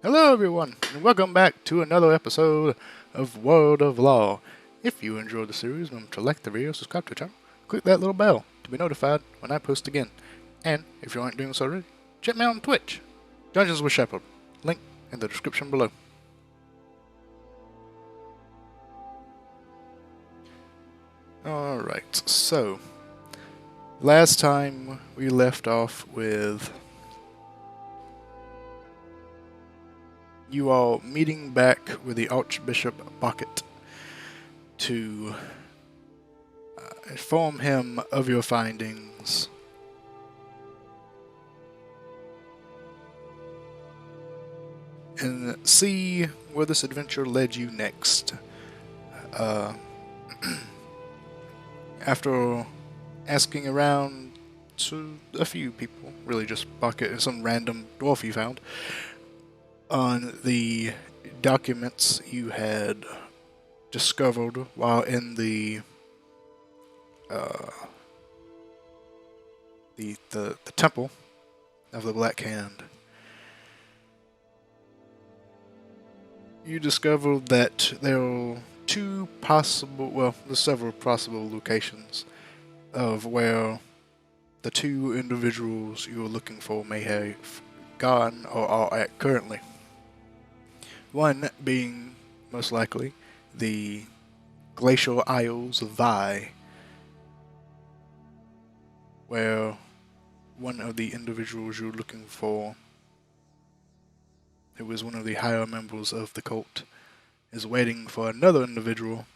Hello everyone, and welcome back to another episode of World of Law. If you enjoyed the series, remember to like the video, subscribe to the channel, click that little bell to be notified when I post again. And if you aren't doing so already, check me out on Twitch, Dungeons with Shepherd, link in the description below. Alright, so last time we left off with you all meeting back with the Archbishop Bucket to inform him of your findings and see where this adventure led you next. After asking around to a few people, really just Bucket and some random dwarf you found, on the documents you had discovered while in the temple of the Black Hand, you discovered that there are there's several possible locations of where the two individuals you were looking for may have gone or are at currently. One being, most likely, the Glacial Isles of Vi, where one of the individuals you're looking for, who was one of the higher members of the cult, is waiting for another individual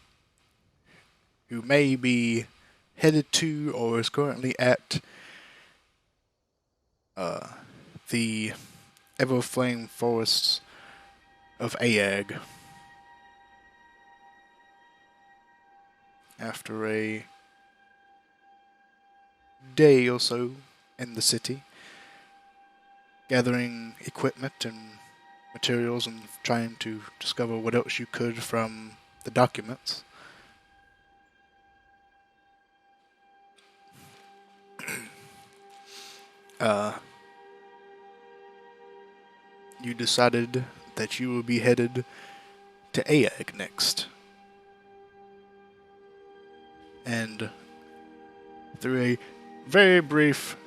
who may be headed to or is currently at the Everflame Forests of Aag. After a day or so in the city, gathering equipment and materials and trying to discover what else you could from the documents, you decided that you will be headed to Aag next. And through a very brief,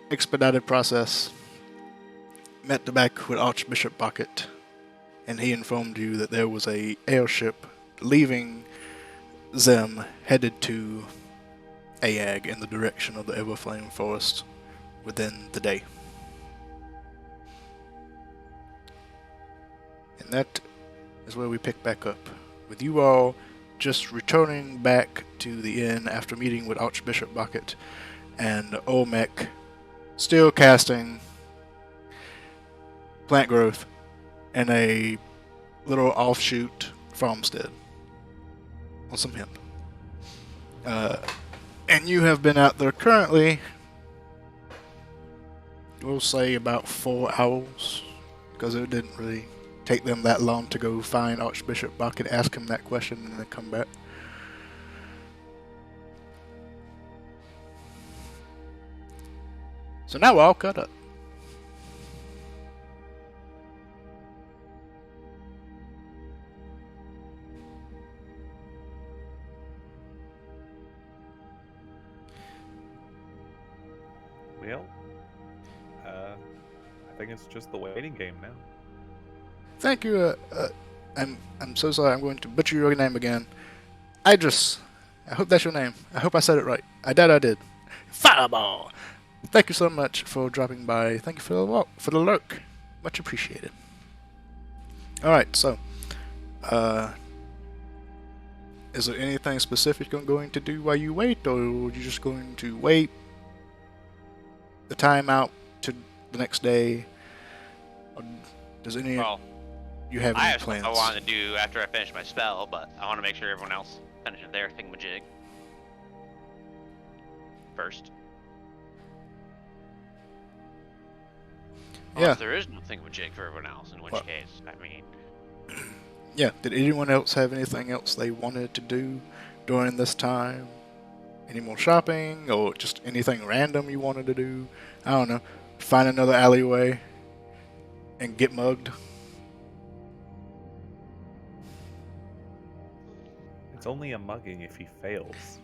expedited process, met back with Archbishop Bucket, and he informed you that there was a airship leaving Zem headed to Aag in the direction of the Everflame Forest within the day. And that is where we pick back up, with you all just returning back to the inn after meeting with Archbishop Bucket and Olmec still casting plant growth in a little offshoot farmstead on some hemp. And you have been out there currently, we'll say about 4 hours, because it didn't really take them that long to go find Archbishop Bucket, ask him that question, and then come back. So now we're all caught up. Well, I think it's just the waiting game now. Thank you. I'm so sorry. I'm going to butcher your name again. I hope that's your name. I hope I said it right. I did. Fireball. Thank you so much for dropping by. Thank you for the lurk. Much appreciated. All right. So, is there anything specific you're going to do while you wait, or are you just going to wait the time out to the next day? Or does any you have any plans? I have stuff I want to do after I finish my spell, but I want to make sure everyone else finishes their thingamajig first. Unless there is no thingamajig for everyone else, in which case, I mean... Yeah, did anyone else have anything else they wanted to do during this time? Any more shopping, or just anything random you wanted to do? I don't know. Find another alleyway. and get mugged. It's only a mugging if he fails.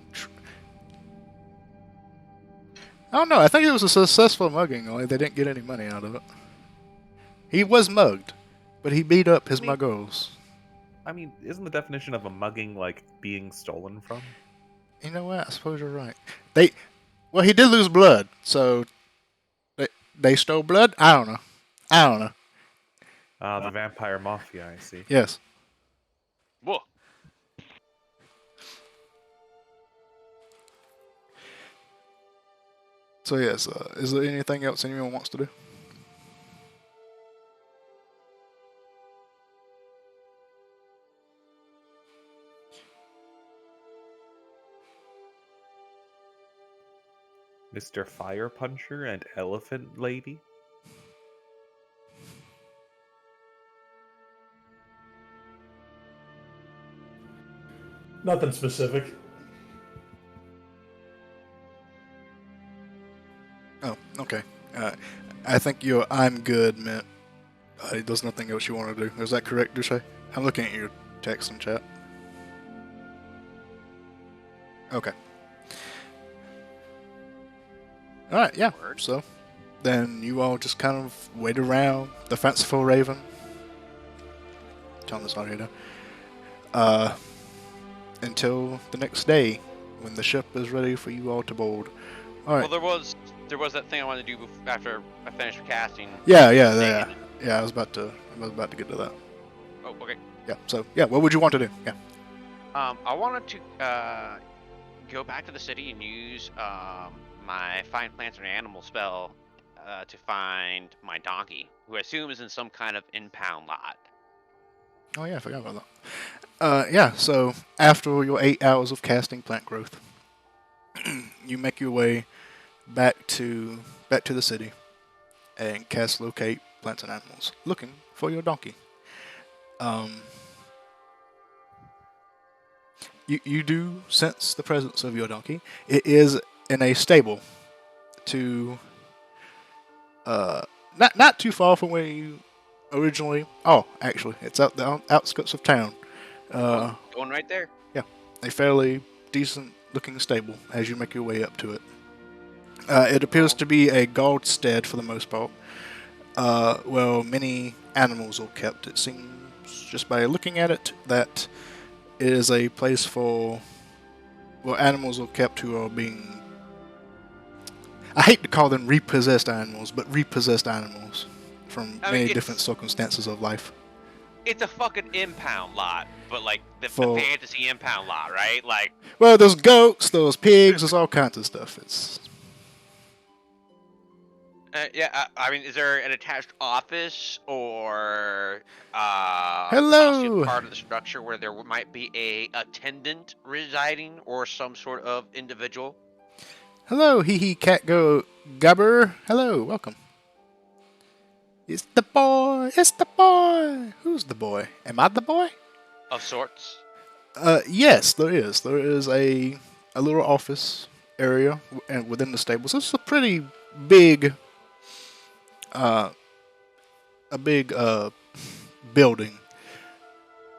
I don't know. I think it was a successful mugging, only they didn't get any money out of it. He was mugged, but he beat up his muggos. I mean, isn't the definition of a mugging like being stolen from? You know what? I suppose you're right. Well, he did lose blood, so they stole blood. I don't know. The vampire mafia, I see. Yes. Whoa. So yes, is there anything else anyone wants to do? Mr. Fire Puncher and Elephant Lady? Nothing specific. Oh, okay. I think your "I'm good" meant there's nothing else you want to do. Is that correct, Duche? I'm looking at your text in chat. Okay. Alright, yeah. So, then you all just kind of wait around the fanciful raven. Telling this on here now. Until the next day, when the ship is ready for you all to board. Alright. Well, there was that thing I wanted to do after I finished casting. Yeah. I was about to get to that. Oh, okay. Yeah. So, yeah, what would you want to do? Yeah. I wanted to go back to the city and use my Find Plants and Animal spell to find my donkey, who I assume is in some kind of impound lot. Oh yeah, I forgot about that. Yeah, so after your 8 hours of casting plant growth, you make your way back to the city and cast locate plants and animals, looking for your donkey. You do sense the presence of your donkey. It is in a stable to not too far from where you originally. Oh, actually, it's out the outskirts of town. Going right there. Yeah, a fairly decent looking stable as you make your way up to it. It appears to be a guard stead for the most part. Well, many animals are kept. It seems just by looking at it that it is a place for, well, animals are kept who are being, I hate to call them repossessed animals, but repossessed animals from many different circumstances of life. It's a fucking impound lot, but like the fantasy impound lot, right? Like, well, there's goats, there's pigs, there's all kinds of stuff. It's yeah. I mean, is there an attached office or hello part of the structure where there might be a attendant residing or some sort of individual? Hello, hee cat go gubber. Hello, welcome. It's the boy. It's the boy. Who's the boy? Am I the boy? Of sorts. Yes, there is. There is a little office area and within the stables. It's a pretty big, building.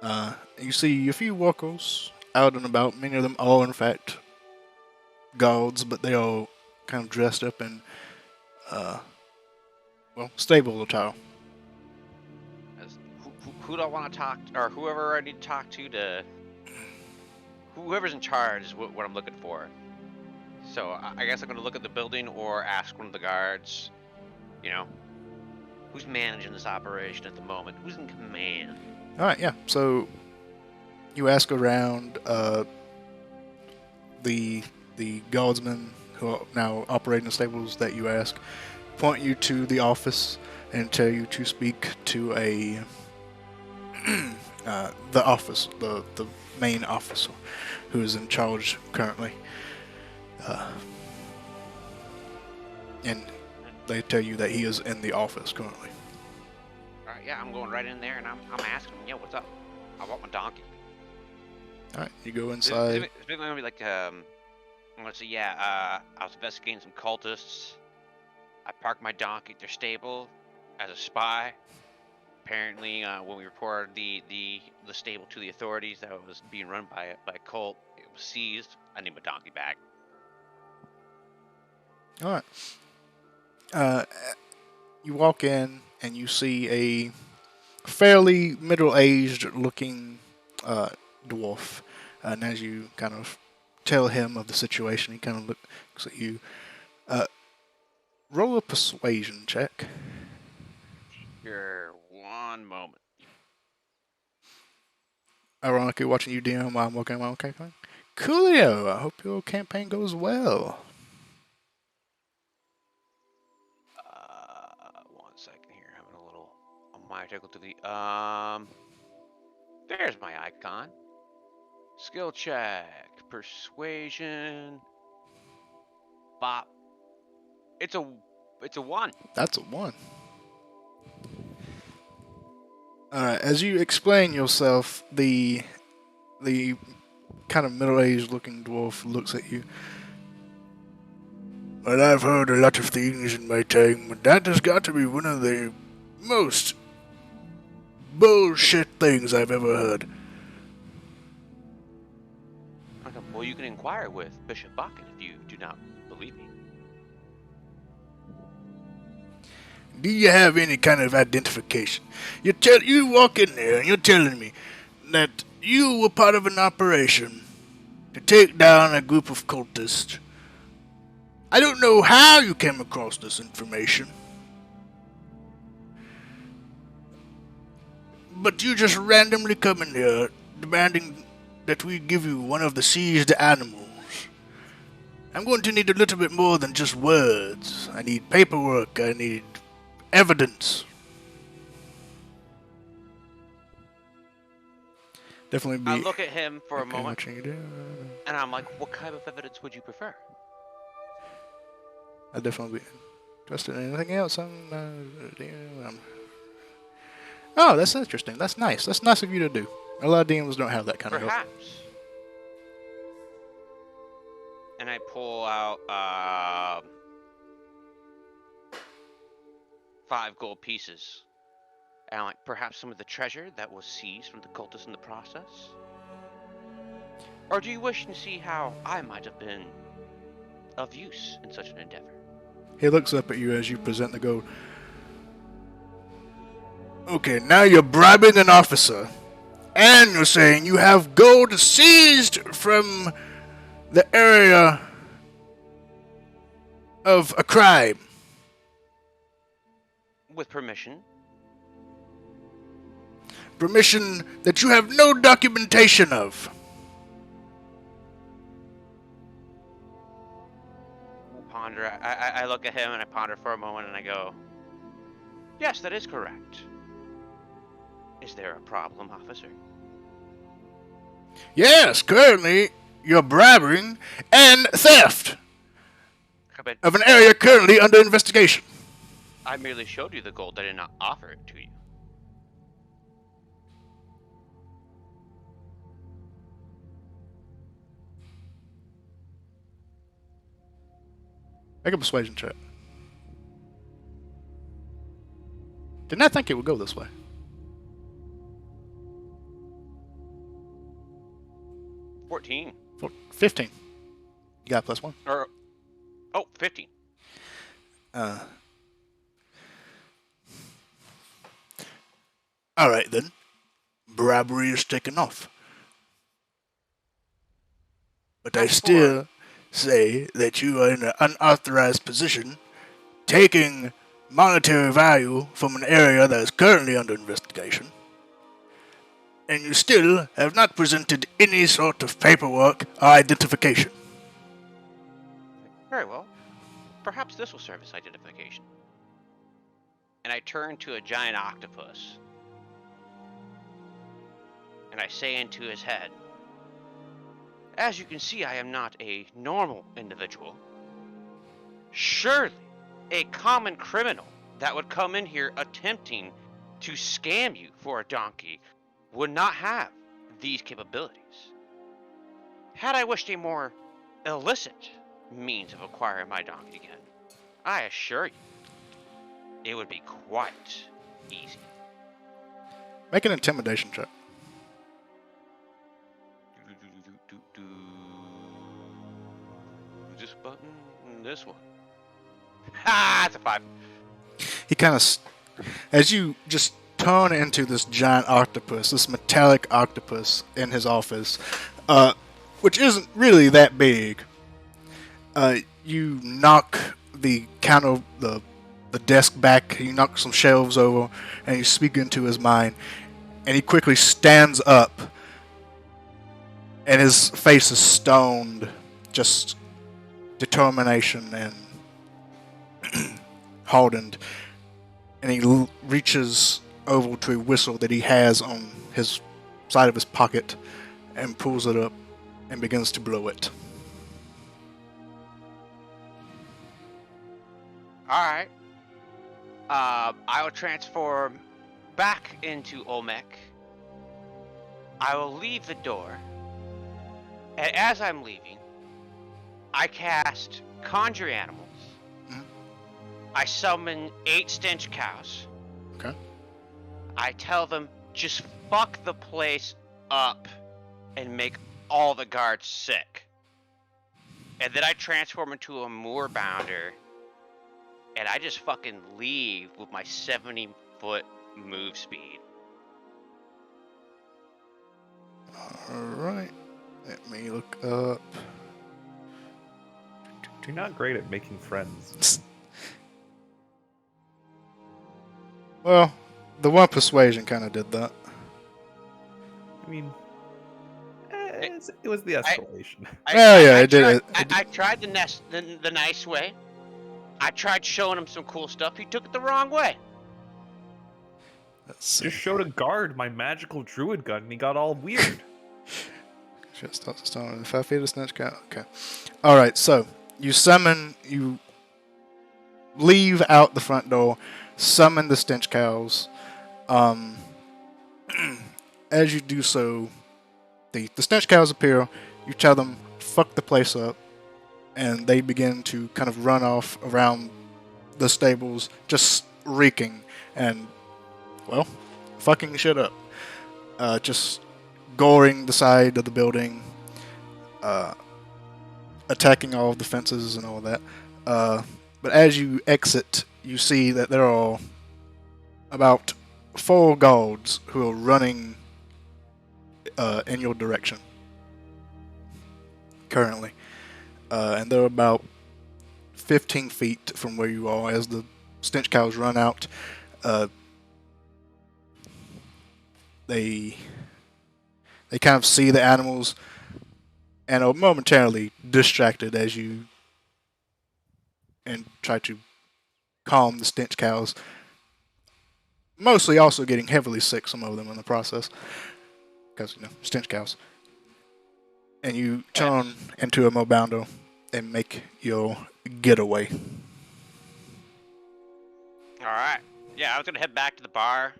You see a few workers out and about. Many of them are, in fact, guards, but they are kind of dressed up in, stable attire. Who do I want to talk to, or whoever I need to talk to whoever's in charge is what I'm looking for. So I guess I'm going to look at the building or ask one of the guards, you know, who's managing this operation at the moment? Who's in command? All right, yeah. So you ask around. The guardsmen who are now operating the stables that you ask point you to the office and tell you to speak to a the main officer who is in charge currently. And they tell you that he is in the office currently. All right, yeah, I'm going right in there and I'm asking him, yo, what's up? I want my donkey. All right, you go inside. It's going to be like, I'm going to say, yeah, I was investigating some cultists. I parked my donkey at their stable as a spy. apparently, when we reported the stable to the authorities that it was being run by a cult, it was seized. I need my donkey back. All right. You walk in and you see a fairly middle-aged looking dwarf, and as you kind of tell him of the situation, he kind of looks at you. Roll a persuasion check. Here, one moment. Ironically, watching you DM while I'm working on my own campaign. Coolio, I hope your campaign goes well. 1 second here. Having a little my tickle to the There's my icon. Skill check, persuasion, bop. It's a 1. That's a 1. Alright, as you explain yourself, the kind of middle-aged looking dwarf looks at you. Well, I've heard a lot of things in my time, but that has got to be one of the most bullshit things I've ever heard. Okay, well, you can inquire with Bishop Bakken if you do not believe me. Do you have any kind of identification? You walk in there and you're telling me that you were part of an operation to take down a group of cultists. I don't know how you came across this information, but you just randomly come in here demanding that we give you one of the seized animals. I'm going to need a little bit more than just words. I need paperwork, I need evidence. Definitely be. I look at him for a okay, moment, watching you do. and I'm like, what kind of evidence would you prefer? I'd definitely be interested in anything else. Oh, that's interesting. That's nice. That's nice of you to do. A lot of DMs don't have that kind of help. Perhaps. And I pull out 5 gold pieces. And I'm like, perhaps some of the treasure that was seized from the cultists in the process? Or do you wish to see how I might have been of use in such an endeavor? He looks up at you as you present the gold. Okay, now you're bribing an officer, and you're saying you have gold seized from the area of a crime. With permission. Permission that you have no documentation of. Ponder. I look at him and I ponder for a moment and I go, yes, that is correct. Is there a problem, officer? Yes, currently you're bribing and theft But of an area currently under investigation. I merely showed you the gold. I did not offer it to you. Make a persuasion check. Did not think it would go this way. 14. 15. You got +1. Or, 15. Alright then. Bribery is taken off. But I still say that you are in an unauthorized position, taking monetary value from an area that is currently under investigation, and you still have not presented any sort of paperwork or identification. Very well. Perhaps this will serve as identification. And I turn to a giant octopus. And I say into his head, as you can see, I am not a normal individual. Surely, a common criminal that would come in here attempting to scam you for a donkey would not have these capabilities. Had I wished a more illicit means of acquiring my donkey again, I assure you, it would be quite easy. Make an intimidation check. This button, this one. Ah, it's a 5. He kind of, as you just turn into this giant octopus, this metallic octopus in his office, which isn't really that big. You knock the counter, the desk back. You knock some shelves over, and you speak into his mind. And he quickly stands up, and his face is stoned, just determination and hardened. And he reaches over to a whistle that he has on his side of his pocket and pulls it up and begins to blow it. Alright. I will transform back into Olmec. I will leave the door. And as I'm leaving, I cast Conjure Animals. Mhm. I summon 8 stench cows. Okay. I tell them, just fuck the place up and make all the guards sick. And then I transform into a moorbounder. And I just fucking leave with my 70-foot move speed. Alright. Let me look up. You're not great at making friends. Well, the one persuasion kind of did that. I mean, it was the escalation. It did. I tried the nice way. I tried showing him some cool stuff. He took it the wrong way. Let's see. Just showed a guard my magical druid gun, and he got all weird. Just starts to start with 5 feet of snatch count. Okay. Alright, so you leave out the front door, summon the stench cows. As you do so, the stench cows appear. You tell them, fuck the place up, and they begin to kind of run off around the stables, just reeking and, well, fucking shit up. Just goring the side of the building, attacking all of the fences and all of that. But as you exit, you see that there are about 4 guards who are running in your direction currently. And they're about 15 feet from where you are as the stench cows run out. They kind of see the animals and are momentarily distracted as you and try to calm the stench cows. Mostly also getting heavily sick, some of them in the process. Because, stench cows. And you turn into a Mobounder and make your getaway. Alright. Yeah, I was gonna head back to the bar.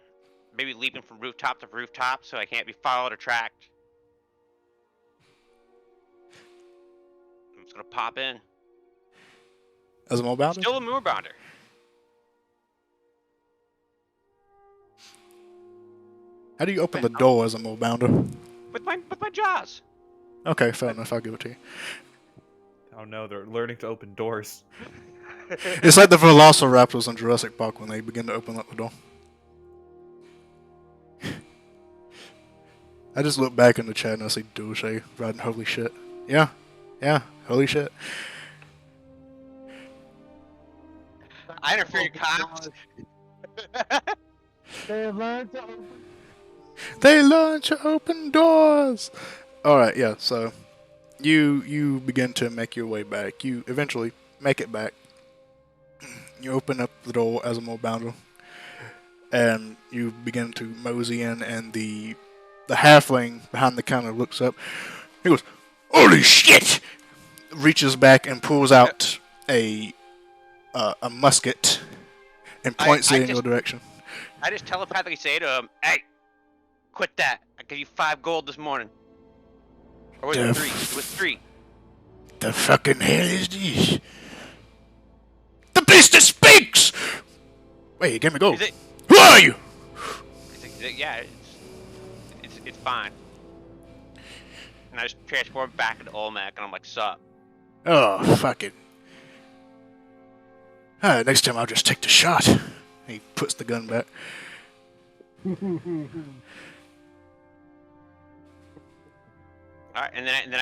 Maybe leaping from rooftop to rooftop so I can't be followed or tracked. I'm just gonna pop in. As a Mobounder? Still a moorbounder. How do you open the door as a Mobounder? With my jaws. Okay, fair enough. I'll give it to you. Oh no, they're learning to open doors. It's like the Velociraptors in Jurassic Park when they begin to open up the door. I just look back in the chat and I see Dulce riding holy shit. Yeah, holy shit. I interfere cops. They learn to open doors. Alright, yeah, so you begin to make your way back. You eventually make it back. You open up the door as a Mobounder, and you begin to mosey in, and the halfling behind the counter looks up. He goes, "Holy shit!" Reaches back and pulls out a musket and points it in your direction. I just telepathically say to him, "Hey, quit that. I gave you 5 gold this morning." Or was it 3? It was 3. The fucking hell is this? The beast that speaks! Wait, you gave me gold. Who are you? Yeah, it's it's fine. And I just transform back into Olmec, and I'm like, sup. Oh, fuck it. Next time I'll just take the shot. He puts the gun back. All right, and then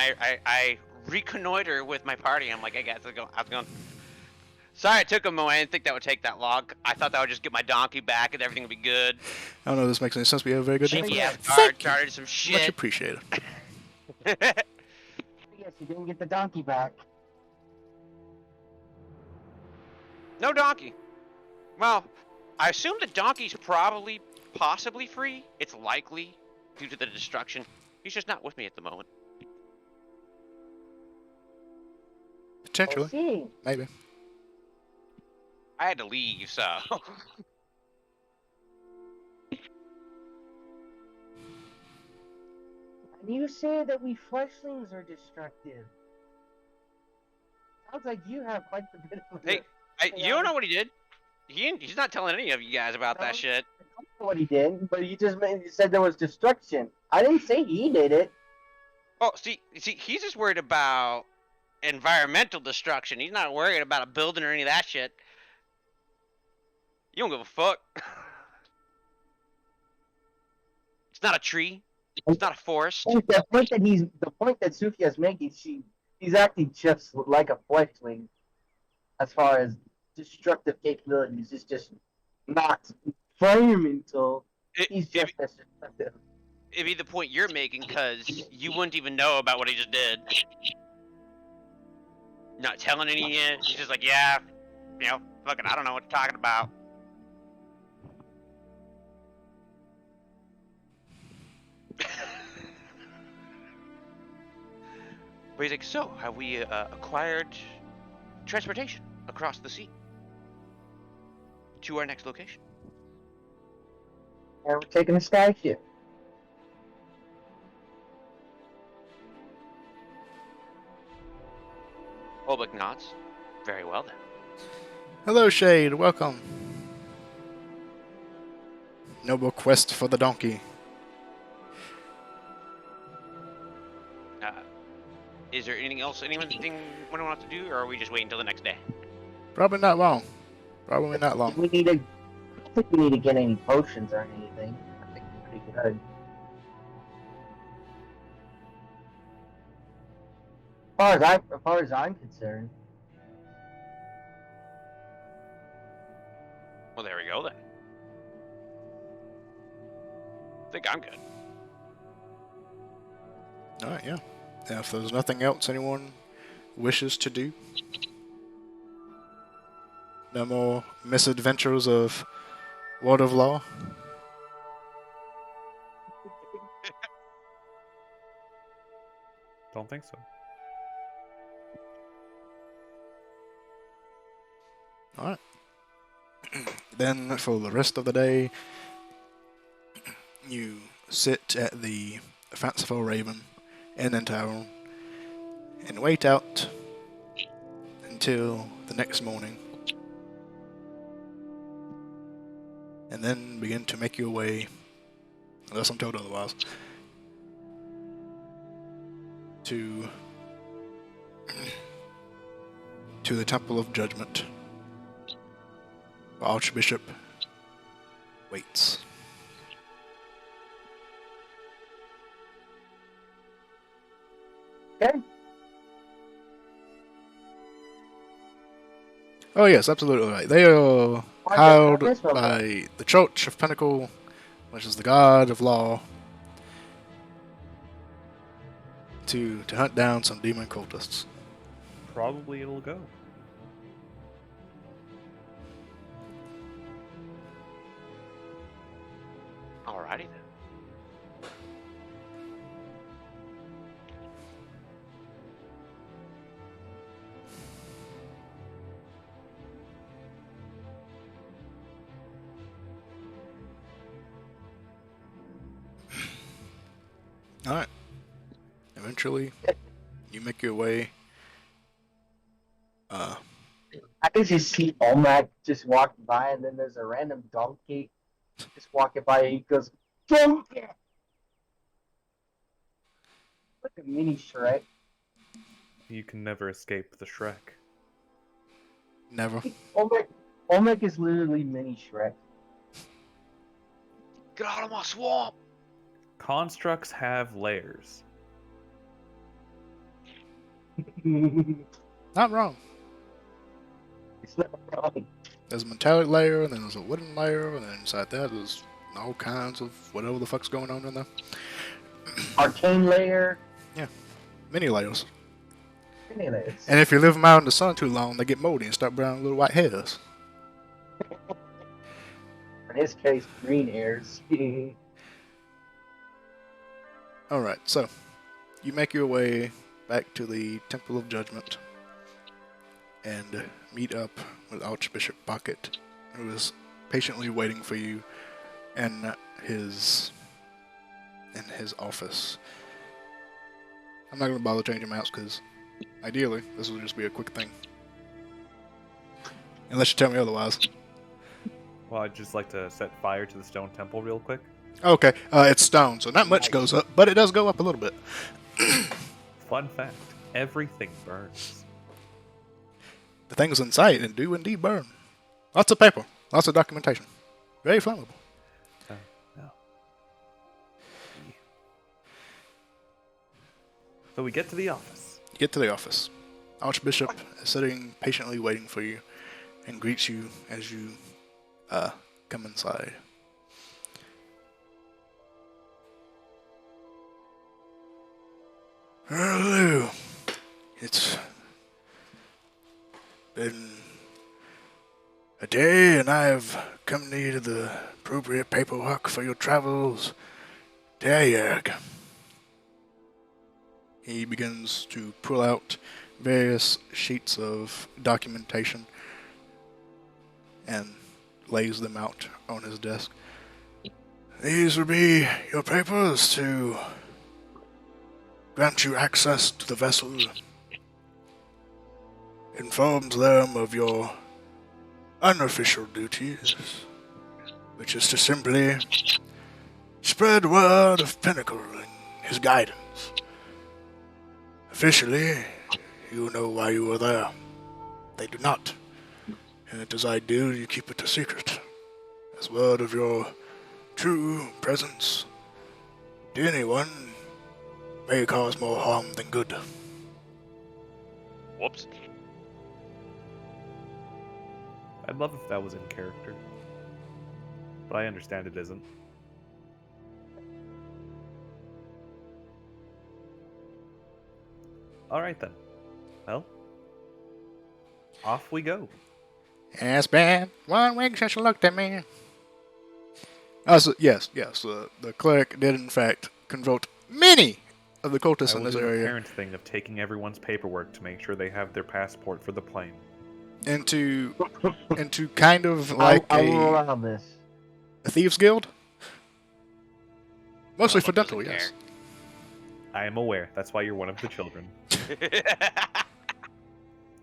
I reconnoiter with my party. I'm like, hey guys, I was going. Sorry, it took him away. I didn't think that would take that long. I thought that would just get my donkey back and everything would be good. I don't know if this makes any sense, but you have a very good day. GPS Thank guard you. started some Much shit. appreciated. Yes, you didn't get the donkey back. No donkey. Well, I assume the donkey's possibly free. It's likely due to the destruction. He's just not with me at the moment. Potentially. See. Maybe. I had to leave, so. And you say that we fleshlings are destructive. Sounds like you have quite the bit of Hey, you don't know what he did. He's not telling any of you guys about that shit. I don't know what he did, but you said there was destruction. I didn't say he did it. Oh, see, he's just worried about environmental destruction. He's not worried about a building or any of that shit. You don't give a fuck. It's not a tree. It's not a forest. The point that Sufia is making, he's acting just like a fleshling as far as destructive capabilities. It's just not environmental. He's just as destructive. It'd be the point you're making, because you wouldn't even know about what he just did. Not telling any of you. He's just like, yeah, fucking, I don't know what you're talking about. But he's like, so, have we acquired transportation across the sea to our next location? And we're taking a skyship. Olbeck nods. Very well then. Hello, Shade. Welcome. Noble quest for the donkey. Is there anything else anyone wants to do, or are we just waiting until the next day? Probably not long. Probably not long. I don't think we need to get any potions or anything. I think we're pretty good. As far as I'm concerned. Well, there we go then. I think I'm good. Alright, yeah. If there's nothing else anyone wishes to do, no more misadventures of Word of Law. Don't think so. Alright. Then for the rest of the day, you sit at the Fanciful Raven Inn and Tavern and wait out until the next morning, and then begin to make your way, unless I'm told otherwise, to the Temple of Judgment. Archbishop waits. Okay. Oh yes, absolutely right. They are held by the Church of Pinnacle, which is the god of law, to hunt down some demon cultists. Probably it'll go. Alrighty then. Alright. Eventually, you make your way. I can just see Olmec just walking by, and then there's a random donkey just walking by, and he goes, "Donkey!" Like a mini Shrek. You can never escape the Shrek. Never. Olmec is literally mini Shrek. Get out of my swamp! Constructs have layers. Not wrong. It's not wrong. There's a metallic layer, and then there's a wooden layer, and then inside that there's all kinds of whatever the fuck's going on in there. Arcane layer. Many layers. Many layers. And if you leave them out in the sun too long, they get moldy and start browning little white hairs. In his case, green hairs. Alright, so you make your way back to the Temple of Judgment and meet up with Archbishop Pocket, who is patiently waiting for you in his office. I'm not going to bother changing maps because ideally this will just be a quick thing. Unless you tell me otherwise. Well, I'd just like to set fire to the stone temple real quick. Okay, it's stone, so not much goes up, but it does go up a little bit. Fun fact, everything burns. The things in sight and do indeed burn. Lots of paper, lots of documentation. Very flammable. No. So we get to the office. You get to the office. Archbishop is sitting patiently waiting for you and greets you as you come inside. Hello. It's been a day, and I have accompanied the appropriate paperwork for your travels. Derriag. He begins to pull out various sheets of documentation and lays them out on his desk. These will be your papers to grant you access to the vessel. Informs them of your unofficial duties, which is to simply spread word of Pinnacle and his guidance. Officially, you know why you were there. They do not. And as I do, you keep it a secret. As word of your true presence to anyone may cause more harm than good. Whoops. I'd love if that was in character. But I understand it isn't. Alright then. Well, off we go. It's been 1 week since you looked at me. Yes. The cleric did in fact convert many of the cultists in I will this do the area parent thing of taking everyone's paperwork to make sure they have their passport for the plane. into kind of like I will allow this. a thieves guild. Mostly Well, for dental, doesn't yes. I am aware. That's why you're one of the children.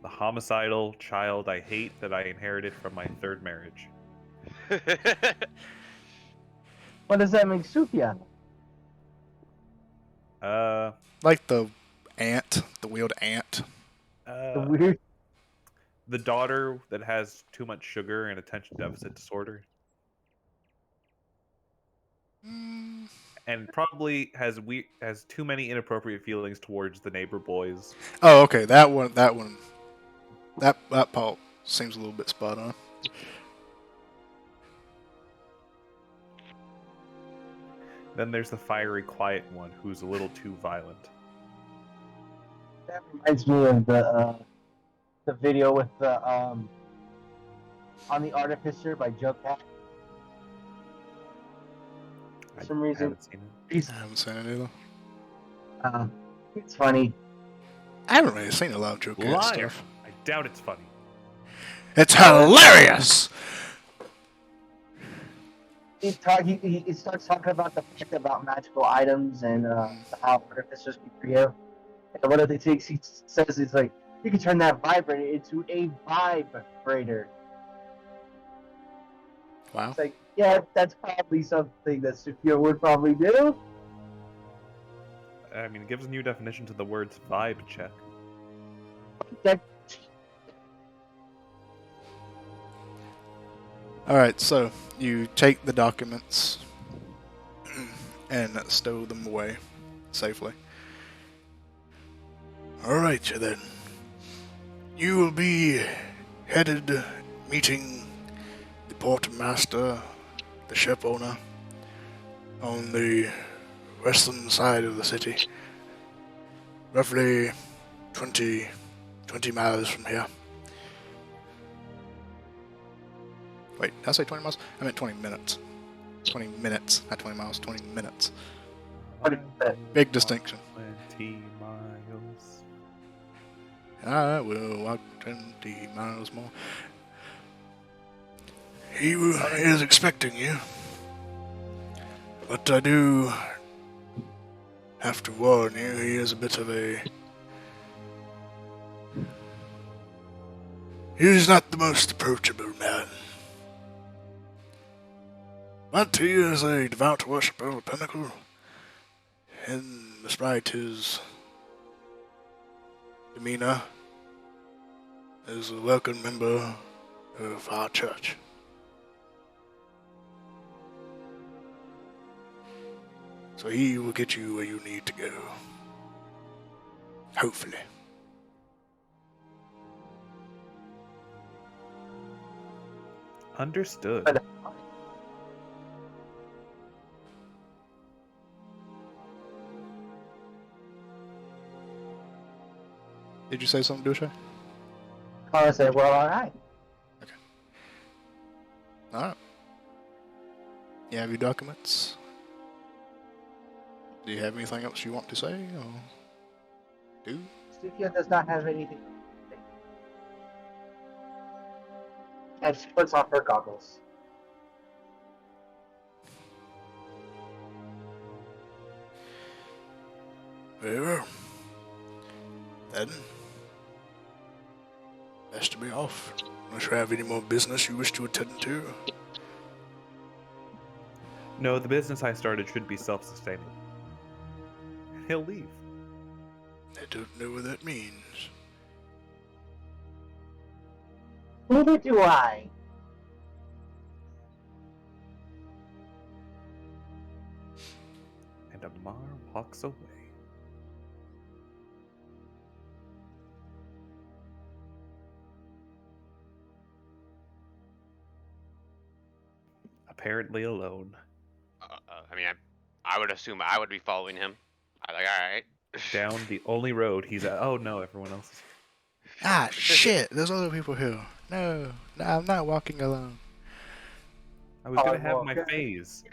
The homicidal child I hate that I inherited from my third marriage. What does that make Sufia? Like the ant, the wheeled ant. The weird. The daughter that has too much sugar and attention deficit disorder. And probably has too many inappropriate feelings towards the neighbor boys. Oh, okay, that one. That part seems a little bit spot on. Then there's the fiery, quiet one who's a little too violent. That reminds me of the video with the On the Artificer by Joe Cat. For some reason, haven't seen it. he's, I haven't seen it either. it's funny. I haven't really seen a lot of Joe Cat Liar! stuff. I doubt it's funny. It's hilarious. He starts talking about the fact about magical items and how artificers can create. And one of the things he says is like, you can turn that vibrator into a vibrator. Wow. It's like, yeah, that's probably something that Sophia would probably do. I mean, it gives a new definition to the words vibe check. That Alright, so you take the documents and stow them away safely. Alright, then. You will be headed meeting the port master, the ship owner, on the western side of the city. Roughly 20 miles from here. Wait, did I say 20 miles? I meant 20 minutes. 20 minutes, not 20 miles, 20 minutes. Big distinction. 20 miles. I will walk 20 miles more. He is expecting you. But I do have to warn you, he is a bit of a... He's not the most approachable man. But he is a devout worshipper of the pinnacle, and despite his demeanor, is a welcome member of our church. So he will get you where you need to go. Hopefully. Understood. Did you say something, Dusha? I said, well, alright. Alright. You have your documents? Do you have anything else you want to say, or do? Sufia does not have anything. And she puts on her goggles. Very well. Then, best to be off. Unless you have any more business you wish to attend to. No, the business I started should be self-sustaining. He'll leave. I don't know what that means. Neither do I. And Amar walks away. Apparently alone. I mean, I would assume I would be following him. I'm like, all right. Down the only road he's at. Oh no, everyone else is here. Ah, shit! There's other people here. No, I'm not walking alone. I was gonna have my phase.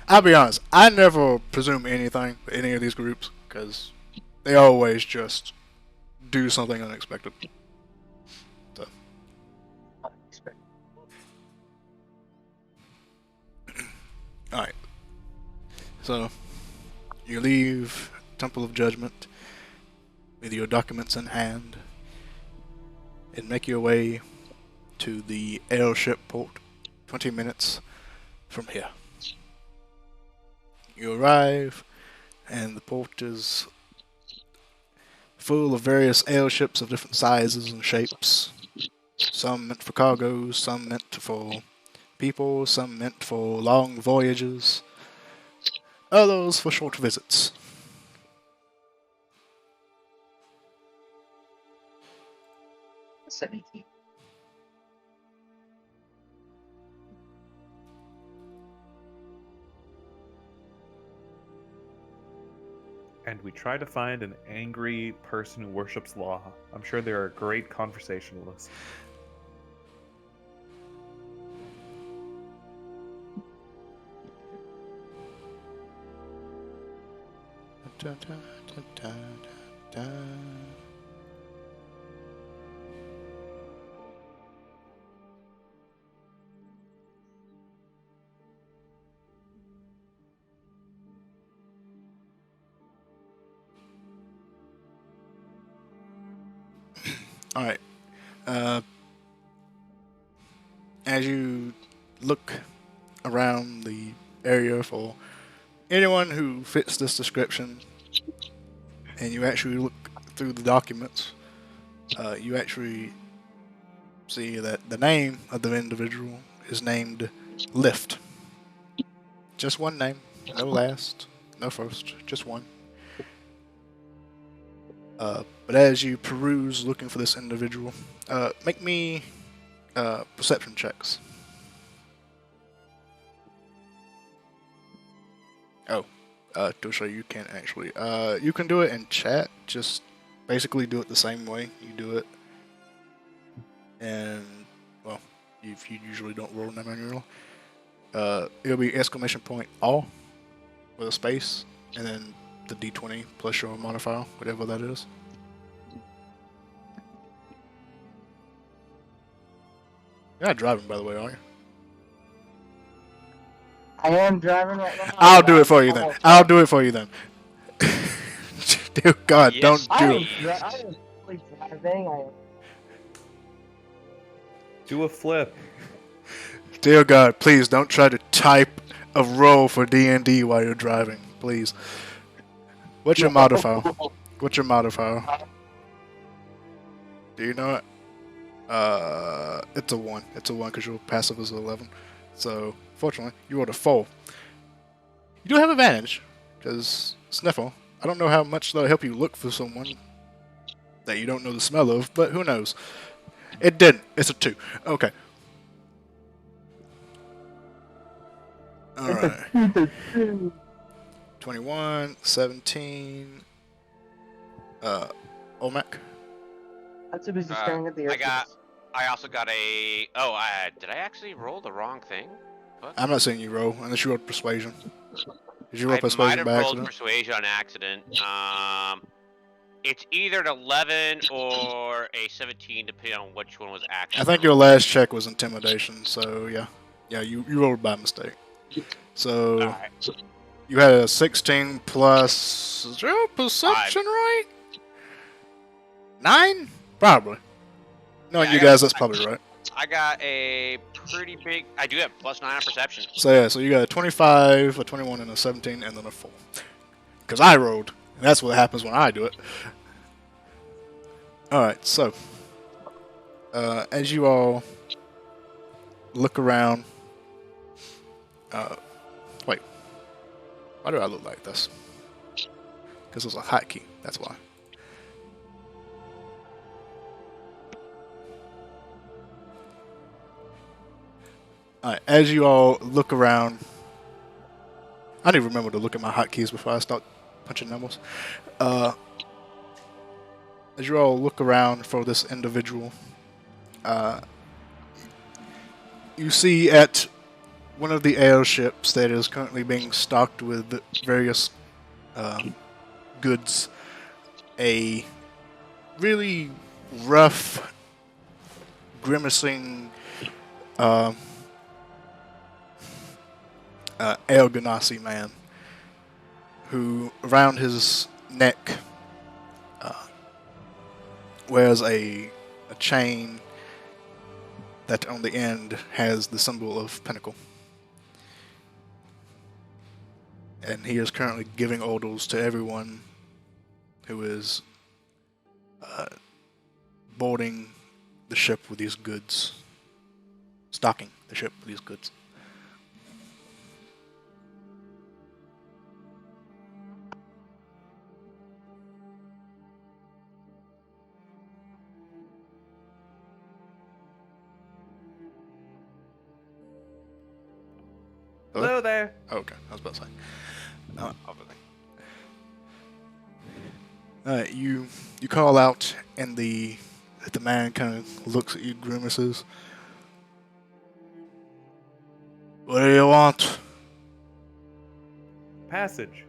I'll be honest, I never presume anything with any of these groups, because they always just do something unexpected. So. Alright. So, you leave Temple of Judgment with your documents in hand and make your way to the airship port 20 minutes from here. You arrive, and the port is full of various airships of different sizes and shapes. Some meant for cargo, some meant for people, some meant for long voyages, others for short visits. And we try to find an angry person who worships law. I'm sure there are great conversationalists. Da, da, da, da, da, da. Alright. As you look around the area for anyone who fits this description, and you actually look through the documents, you actually see that the name of the individual is named Lift. Just one name, no last, no first, just one. But as you peruse looking for this individual, make me perception checks. Oh, Dosha, you can't actually. You can do it in chat. Just basically do it the same way you do it. And well, if you usually don't roll in the manual, it'll be exclamation point all with a space, and then the D20 plus your modifier, whatever that is. You're not driving, by the way, are you? I am driving right now. I'll do it for you then. I'll do it for you then. Dear God, Yes, don't do it. please. I am fully driving. I am. Do a flip. Dear God, please don't try to type a roll for DnD while you're driving, please. What's your modifier? What's your modifier? Do you know it? It's a 1. It's a 1 because your passive is 11. So, fortunately, you rolled a 4. You do have advantage, because Sniffle. I don't know how much that'll help you look for someone that you don't know the smell of, but who knows? It didn't. It's a 2. Okay. Alright. 21, 17. Olmec. I'm too busy staring at the airplanes. I also got a. Oh, did I actually roll the wrong thing? What? I'm not saying you roll, unless you rolled persuasion. Did you roll I might persuasion have by rolled accident? persuasion on accident. It's either an 11 or a 17, depending on which one was actually. I think your last check was intimidation, so yeah. Yeah, you rolled by mistake. So, Alright. you had a 16 plus... Is your perception right? 9? Probably. Knowing Yeah, you I got- guys, that's probably right. I got a pretty big. I do have +9 on perception. So yeah, so you got a 25, a 21, and a 17, and then a 4. Because I rolled. And that's what happens when I do it. Alright, so... as you all look around... wait. Why do I look like this? Because it's a hotkey, that's why. Alright, as you all look around... I need to remember to look at my hotkeys before I start punching numbers. As you all look around for this individual, you see at one of the airships that is currently being stocked with various goods, a really rough, grimacing El Ganassi man, who around his neck wears a chain that on the end has the symbol of Pinnacle. And he is currently giving orders to everyone who is boarding the ship with these goods. Stocking the ship with these goods. Hello there. Oh, okay, I was about to say. Obviously. You call out, and the man kind of looks at you, grimaces. What do you want? Passage.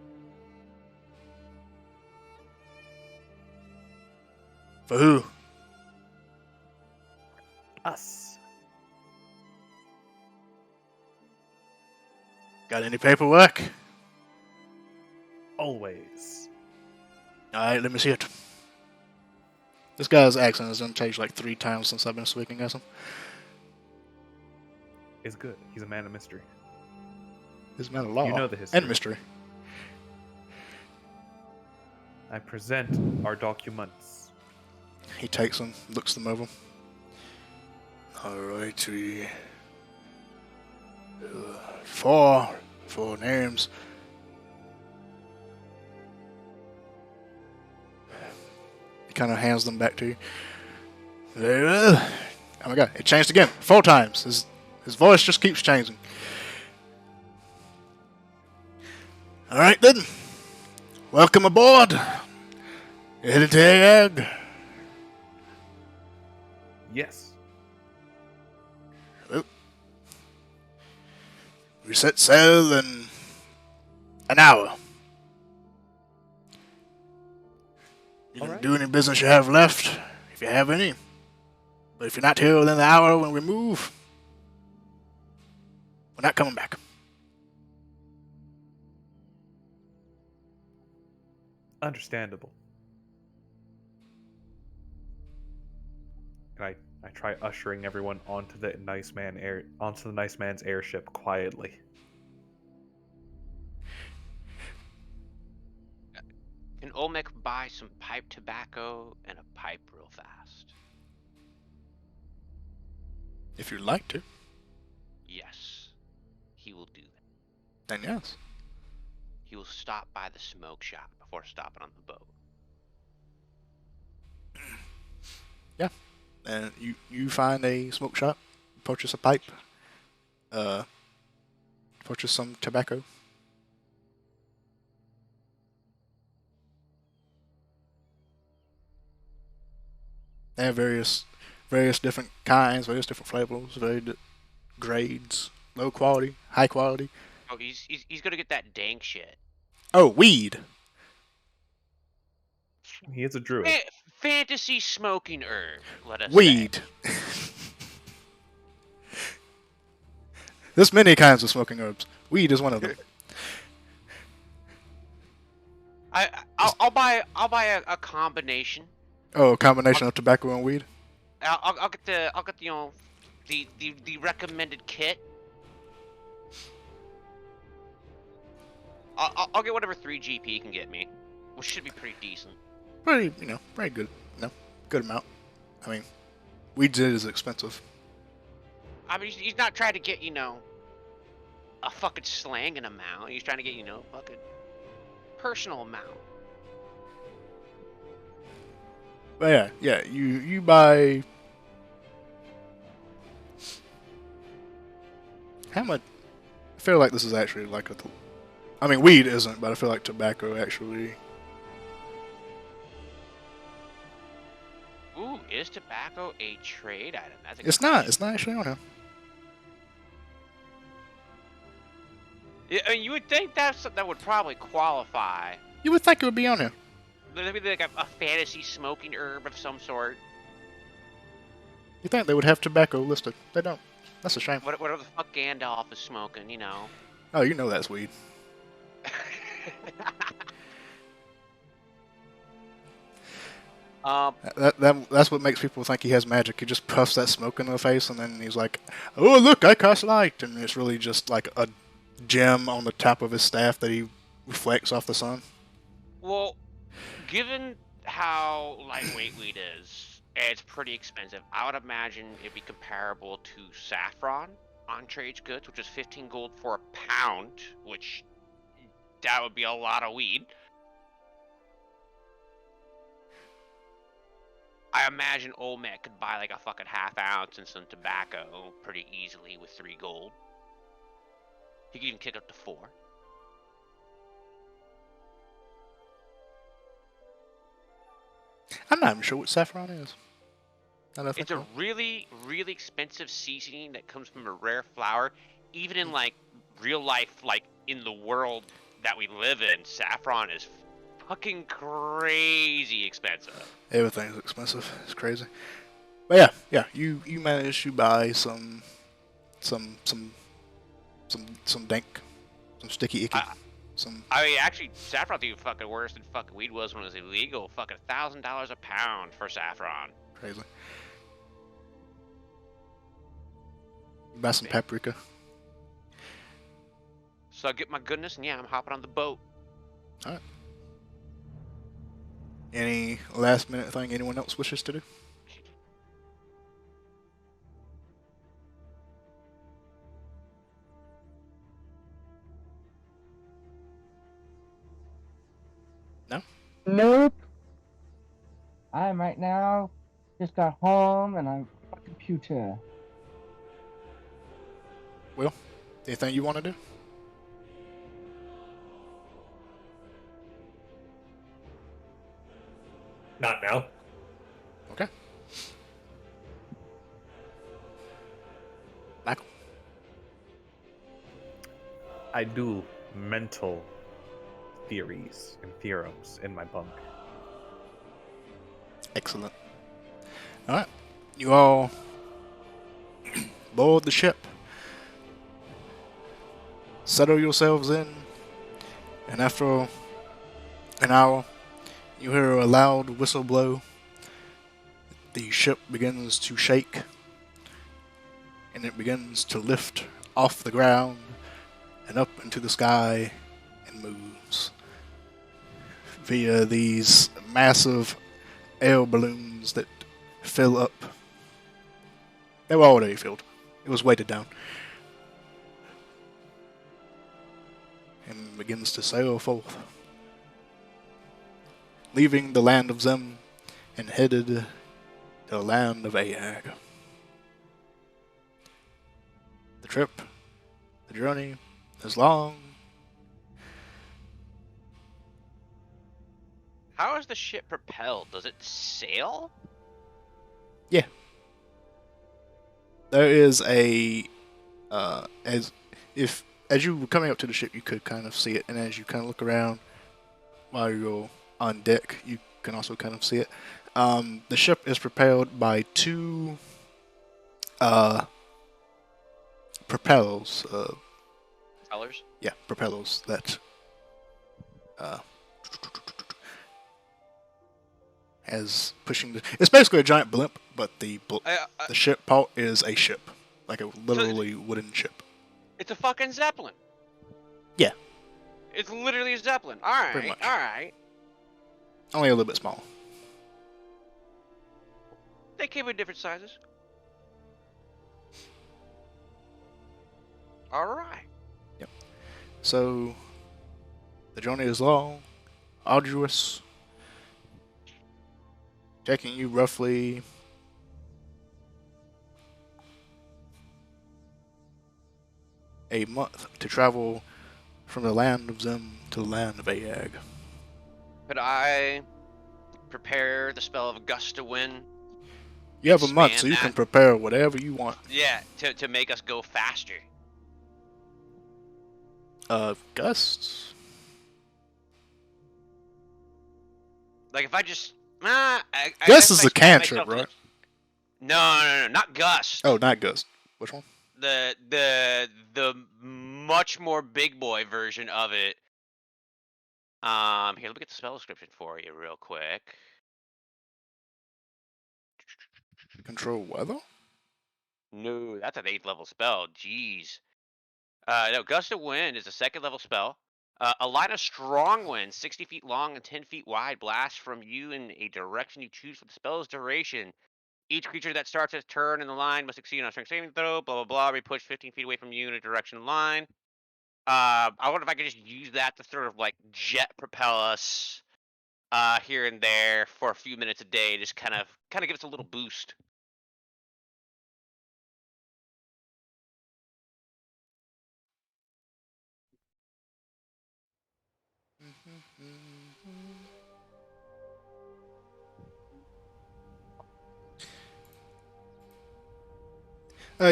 For who? Us. Got any paperwork? Always. Alright, let me see it. This guy's accent has been changed like 3 times since I've been speaking as him. Is good. He's a man of mystery. He's a man of law You know the history. and mystery. I present our documents. He takes them, looks them over. Alright, we... Four names. He kind of hands them back to you. Very well. Oh my god, it changed again. 4 times. His voice just keeps changing. Alright then. Welcome aboard. You headed to Egg? Yes. Well, we set sail in an hour. You can Alright. do any business you have left, if you have any. But if you're not here within the hour when we move, we're not coming back. Understandable. And I try ushering everyone onto the nice man's airship quietly. Can Olmec buy some pipe tobacco and a pipe real fast? If you'd like to, Yes, he will do that. then yes. He will stop by the smoke shop before stopping on the boat. Yeah. And you find a smoke shop, purchase a pipe, purchase some tobacco. They have various different kinds, various different flavors, grades, low quality, high quality. Oh, he's gonna get that dank shit. Oh, weed. He is a druid. Fantasy smoking herb. Let us say. Weed. There's many kinds of smoking herbs. Weed is one of them. I'll buy a combination. Oh, a combination of tobacco and weed. I'll get the recommended kit. I'll get whatever 3 GP can get me, which should be pretty decent. Pretty good. Good amount. I mean, weed is expensive. I mean, he's not trying to get a fucking slanging amount. He's trying to get fucking personal amount. But yeah. You buy. How much? I feel like this is actually like a. I mean, weed isn't, but I feel like tobacco actually. Ooh, is tobacco a trade item? That's a It's good not. question. It's not actually on here. Yeah, I mean, you would think that would probably qualify. You would think it would be on here. There'd be like a fantasy smoking herb of some sort. You think they would have tobacco listed? They don't. That's a shame. Whatever the fuck Gandalf is smoking, Oh, you know that's weed. That's what makes people think he has magic. He just puffs that smoke in the face, and then he's like, "Oh, look, I cast light," and it's really just like a gem on the top of his staff that he reflects off the sun. Well, given how lightweight weed is, it's pretty expensive. I would imagine it'd be comparable to saffron on trades goods, which is 15 gold for a pound, which that would be a lot of weed. I imagine Olmec could buy like a fucking half ounce and some tobacco pretty easily with 3 gold. He could even kick up to 4. I'm not even sure what saffron is. I don't think It's a so. really, really expensive seasoning that comes from a rare flower. Even in like real life, like in the world that we live in, saffron is fucking crazy expensive. Everything's expensive. It's crazy. But yeah. You managed to buy some dank, some sticky icky, some. I mean, actually, saffron's even fucking worse than fucking weed was when it was illegal. Fucking $1,000 a pound for saffron. Crazy. You buy some paprika. So I get my goodness, and yeah, I'm hopping on the boat. Alright. Any last minute thing anyone else wishes to do? No? Nope. I'm right now. Just got home and I'm on my computer. Will, anything you want to do? Not now. Okay. Michael? I do mental theories and theorems in my bunk. Excellent. Alright. You all board the ship. Settle yourselves in. And after an hour, you hear a loud whistle blow. The ship begins to shake. And it begins to lift off the ground and up into the sky and moves via these massive air balloons that fill up. They were already filled. It was weighted down. And begins to sail forth, leaving the land of Zem and headed to the land of Aag. The trip, the journey, is long. How is the ship propelled? Does it sail? There is a as you were coming up to the ship, you could kind of see it, and as you kind of look around while you're on deck, you can also kind of see it. The ship is propelled by two propellers. Colors? Yeah, propellers that as pushing the. It's basically a giant blimp, but the ship part is a ship, like a literally wooden ship. It's a fucking Zeppelin. Yeah. It's literally a Zeppelin. Pretty Alright, much. alright. Only a little bit smaller. They came in different sizes. Alright. So the journey is long, arduous, taking you roughly a month to travel from the land of Zem to the land of Aag. Could I prepare the spell of Gust of Wind? You have a month, Expand so you that. can prepare whatever you want. Yeah, to make us go faster. Gusts? Like if I just I Gust guess is if I a spam cantrip, myself to right? No, not Gust. Oh, not Gust. Which one? The much more big boy version of it. Here, let me get the spell description for you real quick. Control weather? No, that's an 8th level spell. Jeez. No, Gust of Wind is a 2nd level spell. A line of strong wind, 60 feet long and 10 feet wide, blasts from you in a direction you choose for the spell's duration. Each creature that starts its turn in the line must succeed on a strength saving throw, blah, blah, blah, be pushed 15 feet away from you in a direction of the line. I wonder if I could just use that to sort of like jet propel us here and there for a few minutes a day, just kind of give us a little boost.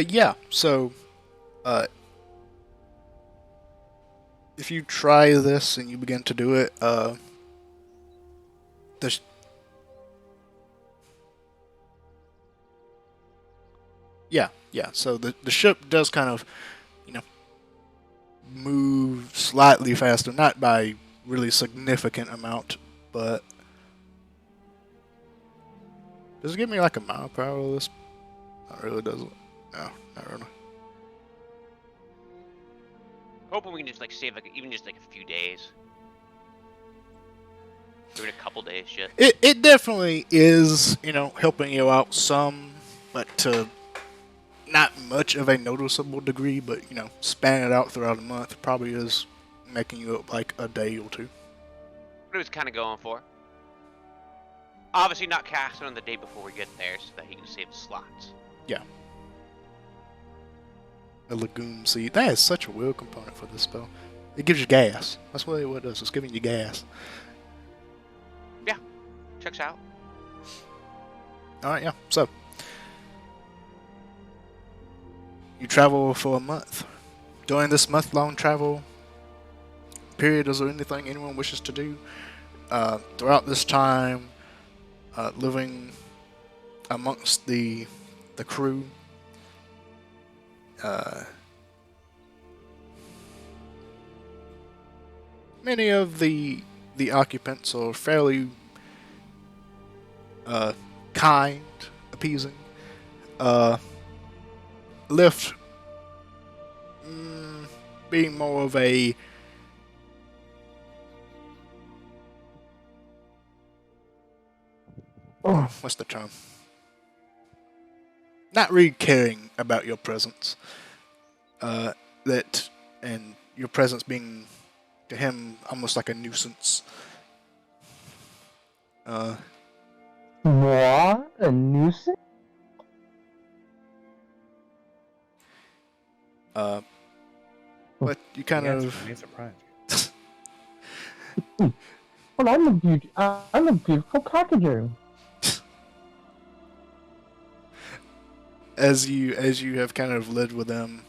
Yeah. So, if you try this and you begin to do it, there's yeah. So the ship does kind of, move slightly faster, not by really significant amount, but does it give me like a mile per hour? This not really, does it? No, not really. Hoping we can just like save like even just like a few days. Maybe in a couple days, shit. It definitely is, helping you out some, but to not much of a noticeable degree, but, span it out throughout a month probably is making you up like a day or two. What he was kind of going for. Obviously not casting on the day before we get there so that he can save the slots. Yeah. A legume seed. That is such a weird component for this spell. It gives you gas. That's what it does. It's giving you gas. Yeah. Checks out. Alright, yeah. So, you travel for a month. During this month-long travel period, is there anything anyone wishes to do? Throughout this time, living amongst the crew, many of the occupants are fairly kind, appeasing. Lift being more of a what's the term? Not really caring about your presence. That and your presence being to him almost like a nuisance. Moi? A nuisance? But you kind The answer of may surprise you. Well, I'm a beautiful cockadoo. as you have kind of lived with them,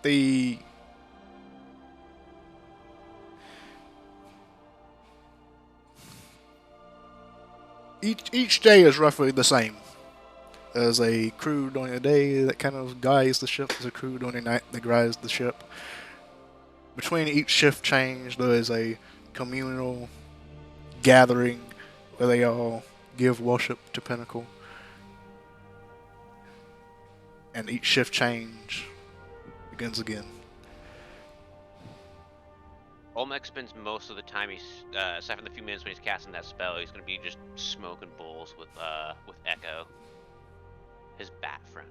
the each day is roughly the same. There's a crew during the day that kind of guides the ship. There's a crew during the night that guides the ship. Between each shift change, there is a communal gathering where they all give worship to Pinnacle. And each shift change begins again. Olmec spends most of the time aside from the few minutes when he's casting that spell, he's gonna be just smoking bowls with Echo, his bat friend,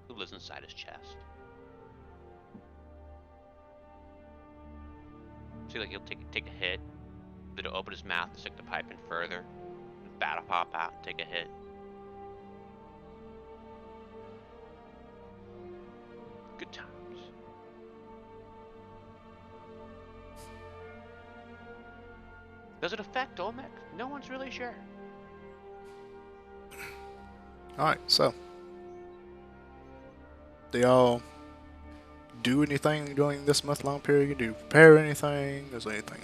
who lives inside his chest. See, like he'll take a hit, then he'll open his mouth to stick the pipe in further, the bat will pop out and take a hit. Good times. Does it affect Olmec? No one's really sure. Alright, so. Do y'all do anything during this month-long period? Do you prepare anything? Is there anything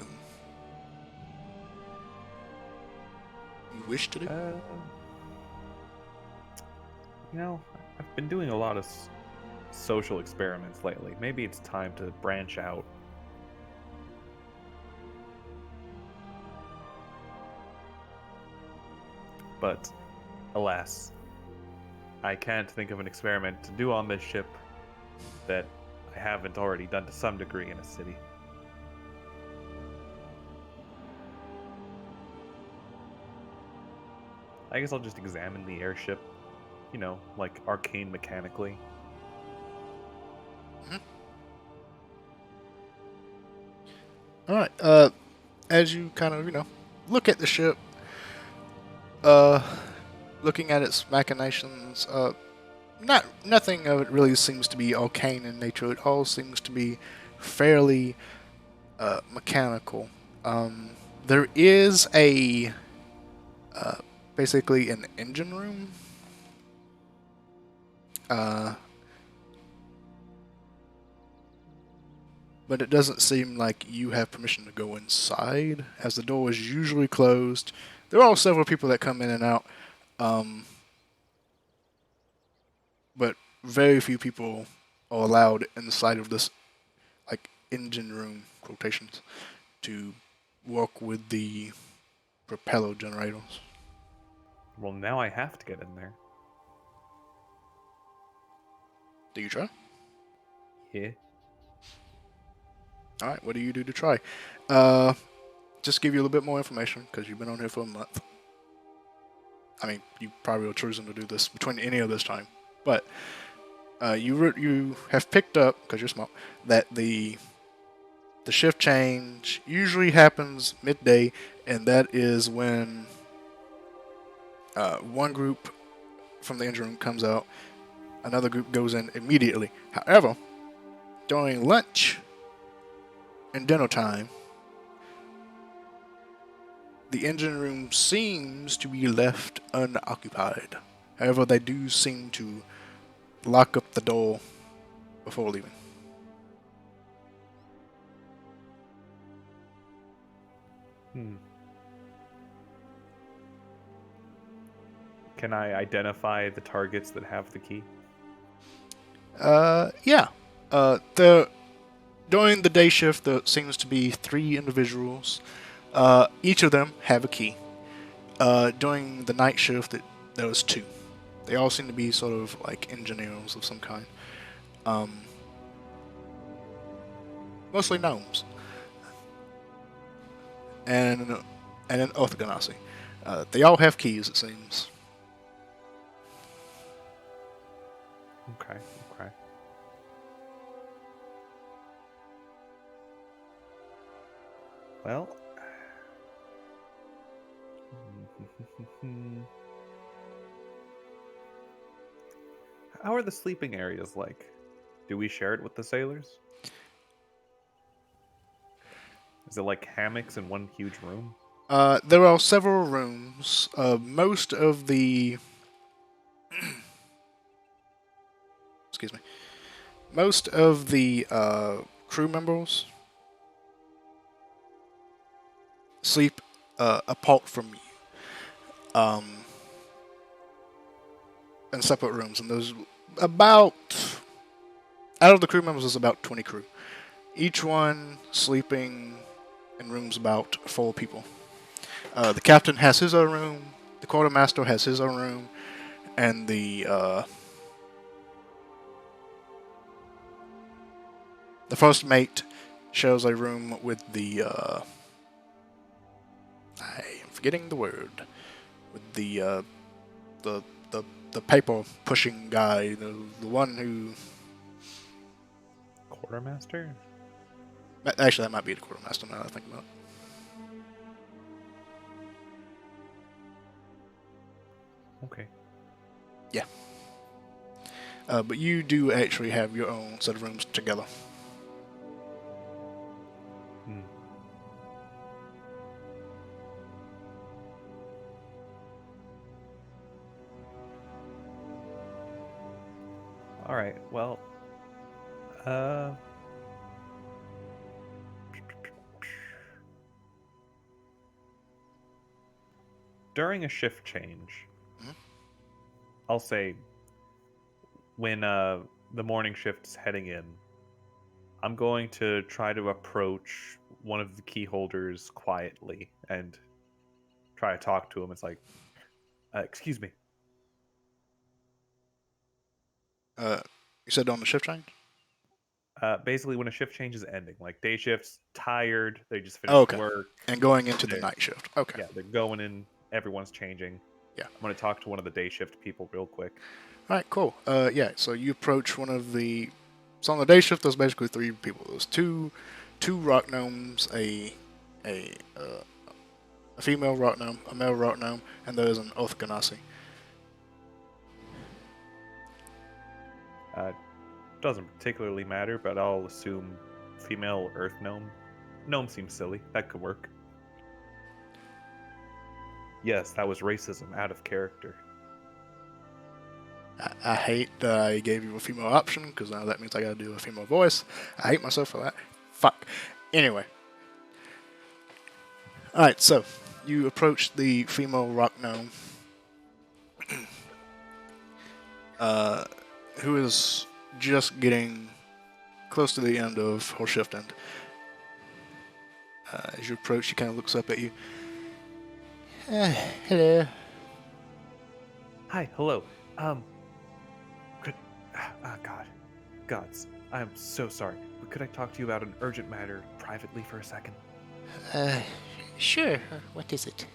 you wish to do? I've been doing a lot of social experiments lately. Maybe it's time to branch out. But, alas, I can't think of an experiment to do on this ship that I haven't already done to some degree in a city. I guess I'll just examine the airship, like arcane mechanically. Alright, as you kind of, look at the ship, looking at its machinations, nothing of it really seems to be arcane in nature. It all seems to be fairly mechanical. There is basically an engine room. But it doesn't seem like you have permission to go inside, as the door is usually closed. There are several people that come in and out, but very few people are allowed inside of this, like, engine room, quotations, to work with the propeller generators. Well, now I have to get in there. Do you try? Yeah. Alright, what do you do to try? just give you a little bit more information because you've been on here for a month. I mean, you probably are choosing to do this between any of this time, but you have picked up, because you're smart, that the shift change usually happens midday, and that is when one group from the engine room comes out, another group goes in immediately. However, during lunch and dinner time, the engine room seems to be left unoccupied. However, they do seem to lock up the door before leaving. Can I identify the targets that have the key? Yeah. During the day shift, there seems to be 3 individuals. Each of them have a key. During the night shift, there was 2. They all seem to be sort of like engineers of some kind. Mostly gnomes. And an orthogonasi. They all have keys, it seems. Okay. Well, how are the sleeping areas like? Do we share it with the sailors? Is it like hammocks in one huge room? There are several rooms. Most of the excuse me. Most of the crew members sleep apart from you, in separate rooms, and there's about, out of the crew members, there's about 20 crew. Each one sleeping in rooms about 4 people. The captain has his own room, the quartermaster has his own room, and the first mate shares a room with the I am forgetting the word, with the paper pushing guy, the one who, Quartermaster? actually that might be the quartermaster now that I think about it. Okay. Yeah. But you do actually have your own set of rooms together. All right. Well, during a shift change, I'll say when the morning shift's heading in, I'm going to try to approach one of the key holders quietly and try to talk to him. It's like, excuse me. You said on the shift change? Basically, when a shift change is ending, like day shifts, tired, they just finished work. And going into the night shift. Okay. Yeah, they're going in, everyone's changing. Yeah. I'm going to talk to one of the day shift people real quick. Alright, cool. Yeah, so you approach one of the... So on the day shift, there's basically 3 people. There's two rock gnomes, a female rock gnome, a male rock gnome, and there's an orthogonasi. Doesn't particularly matter, but I'll assume female earth gnome. Gnome seems silly. That could work. Yes, that was racism out of character. I hate that I gave you a female option, because now that means I gotta do a female voice. I hate myself for that. Fuck. Anyway. Alright, so, you approach the female rock gnome, who is just getting close to the end of her shift end. As you approach, she kind of looks up at you. Hello. Hi, hello. Gods, I am so sorry. But could I talk to you about an urgent matter privately for a second? Sure. What is it?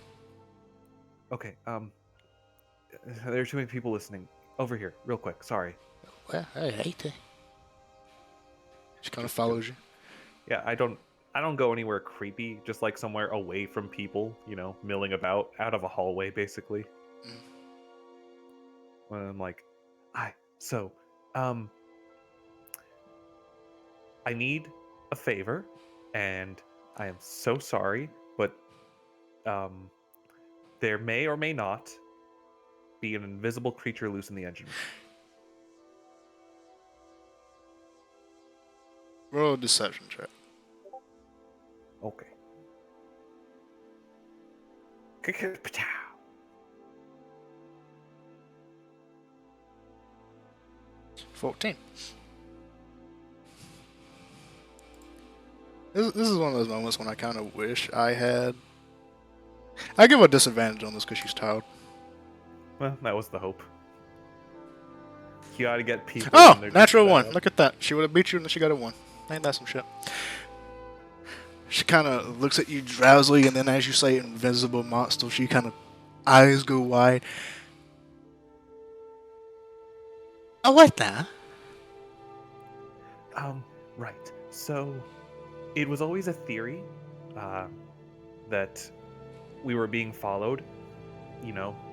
Okay, there are too many people listening. Over here, real quick. Sorry. Well, all right. She kind of follows you. Yeah, I don't go anywhere creepy. Just like somewhere away from people. Milling about out of a hallway, basically. Mm. When I'm like, so, um, I need a favor, and I am so sorry, but there may or may not be an invisible creature loose in the engine room. Roll a deception check. Okay. 14. This is one of those moments when I kind of wish I had. I give her a disadvantage on this because she's tired. Well, that was the hope. You gotta get people. Oh, when they're natural doing 1. bad. Look at that. She would have beat you and then she got a 1. Ain't that some shit? She kind of looks at you drowsily, and then as you say invisible monster, she kind of eyes go wide. Oh, what the? Right. So, it was always a theory that we were being followed.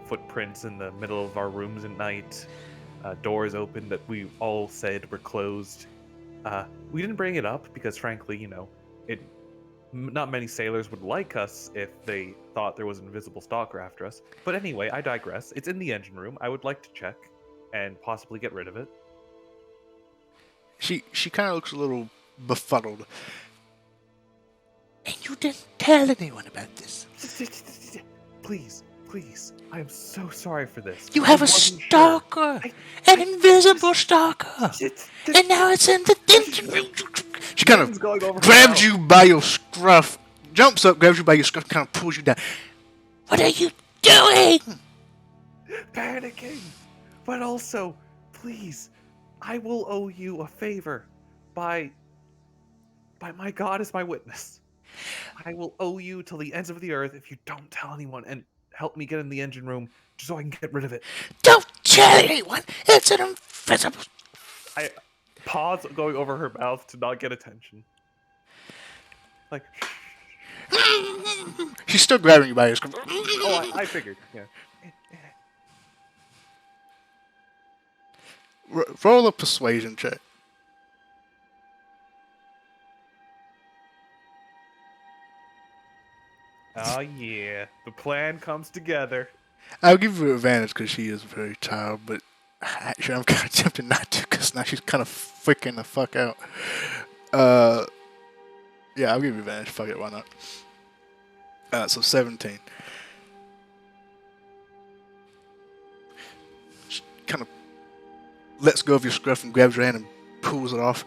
Footprints in the middle of our rooms at night, doors open that we all said were closed. We didn't bring it up because, frankly, not many sailors would like us if they thought there was an invisible stalker after us. But anyway, I digress. It's in the engine room. I would like to check and possibly get rid of it. She kind of looks a little befuddled. And you didn't tell anyone about this. Please. I am so sorry for this. You I have a wasn't sure. stalker. An invisible stalker. And now it's in the engine room. She kind Wind's of going over her grabs mouth. you by your scruff, jumps up, grabs you by your scruff, kind of pulls you down. What are you doing? Panicking. But also, please, I will owe you a favor by my God as my witness. I will owe you till the ends of the earth if you don't tell anyone and help me get in the engine room just so I can get rid of it. Don't tell anyone. It's an invisible. I pause going over her mouth to not get attention. Like, She's still grabbing you by your scruff. I figured. Yeah. Roll a persuasion check. Oh yeah, the plan comes together. I'll give you advantage because she is very tired, but actually I'm kind of tempted not to because now she's kind of freaking the fuck out. Yeah, I'll give you advantage. Fuck it, why not? So 17. She kind of lets go of your scruff and grabs your hand and pulls it off.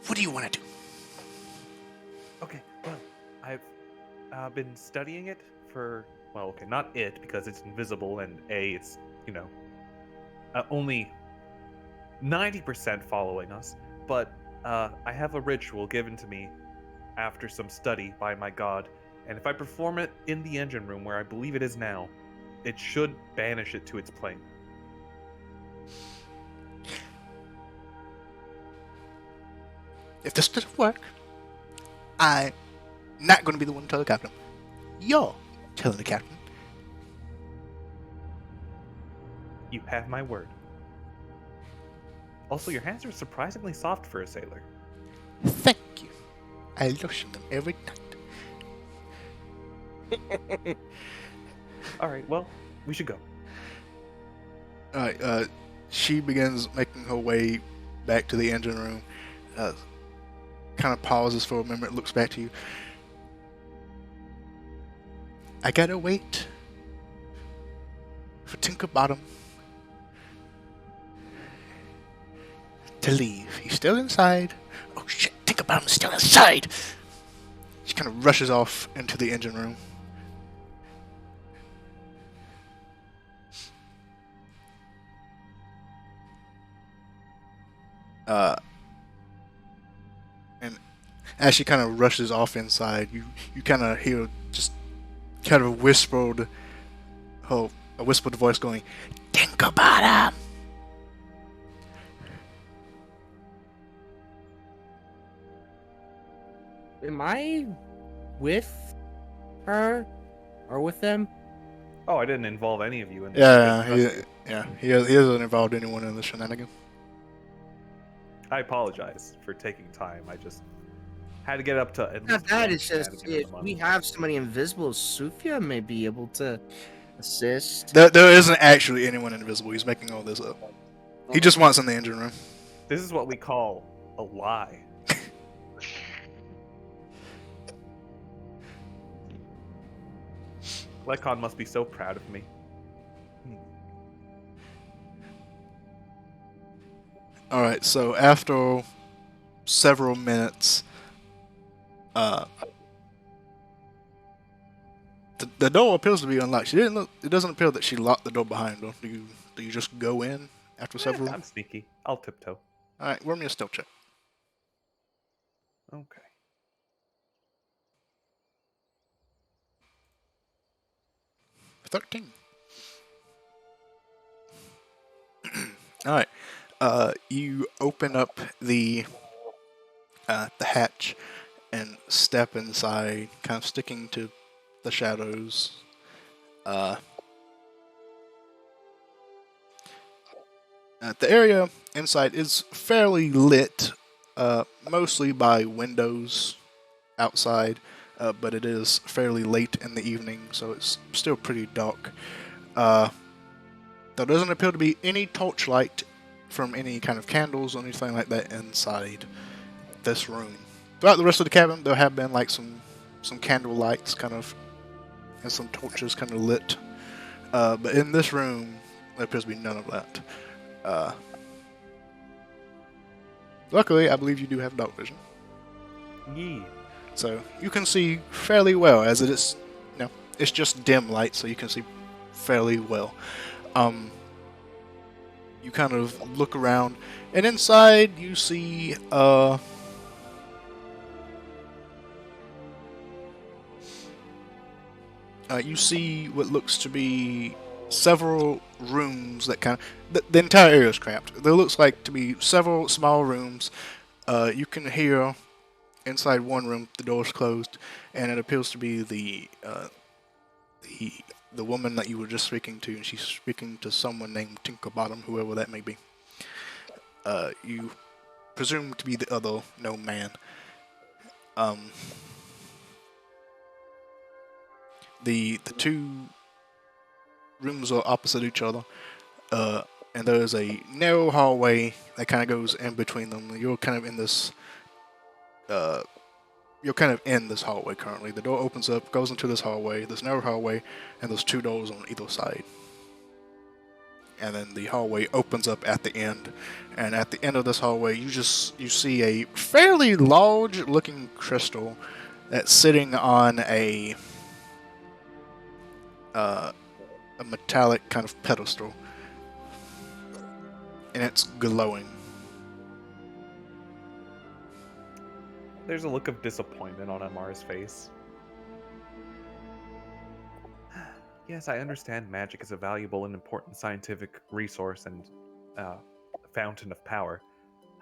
What do you want to do? Okay, well, I've been studying it for, not it, because it's invisible, and it's, only 90% following us, but I have a ritual given to me after some study by my god, and if I perform it in the engine room where I believe it is now, it should banish it to its plane. If this doesn't work, I'm not going to be the one to tell the captain. You're telling the captain. You have my word. Also, your hands are surprisingly soft for a sailor. Thank you. I lotion them every night. Alright, well, we should go. Alright, she begins making her way back to the engine room. Kind of pauses for a moment, looks back to you. I gotta wait for Tinker Bottom to leave. He's still inside. Oh shit, Tinker Bottom's still inside! She kind of rushes off into the engine room. And as she kind of rushes off inside, you kind of hear just kind of a whispered voice going, Think about him. Am I with her or with them? Oh, I didn't involve any of you in this. he hasn't involved anyone in the shenanigan. I apologize for taking time. I just had to get up to at Not least that, one it's just shenanigan a if month. we have somebody invisible, Sufia may be able to assist. There isn't actually anyone invisible. He's making all this up. He just wants in the engine room. This is what we call a lie. Lekon must be so proud of me. All right. So after several minutes, the door appears to be unlocked. She didn't look. It doesn't appear that she locked the door behind her. Do you just go in after several? I'm sneaky. I'll tiptoe. All right. Roll me a stealth check. Okay. $13. All right. You open up the hatch and step inside, kind of sticking to the shadows. The area inside is fairly lit, mostly by windows outside, but it is fairly late in the evening, so it's still pretty dark. There doesn't appear to be any torchlight from any kind of candles or anything like that inside this room. Throughout the rest of the cabin, there have been like some candle lights kind of, and some torches kind of lit. But in this room, there appears to be none of that. Luckily, I believe you do have dark vision. Yee. So you can see fairly well, as it is, it's just dim light, so you can see fairly well. You kind of look around, and inside you see you see what looks to be several rooms that kind of the entire area is cramped. There looks like to be several small rooms. You can hear inside one room the door's closed, and it appears to be the woman that you were just speaking to, and she's speaking to someone named Tinkerbottom, whoever that may be. You presume to be the other gnome man. The two rooms are opposite each other, and there is a narrow hallway that kind of goes in between them. You're kind of in this. You're kind of in this hallway currently. The door opens up, goes into this hallway, this narrow hallway, and there's two doors on either side. And then the hallway opens up at the end, and at the end of this hallway, you see a fairly large-looking crystal that's sitting on a metallic kind of pedestal, and it's glowing. There's a look of disappointment on Amar's face. Yes, I understand magic is a valuable and important scientific resource and fountain of power.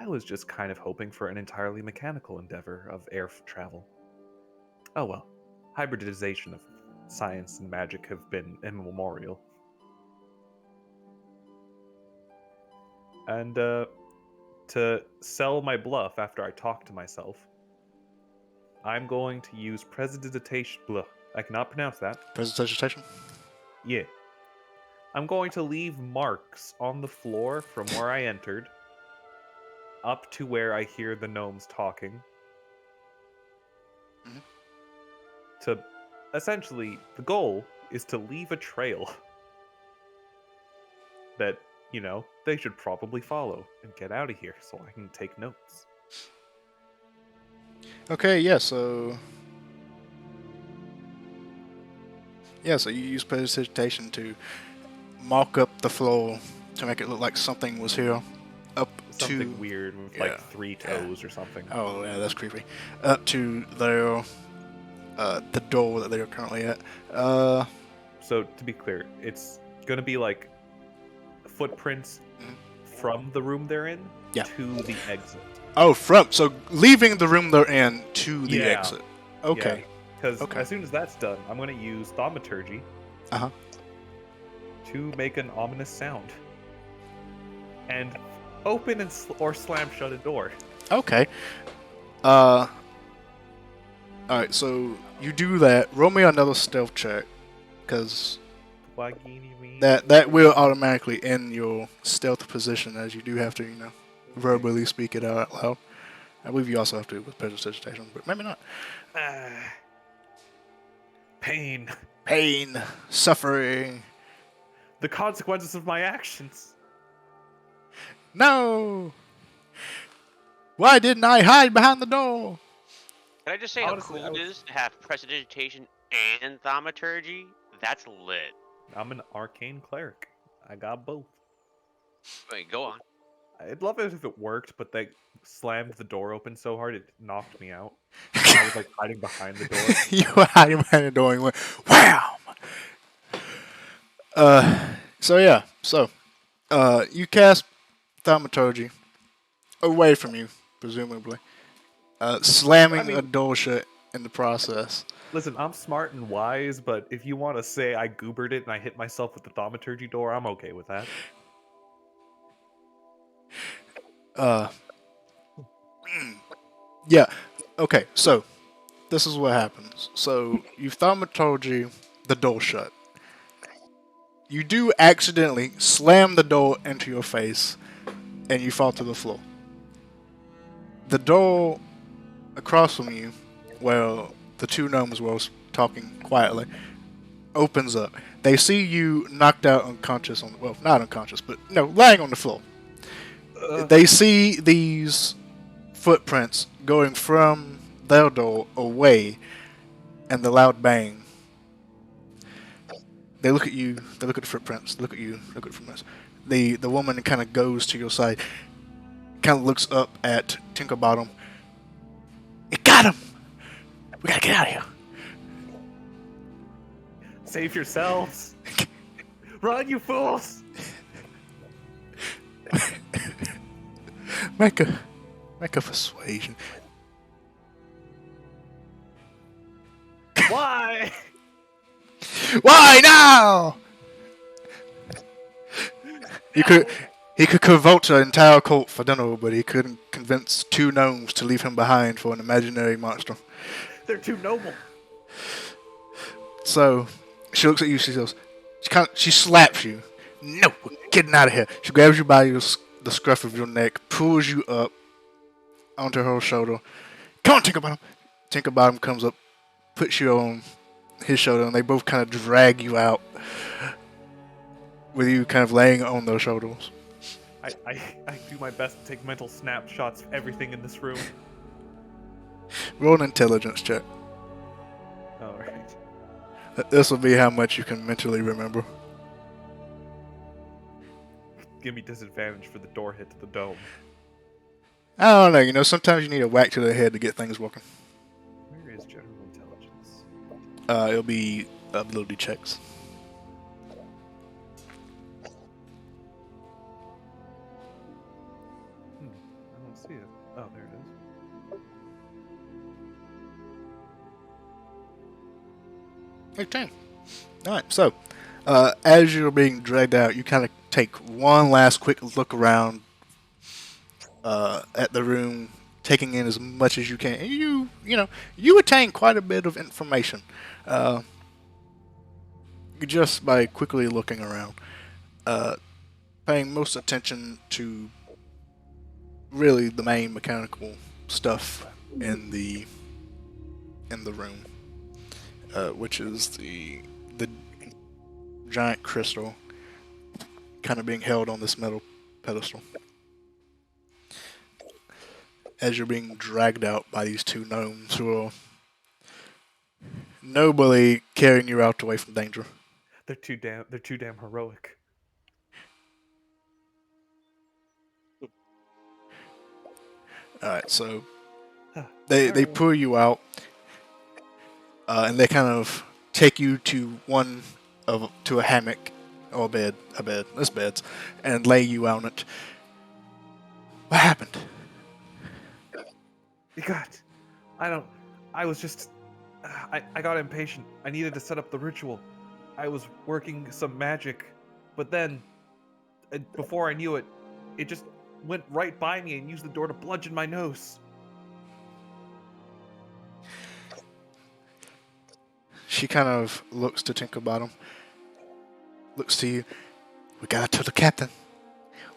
I was just kind of hoping for an entirely mechanical endeavor of air travel. Oh well, hybridization of science and magic have been immemorial. And to sell my bluff after I talk to myself, I'm going to use prestidigitation. I cannot pronounce that. Prestidigitation? Yeah. I'm going to leave marks on the floor from where I entered up to where I hear the gnomes talking. Mhm. To essentially, the goal is to leave a trail that, they should probably follow and get out of here so I can take notes. Okay, so you use prestidigitation to mark up the floor to make it look like something was here. Up something to weird with yeah, like 3 toes or something. oh yeah, that's creepy. Up to their the door that they are currently at. So to be clear, it's gonna be like footprints from the room they're in Yeah. to the exit. Oh, so leaving the room they're in to the Yeah. exit. Okay. Because Okay. as soon as that's done, I'm gonna use thaumaturgy Uh-huh. to make an ominous sound and open and or slam shut a door. Okay. All right. So you do that. Roll me another stealth check, because that will automatically end your stealth position, as you do have to, verbally speak it out loud. I believe you also have to with prestidigitation, but maybe not. Pain. Pain, suffering. The consequences of my actions. No. Why didn't I hide behind the door? Can I just say Honestly, how cool it is to have prestidigitation and thaumaturgy? That's lit. I'm an arcane cleric. I got both. Wait, go on. I'd love it if it worked, but they slammed the door open so hard it knocked me out. I was like hiding behind the door. You were hiding behind the door and went, wham! You cast thaumaturgy away from you, presumably, slamming a door shut in the process. Listen, I'm smart and wise, but if you want to say I goobered it and I hit myself with the thaumaturgy door, I'm okay with that. Yeah. Okay, so this is what happens. So you thaumaturgy the door shut. You do accidentally slam the door into your face, and you fall to the floor. The door across from you, where the two gnomes were talking quietly, opens up. They see you knocked out unconscious not unconscious, but lying on the floor. They see these footprints going from their door away, and the loud bang. They look at you. They look at the footprints. They look at you. Look at the footprints. The woman kind of goes to your side. Kind of looks up at Tinkerbottom. You got him. We gotta get out of here. Save yourselves. Run, you fools. Make a persuasion. Why? Why now? He could convert an entire cult for dinner, but he couldn't convince two gnomes to leave him behind for an imaginary monster. They're too noble. So she looks at you. She goes. She slaps you. No, we're getting out of here. She grabs you by the scruff of your neck, pulls you up onto her shoulder. Come on, Tinkerbottom. Tinkerbottom comes up, puts you on his shoulder, and they both kind of drag you out, with you kind of laying on their shoulders. I do my best to take mental snapshots of everything in this room. Roll an intelligence check. Alright. This will be how much you can mentally remember. Give me disadvantage for the door hit to the dome. I don't know, sometimes you need a whack to the head to get things working. Where is general intelligence? It'll be ability checks. I don't see it. Oh, there it is. 18. Alright, so, as you're being dragged out, you kind of take one last quick look around at the room, taking in as much as you can. And you attain quite a bit of information just by quickly looking around, paying most attention to really the main mechanical stuff in the room, which is the giant crystal kind of being held on this metal pedestal. As you're being dragged out by these two gnomes who are nobly carrying you out away from danger. They're too damn heroic. All right, so they pull you out, and they kind of take you to a hammock or a bed. There's beds, and lay you on it. What happened? God, I was just. I got impatient. I needed to set up the ritual. I was working some magic, but then, before I knew it, it just went right by me and used the door to bludgeon my nose. She kind of looks to Tinkerbottom, looks to you. We gotta tell the captain.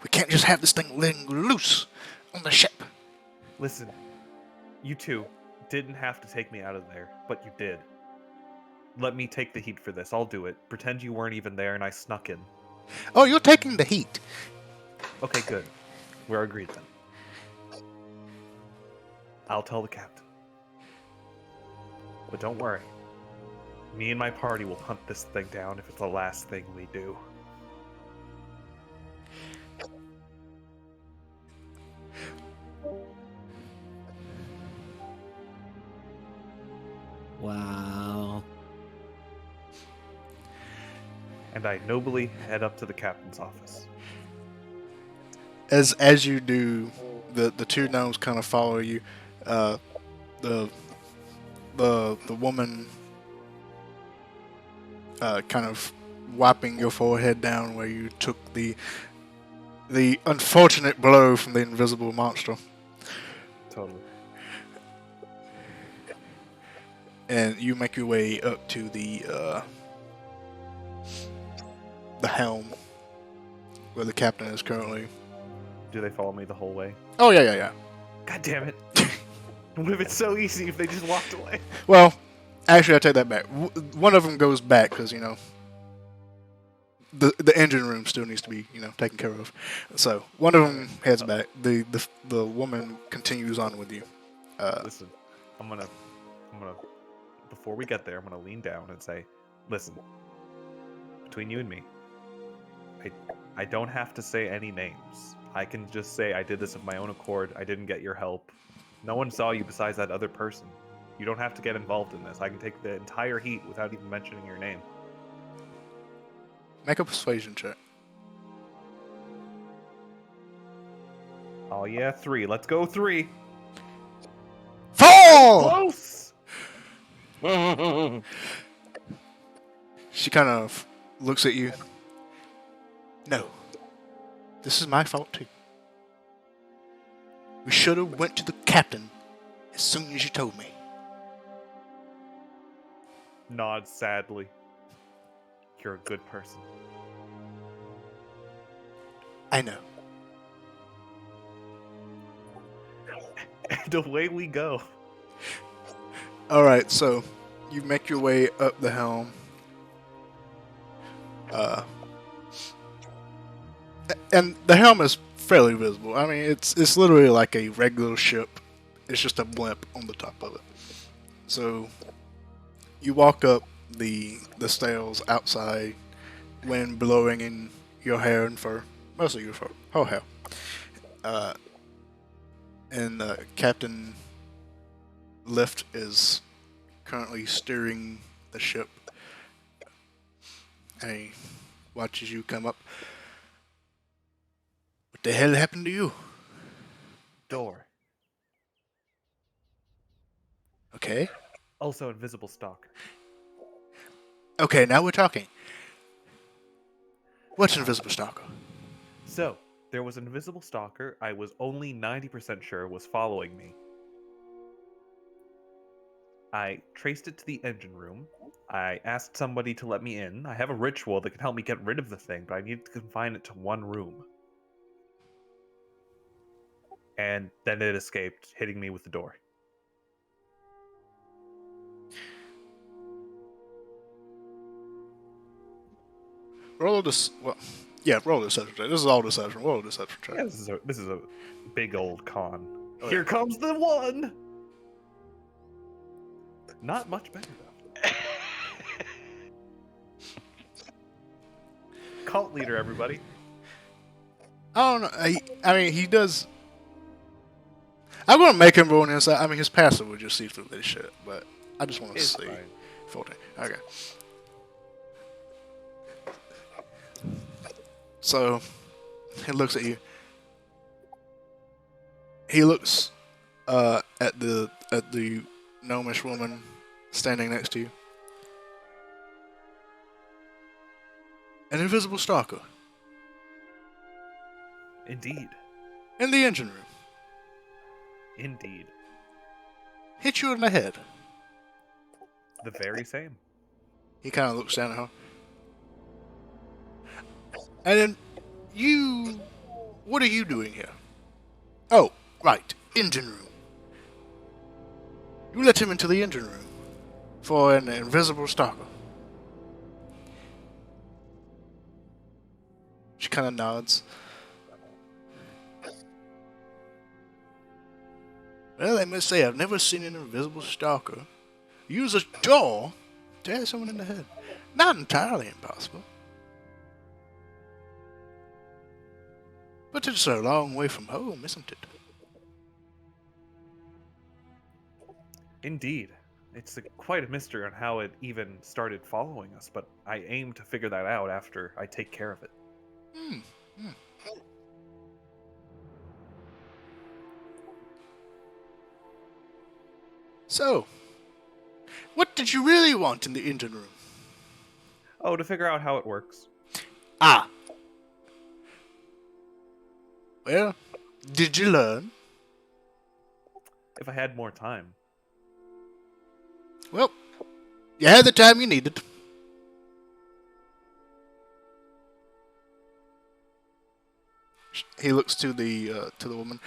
We can't just have this thing letting loose on the ship. Listen, you two didn't have to take me out of there, but you did. Let me take the heat for this. I'll do it. Pretend you weren't even there and I snuck in. Oh, you're taking the heat. Okay, good. We're agreed then. I'll tell the captain. But don't worry. Me and my party will hunt this thing down if it's the last thing we do. Wow. And I nobly head up to the captain's office. As you do, the two gnomes kind of follow you. The woman kind of wiping your forehead down where you took the unfortunate blow from the invisible monster. Totally. And you make your way up to the helm where the captain is currently. Do they follow me the whole way? Oh yeah. God damn it. It would have been so easy if they just walked away. Well, actually, I take that back. One of them goes back because the engine room still needs to be taken care of. So one of them heads back. The woman continues on with you. Listen, I'm gonna before we get there, I'm gonna lean down and say, listen, between you and me, I don't have to say any names. I can just say I did this of my own accord. I didn't get your help. No one saw you besides that other person. You don't have to get involved in this. I can take the entire heat without even mentioning your name. Make a persuasion check. Oh yeah, 3. Let's go 3. 4! Close! She kind of looks at you. No. This is my fault too. We should have went to the captain as soon as you told me. Nod sadly. You're a good person. I know. And away we go. Alright, so you make your way up the helm. And the helm is fairly visible. I mean, it's literally like a regular ship. It's just a blimp on the top of it. So you walk up the stairs outside, wind blowing in your hair and fur, mostly your fur, whole hair. And Captain Lift is currently steering the ship. And he watches you come up. What the hell happened to you? Door. Okay. Also invisible stalker. Okay, now we're talking. What's Invisible Stalker? So, there was an invisible stalker I was only 90% sure was following me. I traced it to the engine room. I asked somebody to let me in. I have a ritual that can help me get rid of the thing, but I needed to confine it to one room. And then it escaped, hitting me with the door. Roll this. Well, yeah, roll deception check. This is all deception. Roll a deception check. Yeah, this is a big old con. Oh, Here yeah. comes the one! Not much better, though. Cult leader, everybody. I don't know. I mean, he does. I'm gonna make him roll an insight. I mean, his passive would just see through this shit, but I just want to It's see. fine. 14. Okay. So he looks at you. He looks at the gnomish woman standing next to you. An invisible stalker Indeed. in the engine room. Indeed. Hit you in the head. The very same. He kind of looks down at her. And then you... What are you doing here? Oh, right. Engine room. You let him into the engine room for an invisible stalker. She kind of nods. Well, I must say, I've never seen an invisible stalker use a jaw to hit someone in the head. Not entirely impossible. But it's a long way from home, isn't it? Indeed. It's quite a mystery on how it even started following us, but I aim to figure that out after I take care of it. So, what did you really want in the engine room? Oh, to figure out how it works. Ah. Well, did you learn? If I had more time. Well, you had the time you needed. He looks to the woman.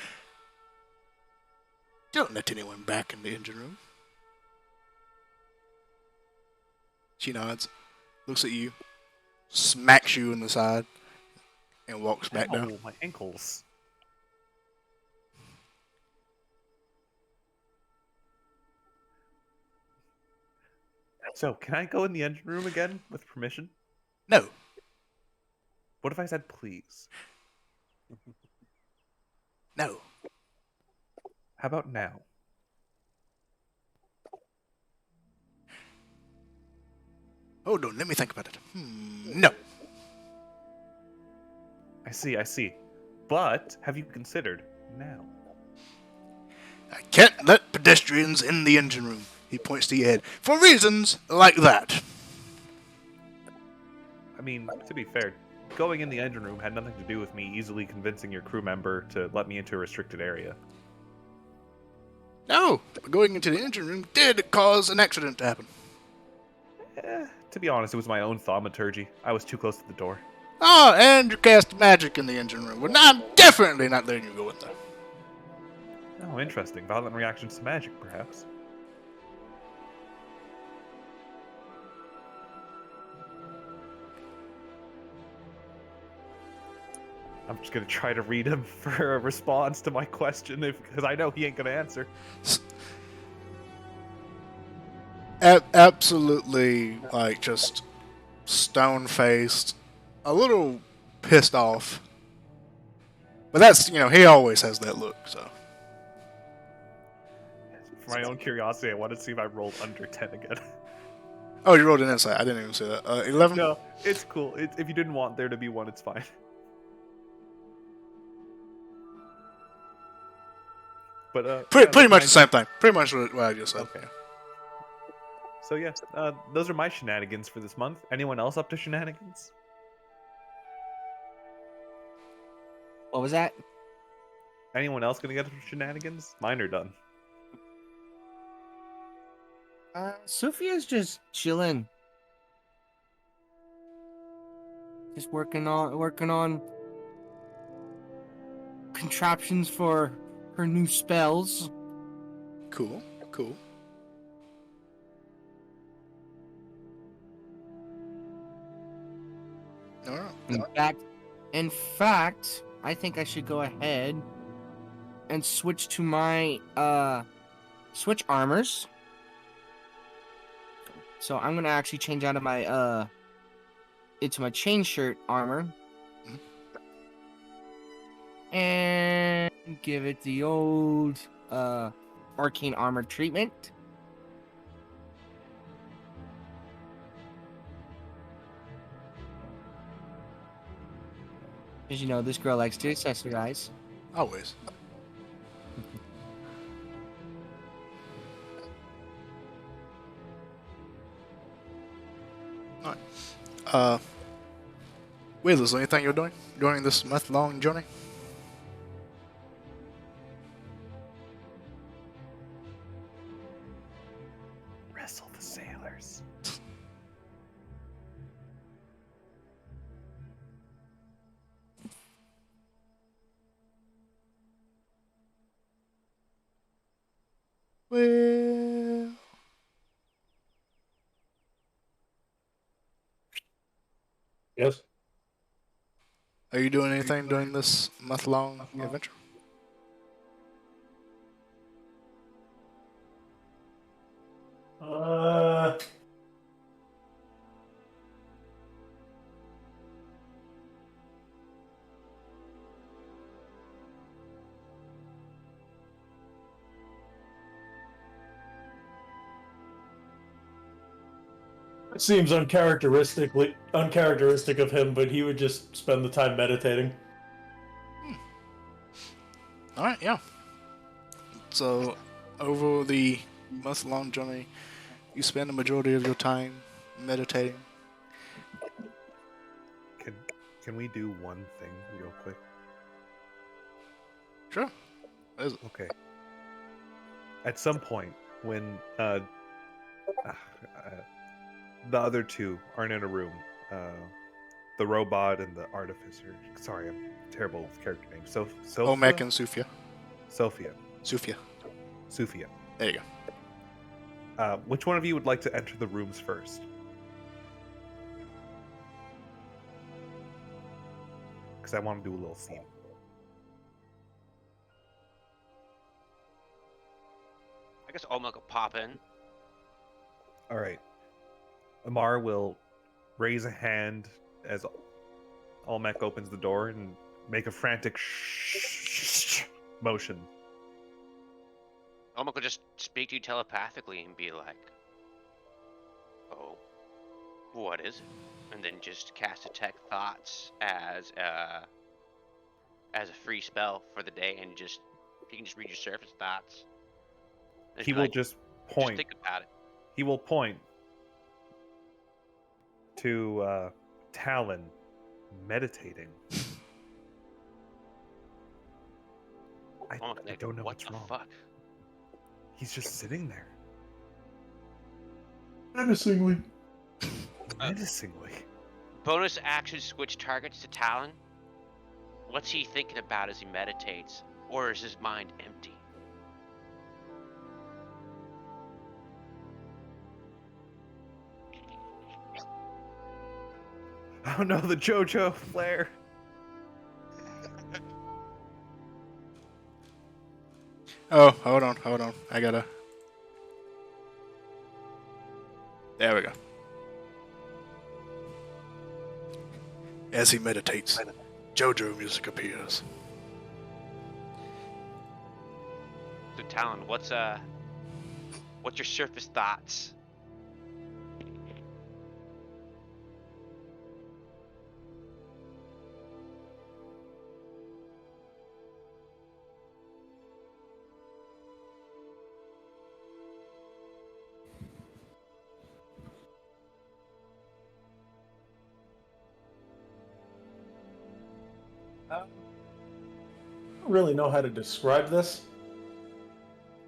Don't let anyone back in the engine room. She nods, looks at you, smacks you in the side, and walks back down. Oh, my ankles. So, can I go in the engine room again with permission? No. What if I said please? No. How about now? Hold on, let me think about it. No. I see. But have you considered now? I can't let pedestrians in the engine room. He points to your head. For reasons like that. I mean, to be fair, going in the engine room had nothing to do with me easily convincing your crew member to let me into a restricted area. No, but going into the engine room did cause an accident to happen. To be honest, it was my own thaumaturgy. I was too close to the door. Oh, and you cast magic in the engine room. Well, I'm definitely not letting you go in there. Oh, interesting. Violent reactions to magic, perhaps. I'm just gonna try to read him for a response to my question, because I know he ain't gonna answer. Absolutely, like, just stone-faced, a little pissed off. But that's, he always has that look, so. For my own curiosity, I wanted to see if I rolled under 10 again. Oh, you rolled an insight. I didn't even say that. 11? No, it's cool. If you didn't want there to be one, it's fine. But Pretty much the same thing. Pretty much what I just said. Okay. So yeah, those are my shenanigans for this month. Anyone else up to shenanigans? What was that? Anyone else gonna get some shenanigans? Mine are done. Sophia's just chilling. Just working on contraptions for her new spells. Cool. All right. In fact, I think I should go ahead and switch to my switch armors. So I'm gonna actually change out of my into my chain shirt armor. And give it the old arcane armor treatment. Because you know this girl likes to accessorize. Always. Alright. Will, is there anything you're doing during this month-long journey? Wrestle the sailors. Well, Yes. are you doing anything during this month-long adventure? It seems uncharacteristic of him, but he would just spend the time meditating. Alright, yeah. So, over the month-long journey, you spend the majority of your time meditating. Can we do one thing real quick? Sure. What is it? Okay. At some point, when the other two aren't in a room, the robot and the artificer. Sorry, I'm terrible with character names. Omek and Sufia. Sophia. Sufia. There you go. Which one of you would like to enter the rooms first? Because I want to do a little scene. I guess Olmec will pop in. All right. Amar will raise a hand as Olmec opens the door and make a frantic motion. Olmec will just speak to you telepathically and be like, "Oh, what is it?" And then just cast Detect Thoughts as a free spell for the day, and just he can just read your surface thoughts. And He be will like, just Just point. think about it. He will point to Talon meditating. I Olmec, like, don't know what what's the wrong. fuck? He's just sitting there, Menacingly. menacingly. Bonus action: switch targets to Talon. What's he thinking about as he meditates, or is his mind empty? Oh no, the JoJo flare. Oh, hold on. I gotta... There we go. As he meditates, JoJo music appears. So Talon, what's your surface thoughts? I don't really know how to describe this,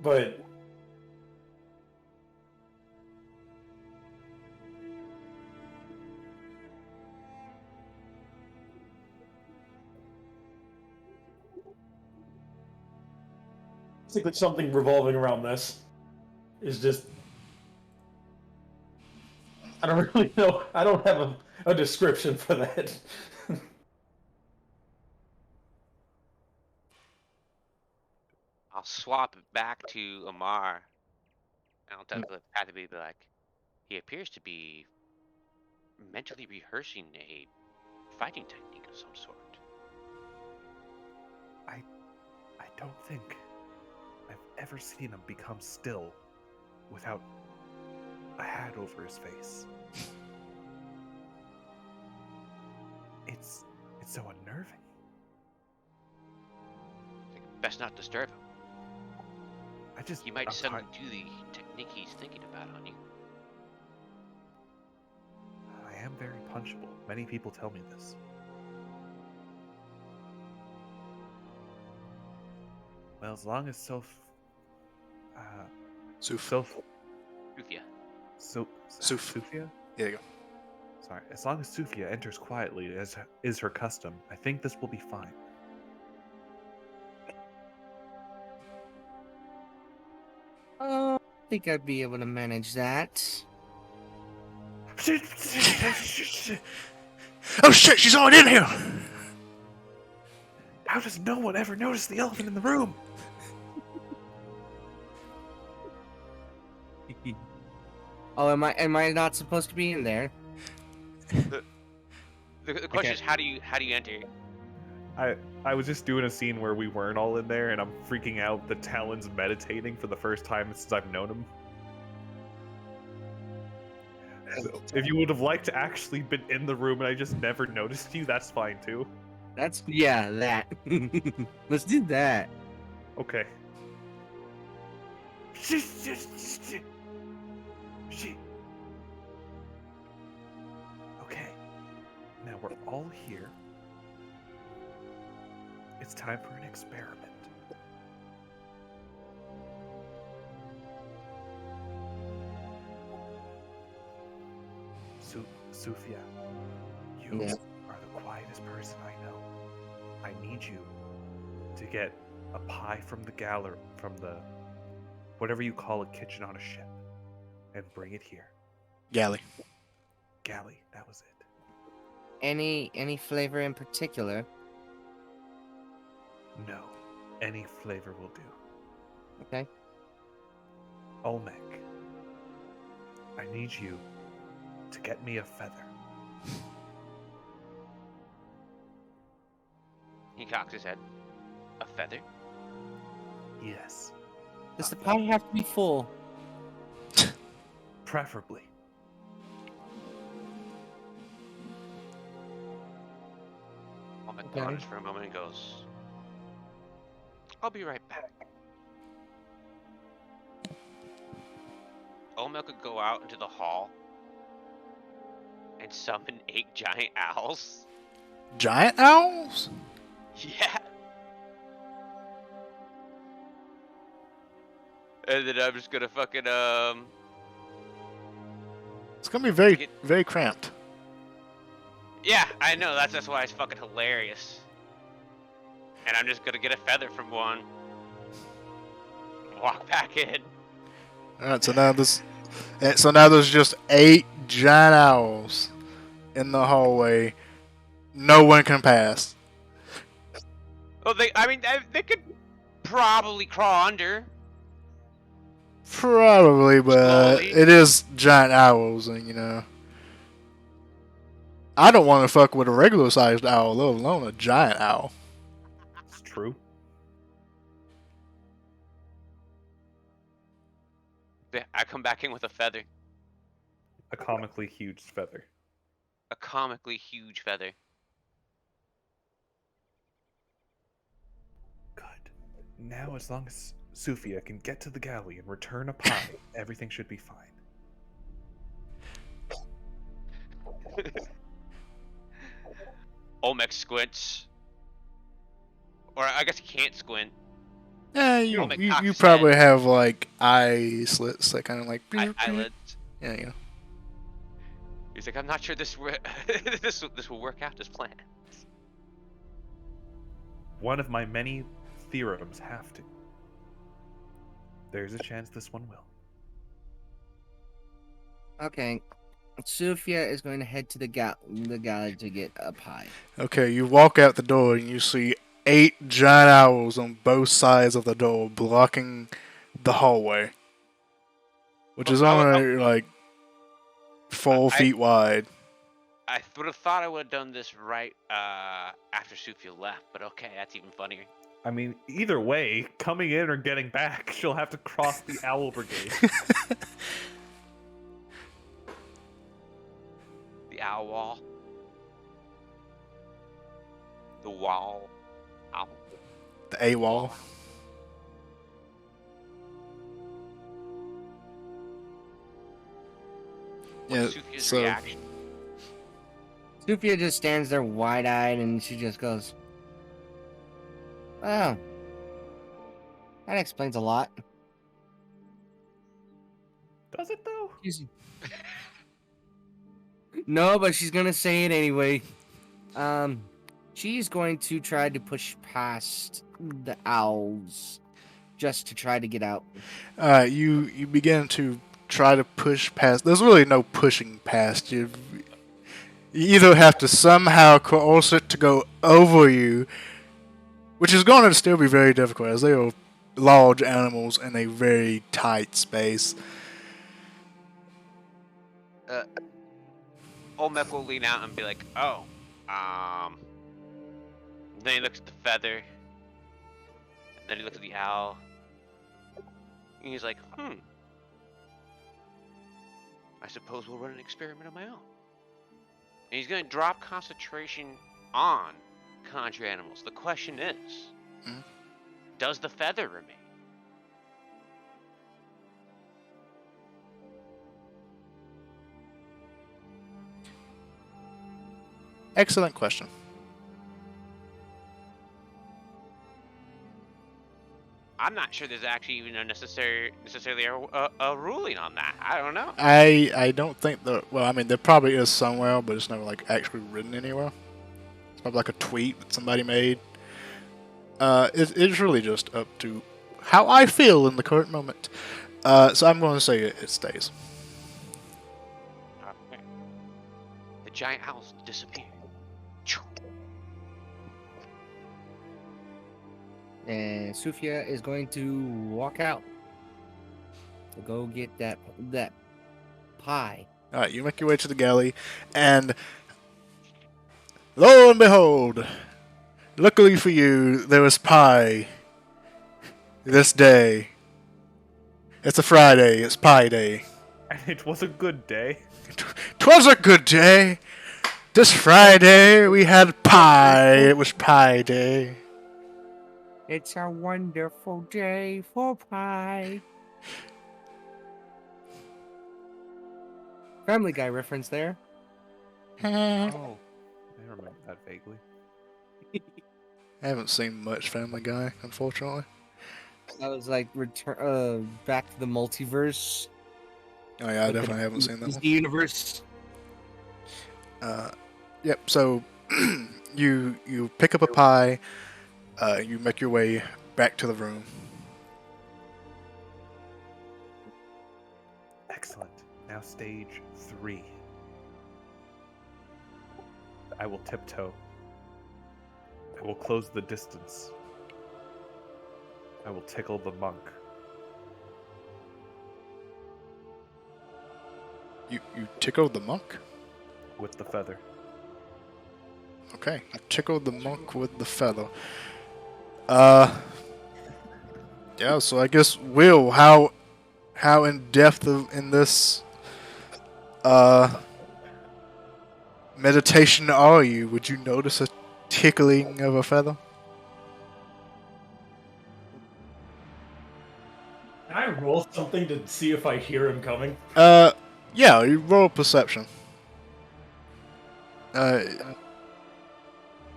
but basically something revolving around this is just, I don't really know. I don't have a description for that. I'll swap it back to Amar. And I'll telepathically be like, he appears to be mentally rehearsing a fighting technique of some sort. I don't think I've ever seen him become still without a hat over his face. It's so unnerving. Best not disturb him. He might I'm suddenly do the technique he's thinking about on you. I am very punchable. Many people tell me this. Well, as long as Suf. Truthia. Sufia? There you go. Sorry. As long as Sufia enters quietly, as is her custom, I think this will be fine. I think I'd be able to manage that. Oh shit, she's already in here! How does no one ever notice the elephant in the room? Oh, am I not supposed to be in there? The question is, how do you enter? I was just doing a scene where we weren't all in there, and I'm freaking out. The Talon's meditating for the first time since I've known him. So, if you would have liked to actually been in the room and I just never noticed you, that's fine too. That. Let's do that. Okay. Okay. Now we're all here. It's time for an experiment. Sufia, you Yeah. are the quietest person I know. I need you to get a pie from the gallery, from the whatever you call a kitchen on a ship, and bring it here. Galley. Galley, that was it. Any flavor in particular? No, any flavor will do. Okay. Olmec, I need you to get me a feather. He cocks his head. A feather? Yes, Does the pie have to be full? preferably. Olmec Okay. ponders for a moment and goes, I'll be right back. Olmec could go out into the hall and summon 8 giant owls. Giant owls? Yeah. And then I'm just gonna fucking It's gonna be very, very cramped. yeah, I know, that's why it's fucking hilarious. And I'm just gonna get a feather from one. Walk back in. Alright, so now there's just 8 giant owls in the hallway. No one can pass. Oh, they could probably crawl under. Probably, but Slowly. it is giant owls, and I don't want to fuck with a regular sized owl, let alone a giant owl. It's true. I come back in with a feather. A comically huge feather. A comically huge feather. Good. Now, as long as Sufia can get to the galley and return a pie, everything should be fine. Olmec squints. Or I guess he can't squint. Yeah, Olmec you cocks his probably head. have like eye slits that kind of like. Eyelids. Yeah. He's like, I'm not sure this this will work out as planned. One of my many theorems have to. There's a chance this one will. Okay. Sufia is going to head to the galley to get a pie. Okay, you walk out the door and you see 8 giant owls on both sides of the door blocking the hallway, which is only like 4 feet wide. I would have thought I would have done this right after Sufia left, but okay, that's even funnier. I mean, either way, coming in or getting back, she'll have to cross the Owl Brigade. The owl wall. The wall. Owl. The AWOL. Yeah, What's Suthia's so reaction? Sufia just stands there wide-eyed, and she just goes, "Oh, that explains a lot." Does it, though? No, but she's gonna say it anyway. She's going to try to push past the owls just to try to get out. you begin to try to push past. There's really no pushing past. You either have to somehow coerce it to go over you, which is going to still be very difficult as they are large animals in a very tight space. Olmec will lean out and be like, "Oh, Then he looks at the feather. And then he looks at the owl. And he's like, I suppose we'll run an experiment of my own. And he's going to drop concentration on conjure animals. The question is, does the feather remain? Excellent question. I'm not sure there's actually even necessarily a ruling on that. I don't know. I don't think that. Well, I mean, there probably is somewhere, but it's never like actually written anywhere. It's probably like a tweet that somebody made. It's really just up to how I feel in the current moment. So I'm going to say it stays. Okay. The giant owls disappear. And Sufia is going to walk out to go get that pie. All right, you make your way to the galley, and lo and behold, luckily for you, there was pie this day. It's a Friday. It's Pie Day. And it was a good day. 'Twas a good day. This Friday we had pie. It was Pie Day. It's a wonderful day for pie. Family Guy reference there. Oh, I remember that vaguely. I haven't seen much Family Guy, unfortunately. That was like back to the multiverse. Oh yeah, I definitely haven't seen that The one. universe. Yep. So you pick up a pie. You make your way back to the room. Excellent. Now stage 3. I will tiptoe. I will close the distance. I will tickle the monk. You tickled the monk? With the feather. Okay. You tickled the monk with the feather. Yeah, so I guess Will, how in depth in this meditation are you? Would you notice a tickling of a feather? Can I roll something to see if I hear him coming? Yeah, you roll perception.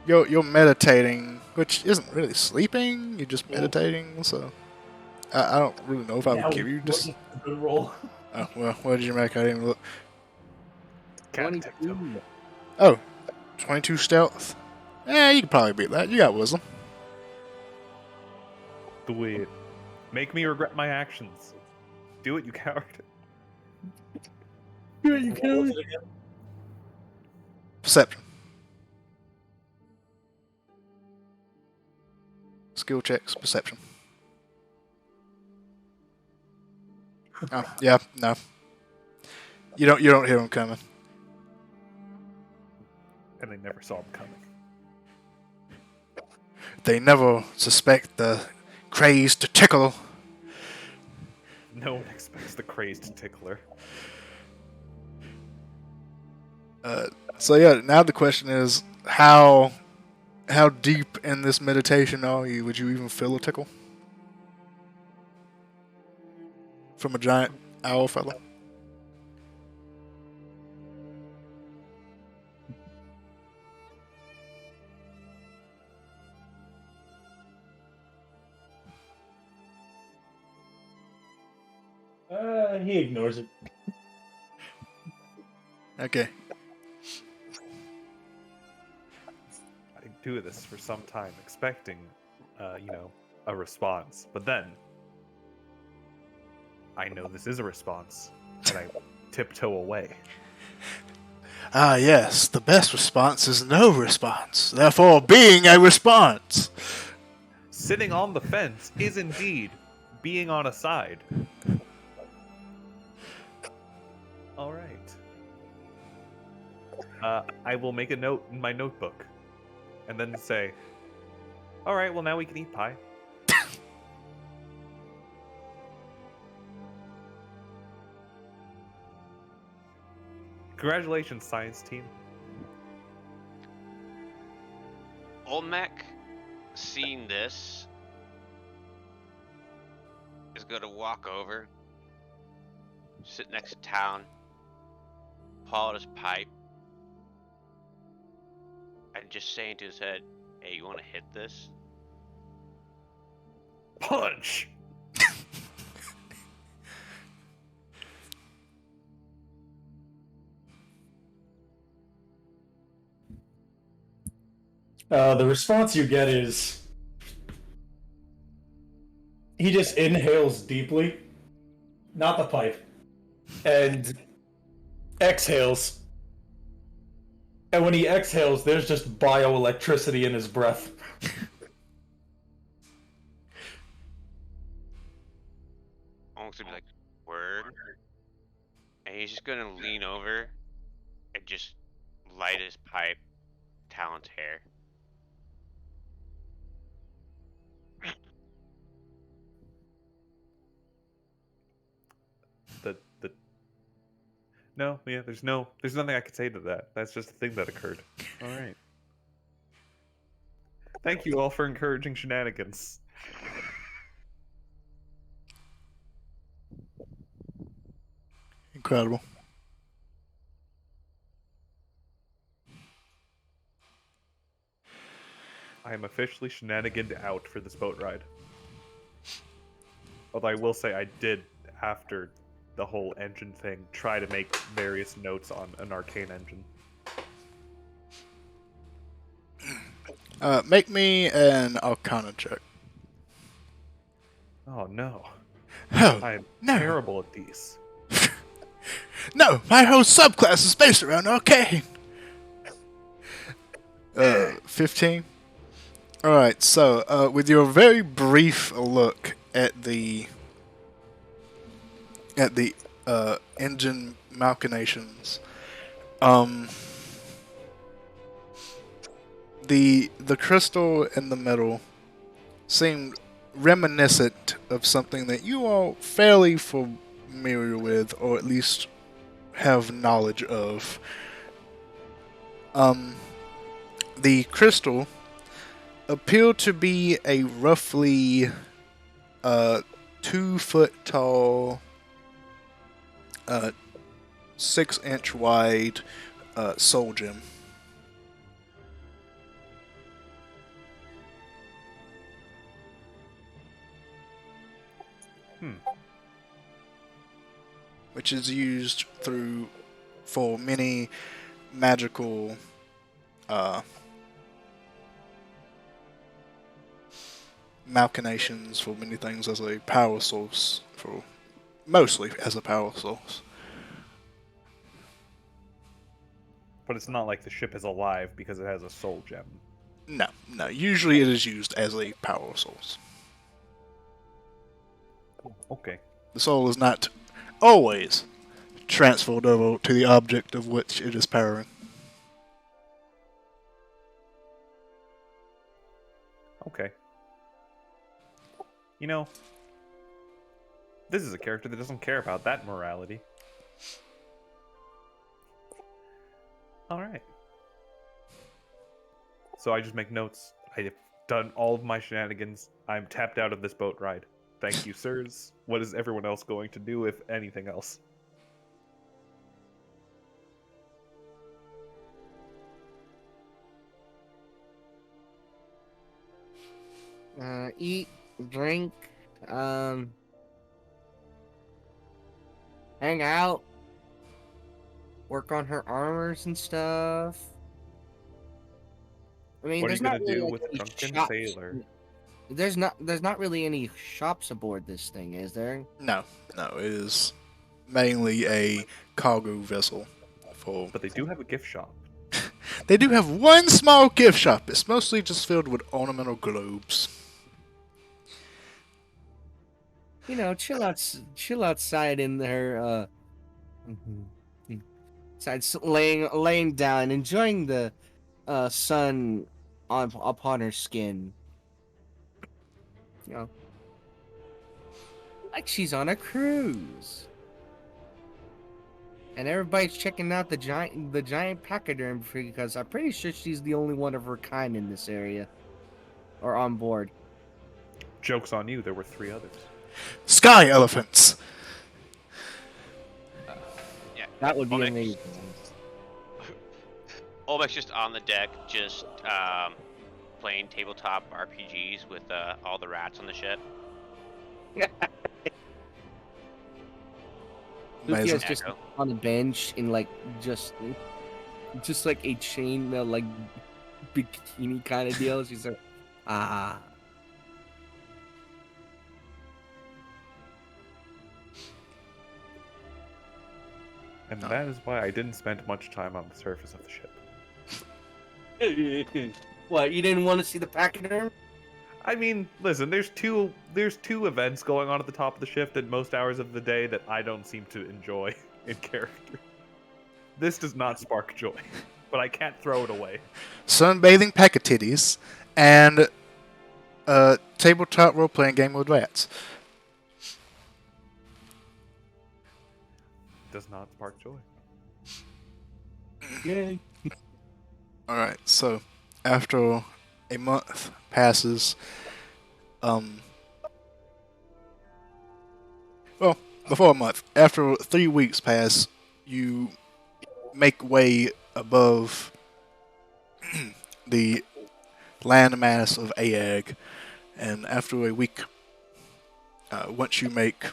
You're meditating, which isn't really sleeping. You're just meditating, so I don't really know if I would give you just. A good roll. Oh well, what did you make? I didn't even look. Cat 22. tiptoe. Oh, 22 stealth. Yeah, you could probably beat that. You got wisdom. Do it. Make me regret my actions. Do it, you coward. What was it again? Perception. Skill checks, perception. Oh, yeah, no. You don't hear him coming. And I never saw him coming. They never suspect the crazed tickle. No one expects the crazed tickler. So yeah, now the question is, how deep in this meditation are you? Would you even feel a tickle from a giant owl fella? He ignores it. Okay. I do this for some time, expecting, a response. But then, I know this is a response, and I tiptoe away. Ah, yes. The best response is no response. Therefore, being a response. Sitting on the fence is indeed being on a side. All right. I will make a note in my notebook, and then say, "All right, well now we can eat pie." Congratulations, science team. Olmec, seeing this, is going to walk over, sit next to Town, pull out his pipe, and just say into his head, "Hey, you want to hit this?" Punch! The response you get is he just inhales deeply, not the pipe, and exhales. And when he exhales, there's just bioelectricity in his breath. Almost gonna be like, "Word," and he's just gonna lean over and just light his pipe, Talon's hair. The No, yeah, there's nothing I could say to that. That's just a thing that occurred. All right. Thank you all for encouraging shenanigans. Incredible. I am officially shenaniganed out for this boat ride. Although I will say I did, after the whole engine thing, try to make various notes on an arcane engine. Make me an Arcana check. Oh no. Oh, I am no. terrible at these. No, my whole subclass is based around arcane. 15. All right. So, with your very brief look at the engine machinations, the crystal in the middle seemed reminiscent of something that you are fairly familiar with, or at least have knowledge of. The crystal appeared to be a roughly 2 foot tall, 6 inch wide soul gem. Which is used for many magical machinations, for many things as a power source, mostly as a power source. But it's not like the ship is alive because it has a soul gem. No. Usually it is used as a power source. Okay. The soul is not always transferred over to the object of which it is powering. Okay. You know, this is a character that doesn't care about that morality. Alright. So I just make notes. I have done all of my shenanigans. I'm tapped out of this boat ride. Thank you, sirs. What is everyone else going to do, if anything else? Eat, drink, hang out, work on her armors and stuff. I mean, What are there's you not gonna really do like with any Drunken shops. Sailor? There's not really any shops aboard this thing, is there? No, it is mainly a cargo vessel. For But they do have a gift shop. they do have one small gift shop. It's mostly just filled with ornamental globes. You know, chill outside in her laying down, enjoying the sun upon her skin. You know, like she's on a cruise. And everybody's checking out the giant pachyderm because I'm pretty sure she's the only one of her kind in this area. Or on board. Joke's on you, there were 3 others. Sky elephants. Yeah. That would be Olmec- amazing. Olmec's just on the deck, just playing tabletop RPGs with all the rats on the ship. Amazing. Luffy's just Echo. on a bench in like just like a chain like bikini kind of deal. She's like, ah. And that is why I didn't spend much time on the surface of the ship. What, you didn't want to see the pachyderm? I mean, listen, there's two events going on at the top of the ship at most hours of the day that I don't seem to enjoy in character. This does not spark joy, but I can't throw it away. Sunbathing packet titties, and a tabletop role-playing game with rats. Does not spark joy. Yay. Alright, so after a month passes, well, before a month, after 3 weeks pass, you make way above the landmass of Aag, and after a week, once you make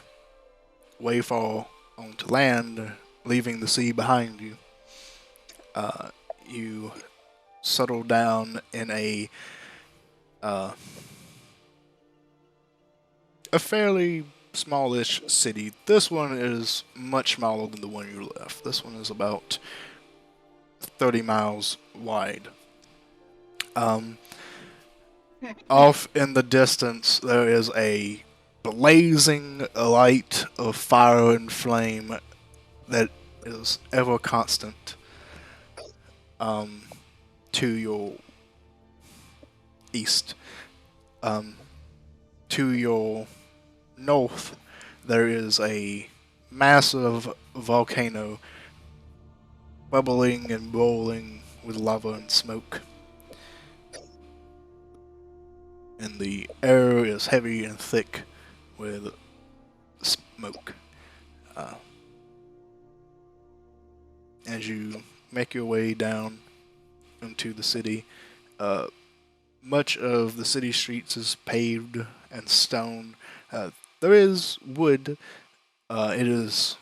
wayfall onto land, leaving the sea behind you, you settle down in a fairly smallish city. This one is much smaller than the one you left. This one is about 30 miles wide. Off in the distance, there is a blazing light of fire and flame that is ever constant. To your east. To your north, there is a massive volcano bubbling and boiling with lava and smoke. And the air is heavy and thick with smoke. As you make your way down into the city, much of the city streets is paved and stone. There is wood. It is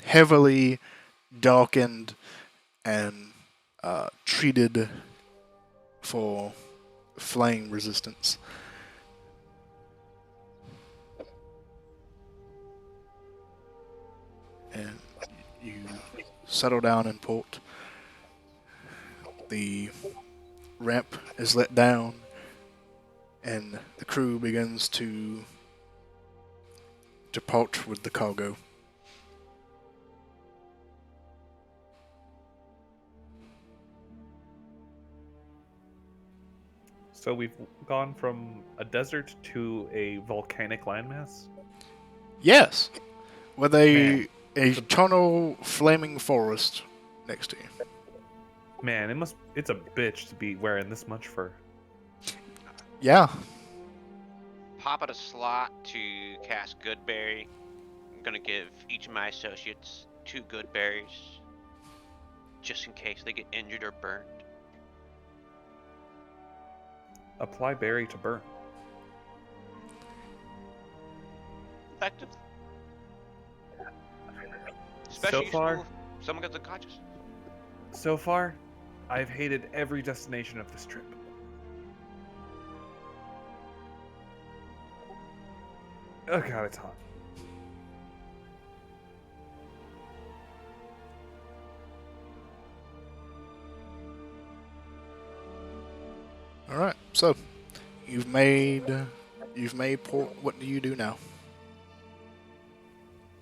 heavily darkened and treated for flame resistance. And you settle down in port. The ramp is let down, and the crew begins to depart with the cargo. So we've gone from a desert to a volcanic landmass? Yes, with a Man. eternal flaming forest next to you. Man, it's a bitch to be wearing this much fur. Yeah. Pop out a slot to cast Good Berry. I'm gonna give each of my associates 2 good berries, just in case they get injured or burned. Apply berry to burn. Effective. Especially So far, useful if someone gets unconscious. I've hated every destination of this trip. Oh god, it's hot. All right. So, you've made port. What do you do now?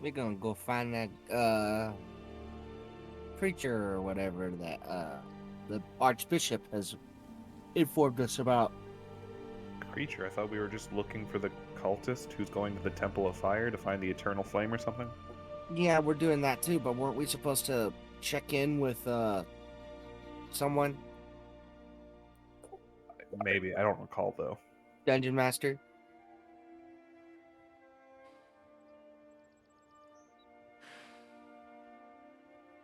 We're gonna go find that preacher or whatever that the Archbishop has informed us about. Creature, I thought we were just looking for the cultist who's going to the Temple of Fire to find the Eternal Flame or something. Yeah, we're doing that too, but weren't we supposed to check in with someone? Maybe, I don't recall though. Dungeon Master?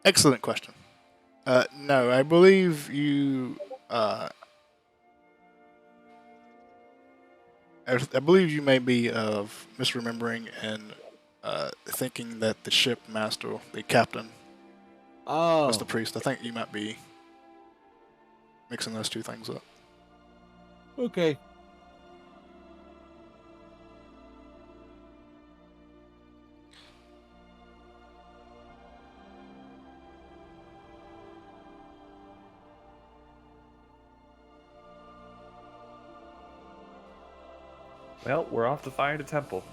Excellent question. No, I believe you. I believe you may be misremembering and thinking that the ship master, the captain, Oh. was the priest. I think you might be mixing those two things up. Okay. Well, we're off to find a temple.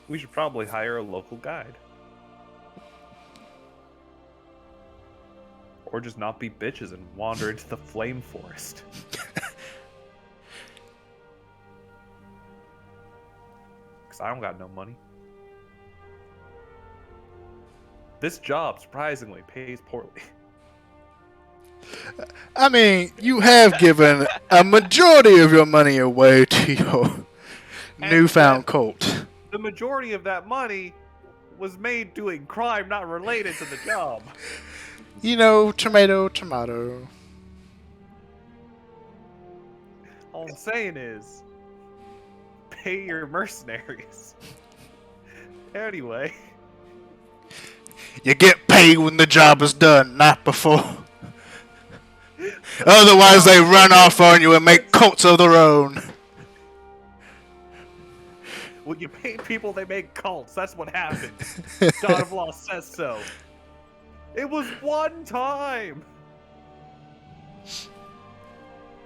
We should probably hire a local guide. Or just not be bitches and wander into the flame forest. Because I don't got no money. This job, surprisingly, pays poorly. I mean, you have given a majority of your money away to your newfound yet- cult. The majority of that money was made doing crime not related to the job. You know, tomato, tomato. All I'm saying is, pay your mercenaries. Anyway. You get paid when the job is done, not before. Otherwise, they run off on you and make cults of their own. When you pay people, they make cults. That's what happened. God of Law says so. It was one time.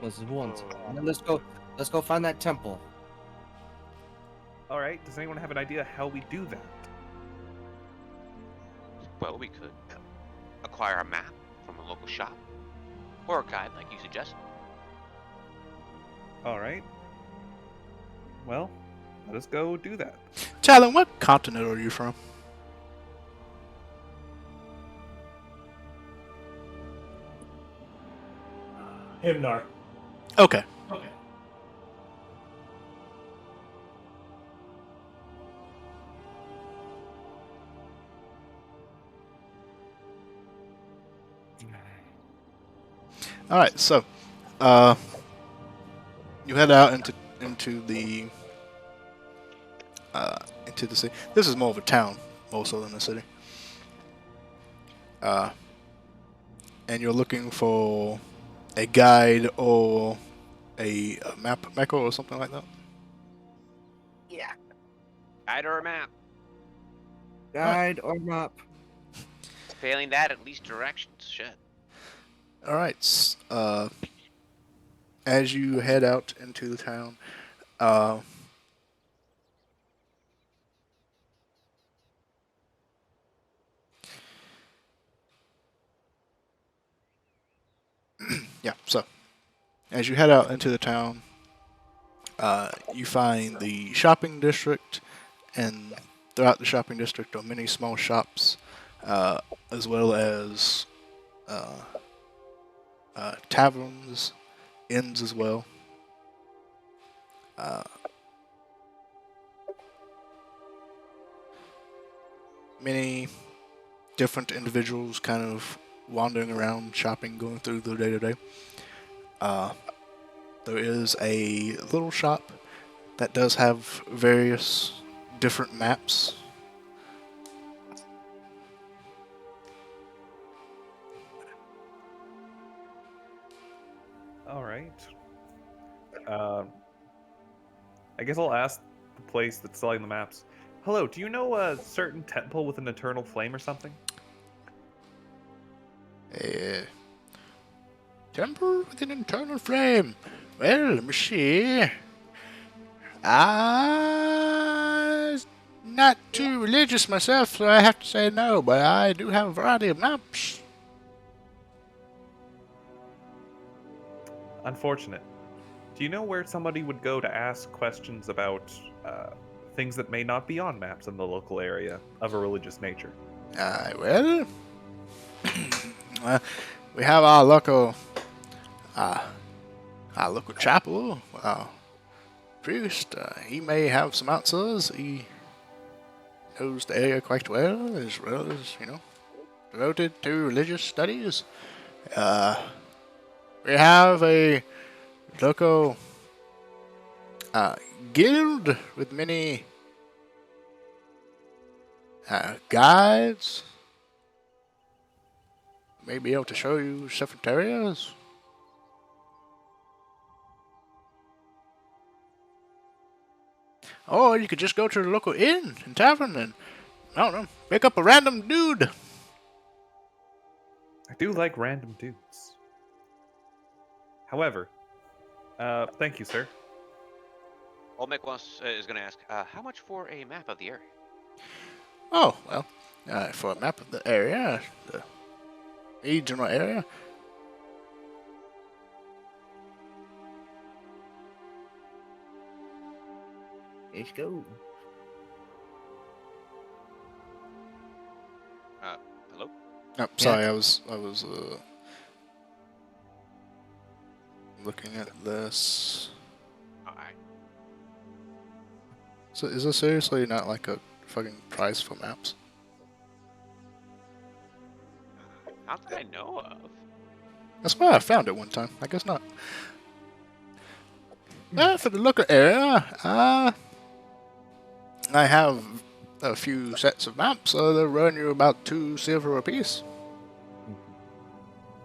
Was once. Let's go find that temple. All right. Does anyone have an idea how we do that? Well, we could acquire a map from a local shop, or a guide like you suggested. All right. Well, let us go do that. Talon, what continent are you from? Himnar. Okay. Okay. All right. So, you head out into the city. This is more of a town, more so than a city. And you're looking for a guide or a map maker or something like that. Yeah. Guide or a map. Guide or map. Failing that, at least directions. Shit. All right. As you head out into the town, yeah. So, As you head out into the town, you find the shopping district, and throughout the shopping district are many small shops, as well as uh, taverns, inns as well. Uh, Many different individuals kind of wandering around, shopping, going through their day to day. There is a little shop that does have various different maps. All right. Uh, I guess I'll ask the place that's selling the maps. Hello, do you know a certain temple with an eternal flame or something? A temple with an internal flame. Well, let me see. Not too religious myself, so I have to say no, but I do have a variety of maps. Unfortunate. Do you know where somebody would go to ask questions about things that may not be on maps in the local area of a religious nature? Well, we have our local chapel. Priest, he may have some answers. He knows the area quite well as, devoted to religious studies. We have a local guild with many guides. May be able to show you different areas. Or you could just go to the local inn and tavern and, I don't know, pick up a random dude. I do like random dudes. However, thank you, sir. Olmec is going to ask, how much for a map of the area? Oh, well, for a map of the area, the regional area. Let's go. Hello? Oh, sorry, I was looking at this. Alright. So is this seriously not like a fucking price for maps? Not that I know of. That's why I found it one time. I guess not. For the local area, I have a few sets of maps. They'll run you about 2 silver apiece.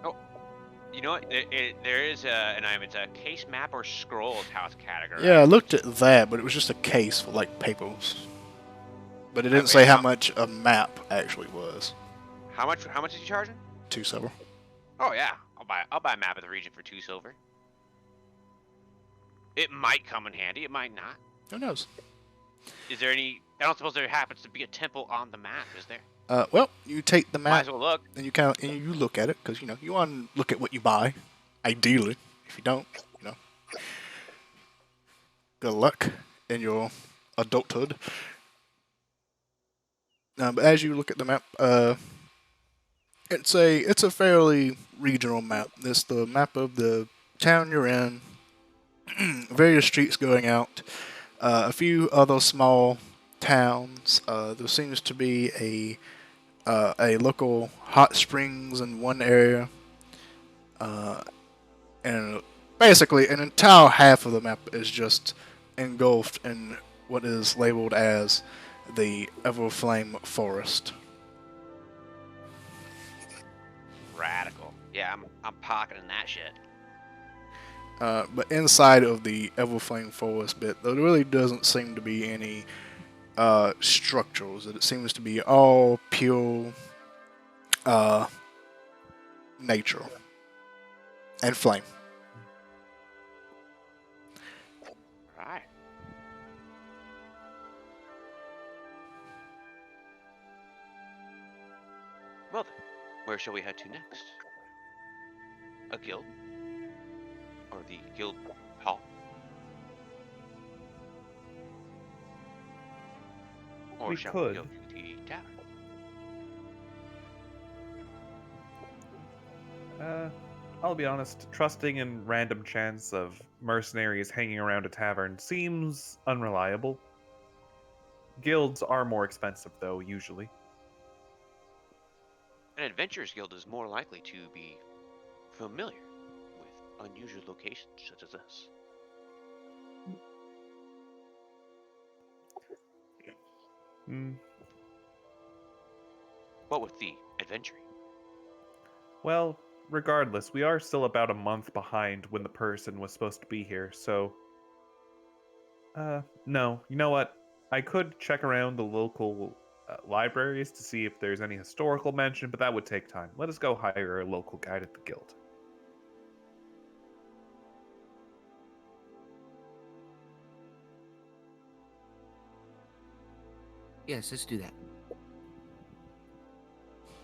Oh, you know what? There is an item. It's a case map or scrolls how it's categorized. Yeah, I looked at that, but it was just a case for like papers. But it didn't say how much a map actually was. How much is he charging? 2 silver. Oh yeah, I'll buy a map of the region for 2 silver. It might come in handy. It might not. Who knows? Is there any? I don't suppose there happens to be a temple on the map, is there? Well, you take the Might map as well look. and you look at it because you want to look at what you buy. Ideally, if you don't, good luck in your adulthood. But as you look at the map, it's a fairly regional map. It's the map of the town you're in, various streets going out, a few other small towns. There seems to be a local hot springs in one area, and basically an entire half of the map is just engulfed in what is labeled as the Everflame Forest. Radical. Yeah, I'm pocketing that shit. But inside of the Everflame Forest bit, there really doesn't seem to be any structures. It seems to be all pure nature and flame. Right. Well then, where shall we head to next? A guild? or the guild hall? Or We shall could. we go to the tavern? I'll be honest, trusting in random chance of mercenaries hanging around a tavern seems unreliable. Guilds are more expensive, though, usually. An adventurers guild is more likely to be familiar with unusual locations such as this. Hmm. What with the adventuring? Well, regardless, we are still about a month behind when the person was supposed to be here, so... no. You know what? I could check around the local libraries to see if there's any historical mention, but that would take time. Let us go hire a local guide at the guild. Yes, let's do that.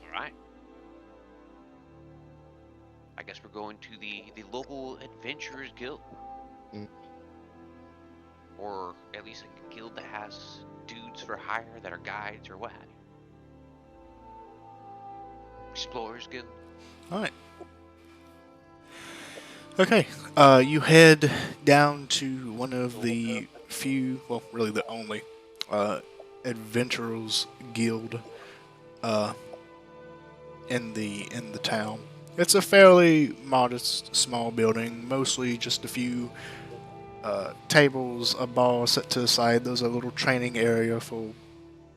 All right. I guess we're going to the local adventurers guild. Mm. Or at least a guild that has dudes for hire that are guides or what have you. Explorers guild. All right. Okay. You head down to one of the few, well, really the only, adventurers guild, in the town. It's a fairly modest, small building, mostly just a few tables, a bar set to the side. There's a little training area for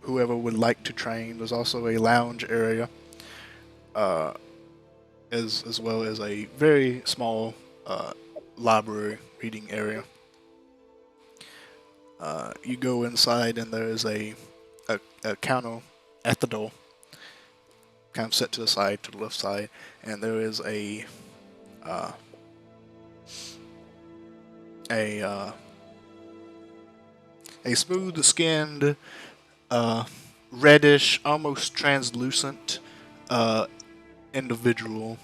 whoever would like to train. There's also a lounge area, as well as a very small library reading area. You go inside, and there is a counter at the door, kind of set to the side, to the left side, and there is a smooth-skinned, reddish, almost translucent individual.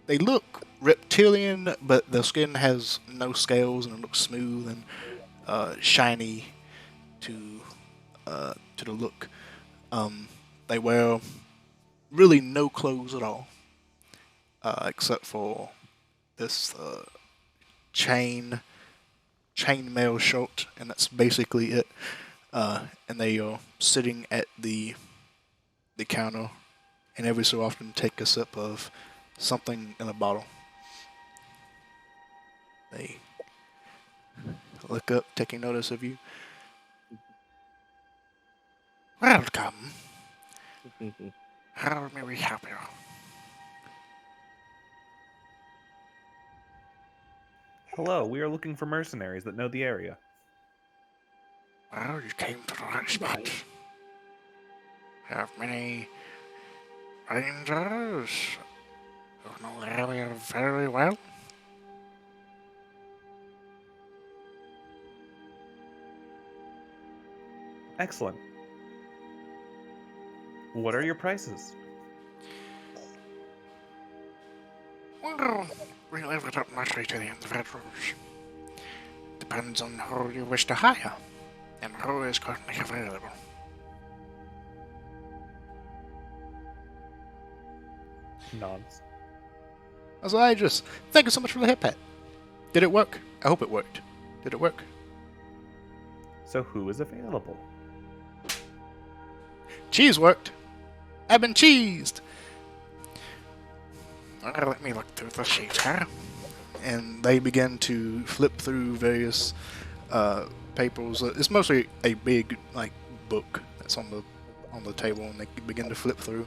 They look reptilian, but their skin has no scales and it looks smooth and shiny to the look. They wear really no clothes at all, except for this chainmail shirt, and that's basically it. And they are sitting at the counter, and every so often take a sip of something in a bottle. They look up, taking notice of you. Welcome. How may we help you? Hello, we are looking for mercenaries that know the area. Well, you came to the right spot. Have many rangers who know the area very well. Excellent. What are your prices? Well, we leave it up mostly to the individuals. Depends on who you wish to hire and who is currently available. Nods. So I just thank you so much for the hip pat. Did it work? I hope it worked. Did it work? So who is available? Cheese worked. I've been cheesed. Let me look through the sheets here. And they begin to flip through various papers. It's mostly a big book that's on the table, and they begin to flip through.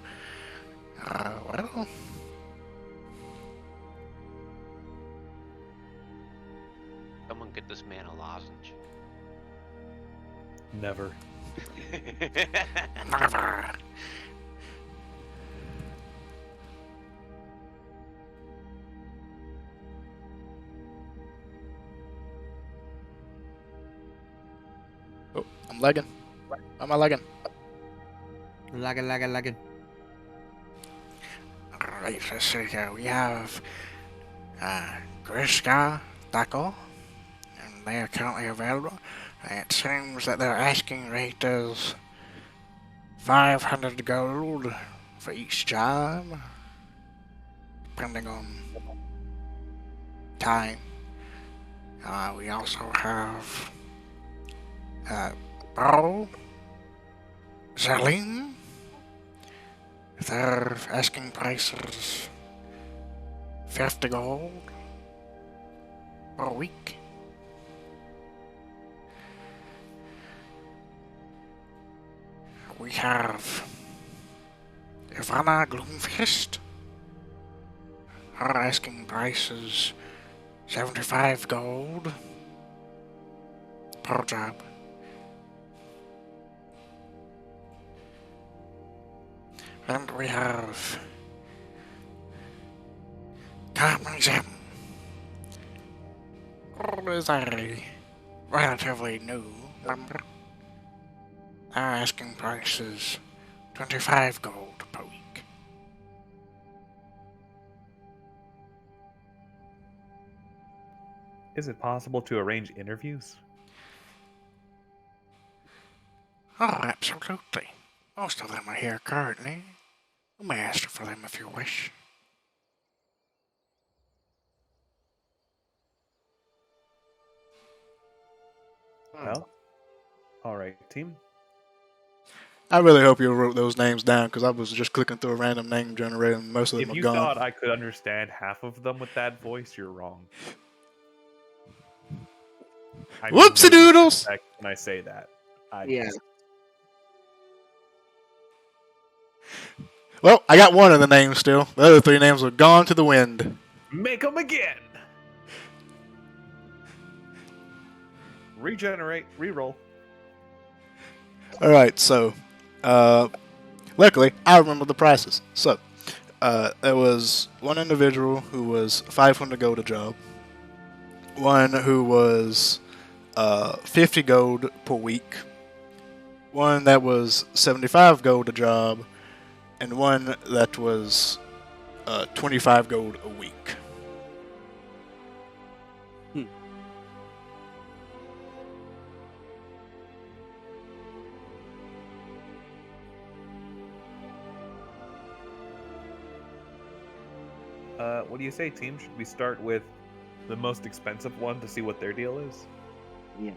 Well, Someone get this man a lozenge. Never. never. Oh, I'm lagging. Why am I lagging? Lagging. Alright, let's see here. We have Griska, Taco, and they are currently available. It seems that their asking rate is 500 gold for each job, depending on time. We also have Bro, Zaline. Their asking price is 50 gold per week. We have Ivana Gloomfist. Her asking price is 75 gold per job. And we have Carmen is a relatively new member. Our asking price is 25 gold per week. Is it possible to arrange interviews? Oh, absolutely. Most of them are here currently. You may ask for them if you wish. Well, all right, team. I really hope you wrote those names down because I was just clicking through a random name generator and most of them If are you gone. thought I could understand half of them with that voice, you're wrong. I mean, Whoopsie no doodles! disrespect when I say that. Yeah. Well, I got one of the names still. The other three names are gone to the wind. Make them again. Regenerate. Reroll. Alright, so, luckily, I remember the prices. So, there was one individual who was 500 gold a job, one who was 50 gold per week, one that was 75 gold a job, and one that was 25 gold a week. What do you say, team? Should we start with the most expensive one to see what their deal is? Yeah.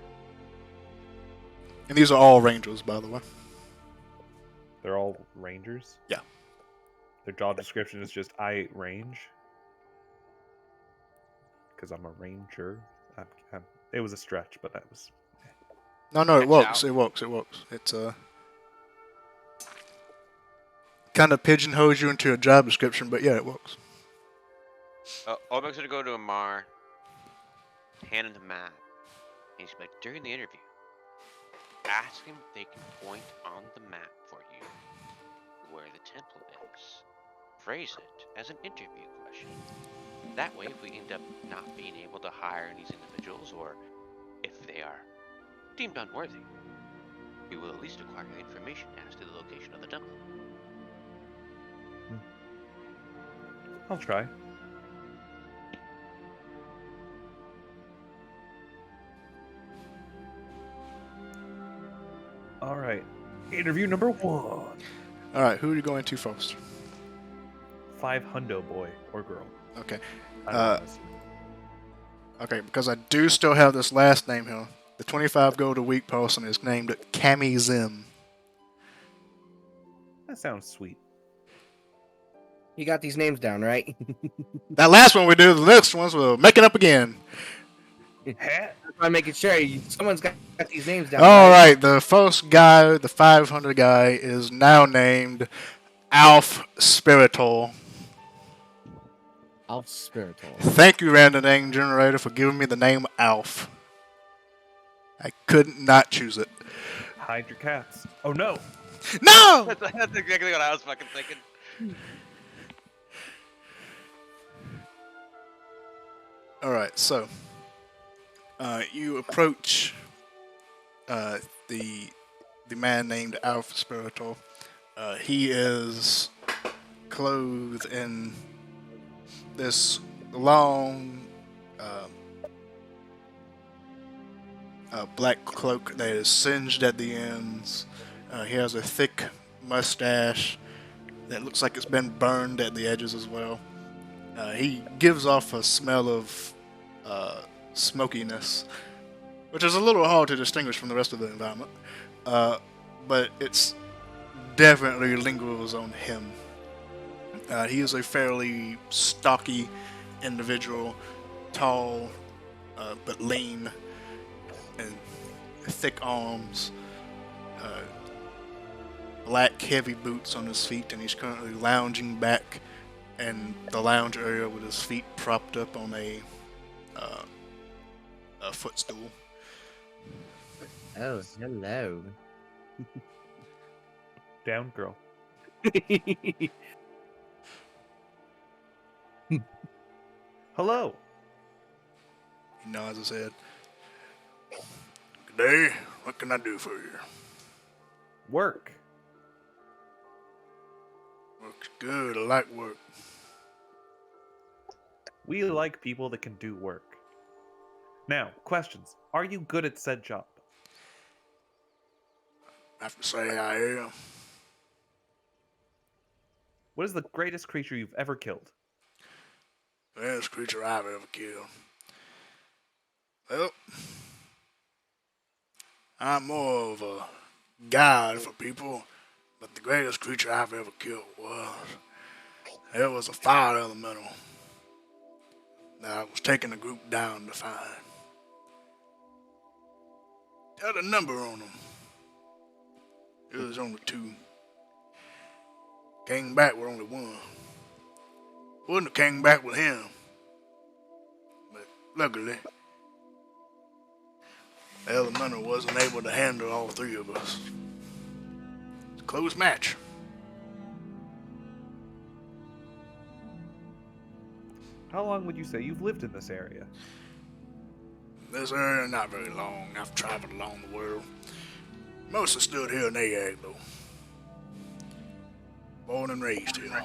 And these are all rangers, by the way. They're all rangers? Yeah. Their job description is just, I range. Because I'm a ranger. It was a stretch, but that was... No, it Checks works. out. It works. It works. It's kind of pigeonholes you into a job description, but yeah, it works. Olmec's gonna go to Amar, hand him the map. And he's like, during the interview, ask him if they can point on the map for you where the temple is. Phrase it as an interview question. That way, if we end up not being able to hire these individuals, or if they are deemed unworthy, we will at least acquire the information as to the location of the temple. I'll try. All right. Interview number 1. All right, who are you going to first? 5 hundo boy or girl. Okay. I don't know. Okay, because I do still have this last name here. The 25 gold a week person is named Cami Zim. That sounds sweet. You got these names down, right? That last one we do, the next ones we're making up again. Hat. I'm making sure someone's got these names down. All right, the first guy, the 500 guy, is now named Alf Spiritual. Alf Spiritual. Thank you, random name generator, for giving me the name Alf. I could not choose it. Hide your cats. Oh no. No! That's exactly what I was fucking thinking. All right, so you approach the man named Alf Spiritual. He is clothed in this long black cloak that is singed at the ends. He has a thick mustache that looks like it's been burned at the edges as well. He gives off a smell of smokiness, which is a little hard to distinguish from the rest of the environment. But it's definitely lingers on him. He is a fairly stocky individual, tall but lean, and thick arms, black heavy boots on his feet, and he's currently lounging back in the lounge area with his feet propped up on a footstool. Oh, hello. Down, girl. Hello. He nods his head. Good day. What can I do for you? Work. Work's good. I like work. We like people that can do work. Now, questions. Are you good at said job? I have to say I am. What is the greatest creature you've ever killed? The best creature I've ever killed. Well, I'm more of a guide for people, but the greatest creature I've ever killed was a fire elemental that I was taking a group down to find. Had a number on them. It was only 2. Came back with only 1. Wouldn't have came back with him. But luckily, the elemental wasn't able to handle all 3 of us. It's a close match. How long would you say you've lived in this area? This area, not very long. I've traveled along the world. Mostly stood here in Agag, though. Born and raised here.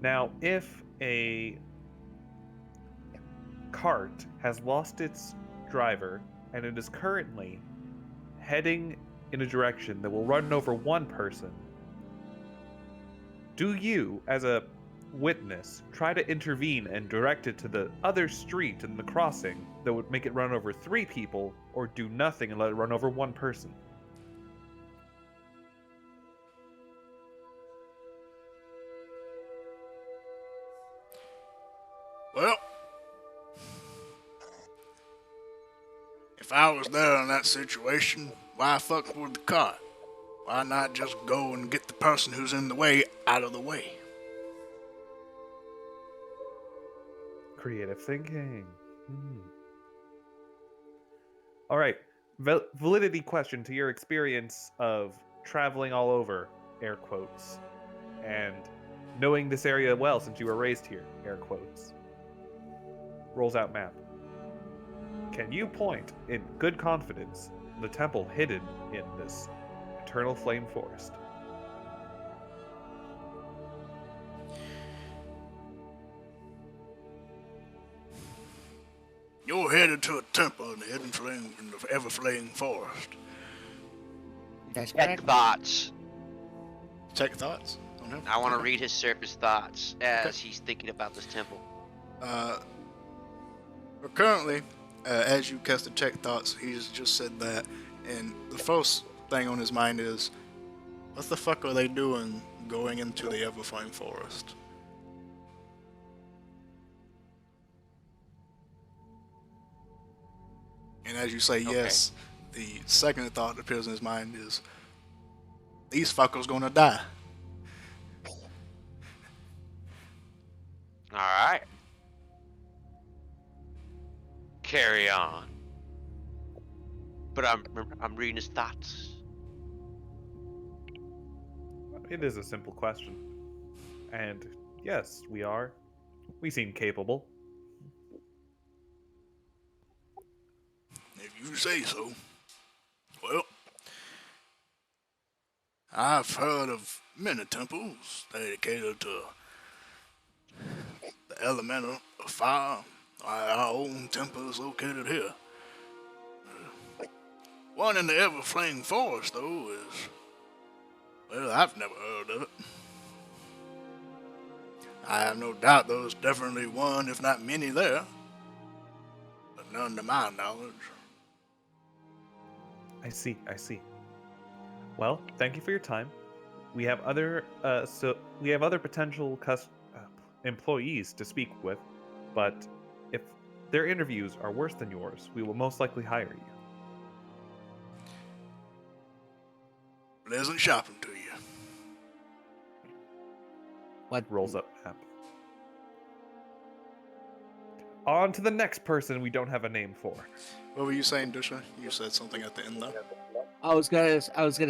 Now, if a cart has lost its driver and it is currently heading in a direction that will run over one person, do you, as a witness, try to intervene and direct it to the other street in the crossing that would make it run over 3 people, or do nothing and let it run over 1 person? Well, if I was there in that situation, why fuck with the cart? Why not just go and get the person who's in the way out of the way? Creative thinking. All right. Validity question to your experience of traveling all over, air quotes, and knowing this area well since you were raised here, air quotes. Rolls out map. Can you point in good confidence the temple hidden in this eternal flame forest? You're headed to a temple in the hidden flame in the ever-flame forest. That's Check correct. thoughts. Check thoughts on him. I want to read his surface thoughts as he's thinking about this temple. But currently, as you cast the check thoughts, he's just said that, and the first thing on his mind is, what the fuck are they doing going into the Everflame Forest? And as you say yes, the second thought that appears in his mind is, these fuckers gonna die. Alright. Carry on. But I'm reading his thoughts. It is a simple question. And yes, we are. We seem capable. If you say so. Well, I've heard of many temples dedicated to the elemental of fire. Our own temple is located here. One in the Everflame Forest, though, is... well, I've never heard of it. I have no doubt there's definitely one, if not many, there. But none to my knowledge. I see. Well, thank you for your time. We have other potential employees to speak with, but if their interviews are worse than yours, we will most likely hire you. Pleasant shopping to you. What? Rolls up map. On to the next person we don't have a name for. What were you saying, Dusha? You said something at the end though. I was gonna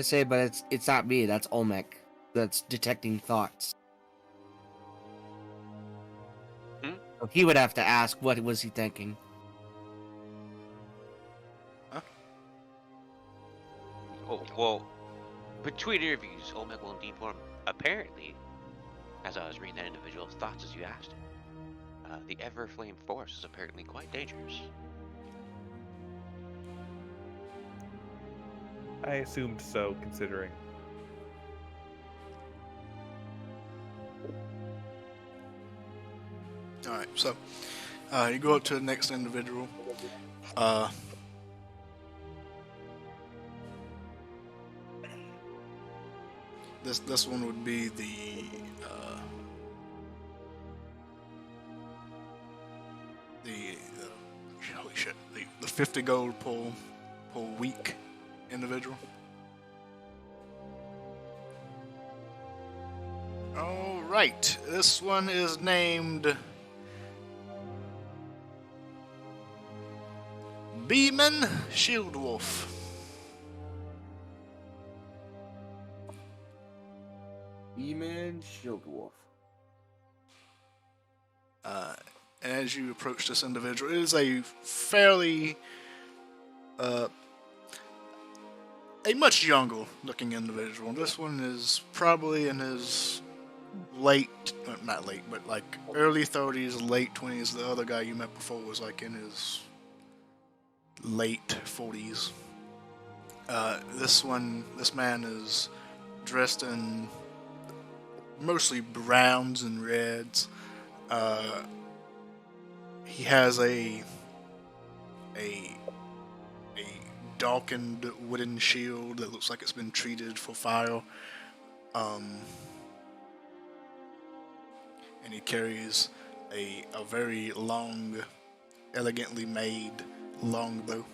say, but it's not me. That's Olmec. That's detecting thoughts. Hmm? So he would have to ask, what was he thinking? Oh, well, between interviews, Olmec will indeed inform. Apparently, as I was reading that individual's thoughts as you asked him, the Everflame Force is apparently quite dangerous. I assumed so, considering. Alright, so you go up to the next individual. This one would be the holy shit, the 50 gold per week individual. Alright, this one is named Beeman Shieldwolf. Demon Shieldwolf. As you approach this individual, it is a fairly a much younger looking individual. This one is probably in his not late, but like early 30s, late 20s. The other guy you met before was like in his late 40s. This man is dressed in mostly browns and reds. He has a darkened wooden shield that looks like it's been treated for fire. And he carries a very long, elegantly made longbow.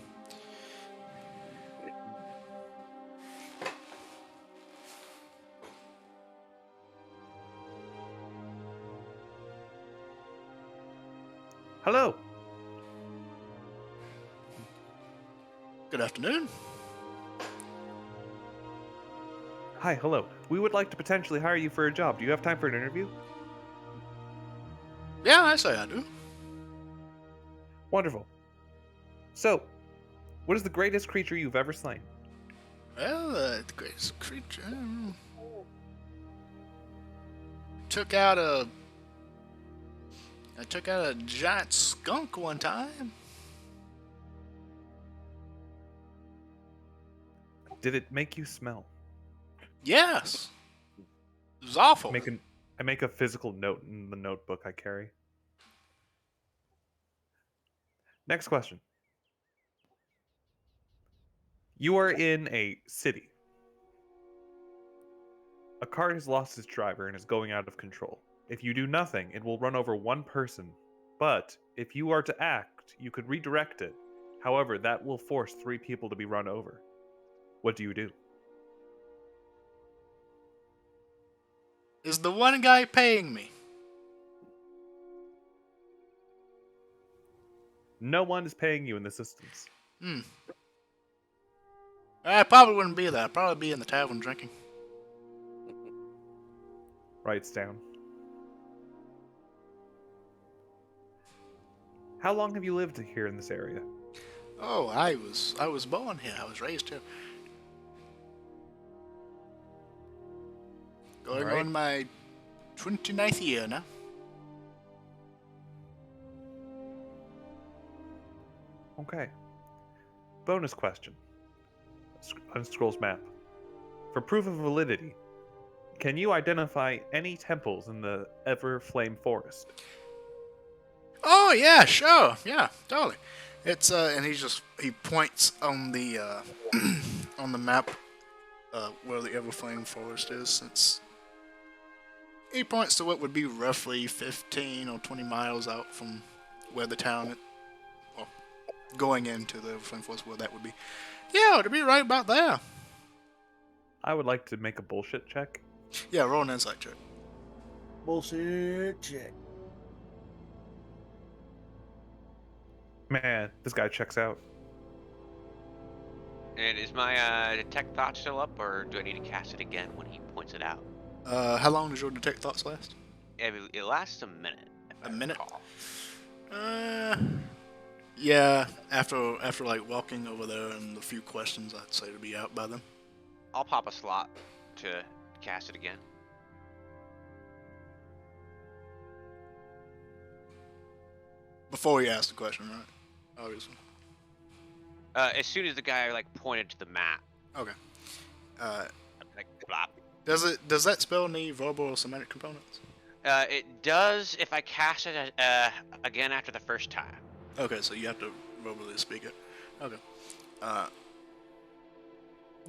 Hello. Good afternoon. Hi, hello. We would like to potentially hire you for a job. Do you have time for an interview? Yeah, I say I do. Wonderful. So, what is the greatest creature you've ever slain? Well, the greatest creature. I took out a giant skunk one time. Did it make you smell? Yes. It was awful. I make a physical note in the notebook I carry. Next question. You are in a city. A car has lost its driver and is going out of control. If you do nothing, it will run over one person. But if you are to act, you could redirect it. However, that will force 3 people to be run over. What do you do? Is the one guy paying me? No one is paying you in this instance. I probably wouldn't be there. I'd probably be in the tavern drinking. Writes down. How long have you lived here in this area? Oh, I was born here. I was raised here. Going Alright. on my 29th year now. Okay. Bonus question. Unscrolls map. For proof of validity, can you identify any temples in the Everflame Forest? Oh yeah, sure, yeah, totally. It's and he points on the on the map where the Everflame Forest is. He points to what would be roughly 15 or 20 miles out from where the town, well, going into the Everflame Forest, where that would be. Yeah, to be right about there. I would like to make a bullshit check. Yeah, roll an insight check. Bullshit check. Man, this guy checks out. And is my detect thought still up, or do I need to cast it again when he points it out? How long does your detect thoughts last? It lasts a minute. If A I minute? recall. Yeah. After like walking over there and a few questions, I'd say to be out by then. I'll pop a slot to cast it again. Before you ask the question, right? Obviously. As soon as the guy like pointed to the map, Okay. like blop. Does that spell need verbal or somatic components? It does if I cast it again after the first time. Okay, so you have to verbally speak it. Okay.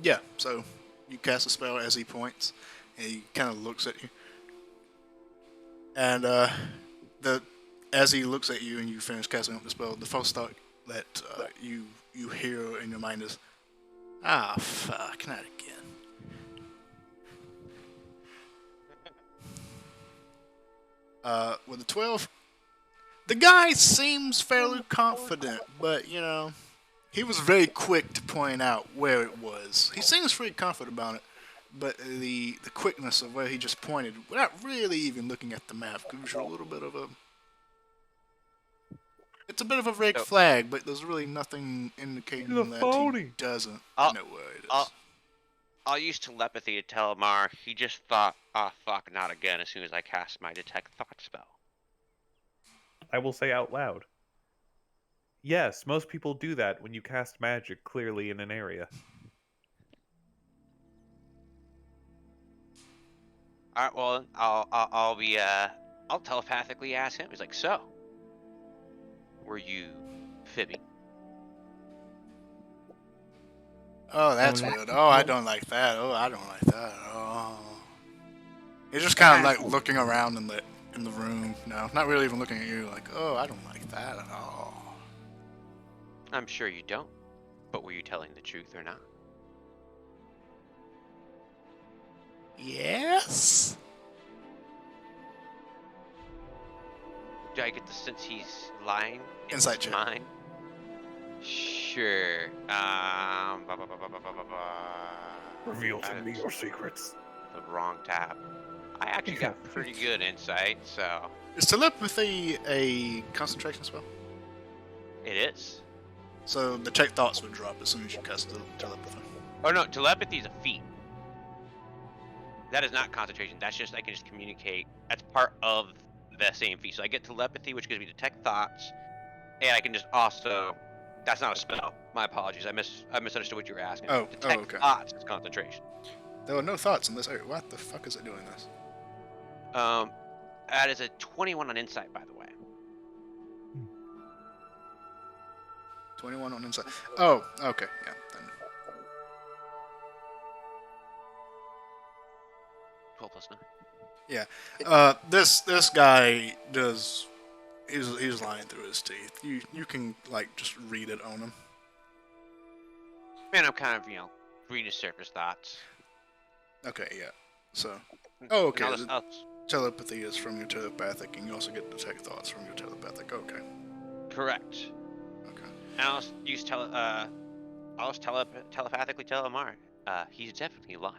Yeah, so you cast a spell as he points, and he kind of looks at you. And as he looks at you and you finish casting up the spell, the first thought that you hear in your mind is, "Ah, fuck, not again." With the 12, the guy seems fairly confident, but you know, he was very quick to point out where it was. He seems pretty confident about it, but the quickness of where he just pointed, without really even looking at the map, gives you a little bit of a. It's a bit of a red flag, but there's really nothing indicating He's a that phony. he doesn't I'll- know where it is. I'll use telepathy to tell Amar he just thought, "Ah, fuck, not again," as soon as I cast my detect thought spell. I will say out loud. Yes, most people do that when you cast magic clearly in an area. All right, well, I'll telepathically ask him. He's like, "So, were you fibbing?" Oh, that's weird. Oh, I don't like that. Oh, I don't like that. Oh. He's just kind of like looking around in the room. No, not really even looking at you. Like, oh, I don't like that at all. I'm sure you don't, but were you telling the truth or not? Yes. Do I get the sense he's lying in Insight his check. mind? Sure. Reveal to That me is your secrets. the wrong tab. I actually got pretty good insight, so Is telepathy a concentration spell? it is. So the check thoughts would drop as soon as you cast the telepathy. Oh no, telepathy is a feat. That is not concentration. That's just I can just communicate. That's part of the same feat. So I get telepathy, which gives me detect thoughts, and I can just also. That's not a spell. My apologies. I misunderstood what you were asking. Oh, Detect okay. thoughts is concentration. There were no thoughts in this area. What the fuck is it doing this? That is a 21 on insight, by the way. 21 on insight. Oh, okay, yeah. Then. 12 plus 9. Yeah. This guy does. He's lying through his teeth. You can like just read it on him. Man, I'm kind of reading his surface thoughts. Okay, yeah. So. Oh, okay. And I'll Telepathy is from your telepathic, and you also get detect thoughts from your telepathic. Okay. correct. Okay. And I'll use telepathically tell Amar. He's definitely lying.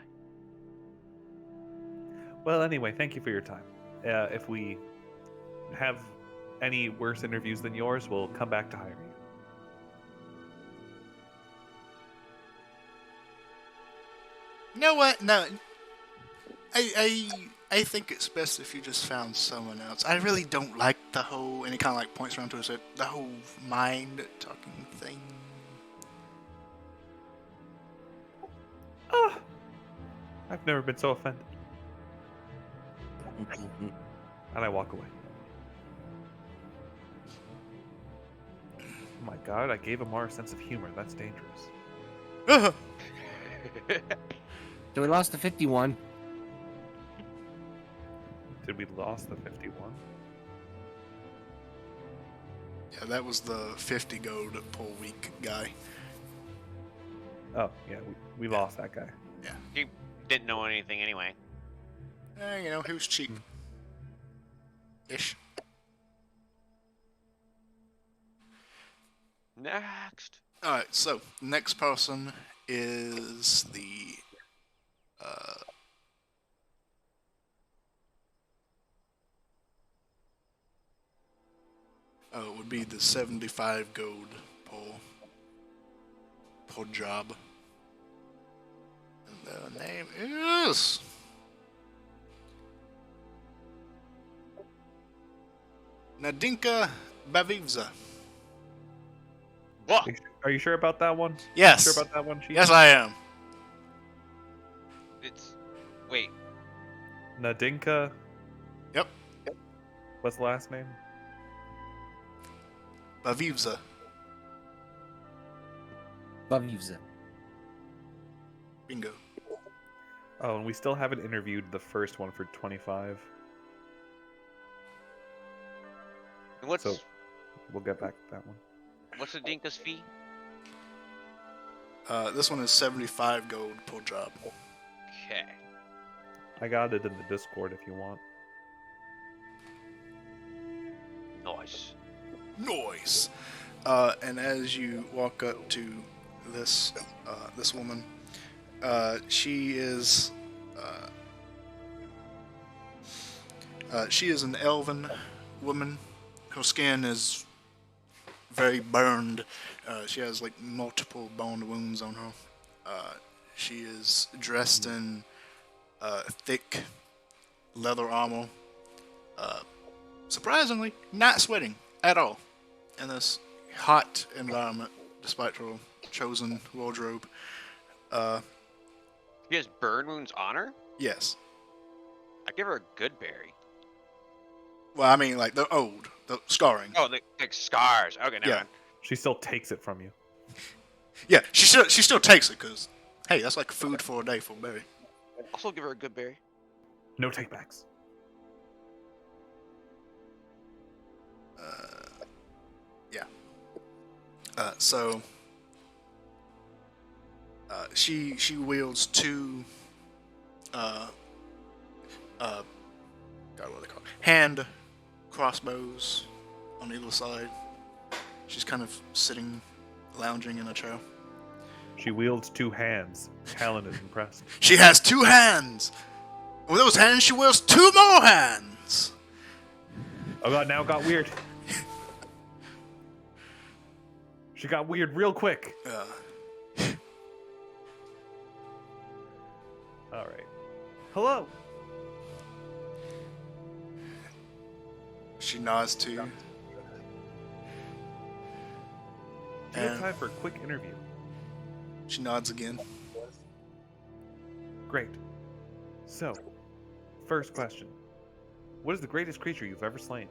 Well, anyway, thank you for your time. If we have any worse interviews than yours, we'll come back to hire you. You know what? No. I think it's best if you just found someone else. I really don't like the whole, and he kind of like points around to us, the whole mind talking thing. Ah, I've never been so offended. And I walk away. Oh my god, I gave Amar a sense of humor. That's dangerous. So we lost to 51. Did we lost the 51? Yeah, that was the 50 gold per week guy. Oh, yeah, we lost that guy. He didn't know anything anyway. You know, he was cheap. Ish. Next. Alright, so next person is the it would be the 75 gold per job. And the name is Nadinka Bavivza. What? Are you sure about that one? Yes. Sure about that one, Chief? Yes, I am. It's. Wait. Nadinka. Yep. What's the last name? Bavivza. Bavivza. Bingo. Oh, and we still haven't interviewed the first one for 25. What's So we'll get back to that one. what's the Dinka's fee? This one is 75 gold per job. Okay. I got it in the Discord if you want. Nice. Noise. And as you walk up to this this woman, she is an elven woman. Her skin is very burned. She has like multiple bone wounds on her. She is dressed in thick leather armor. Surprisingly, not sweating at all in this hot environment, despite her chosen wardrobe. She has burn wounds on her? Yes. I give her a good berry. Well, I mean, like, they're old. The scarring. Oh, like scars. Okay, never Yeah. mind. She still takes it from you. Yeah, she still takes it, because, hey, that's like food for a day for Barry. Also give her a good berry. No takebacks. Yeah. So, she wields two, God, what are they called? Hand crossbows on either side. She's kind of sitting, lounging in a chair. She wields two hands. Talon is impressed. She has two hands! With those hands, she wields two more hands! Oh god, now it got weird. She got weird real quick. Alright. Hello. She nods to you. Do you have And time for a quick interview? she nods again. Great. So, first question. What is the greatest creature you've ever slain?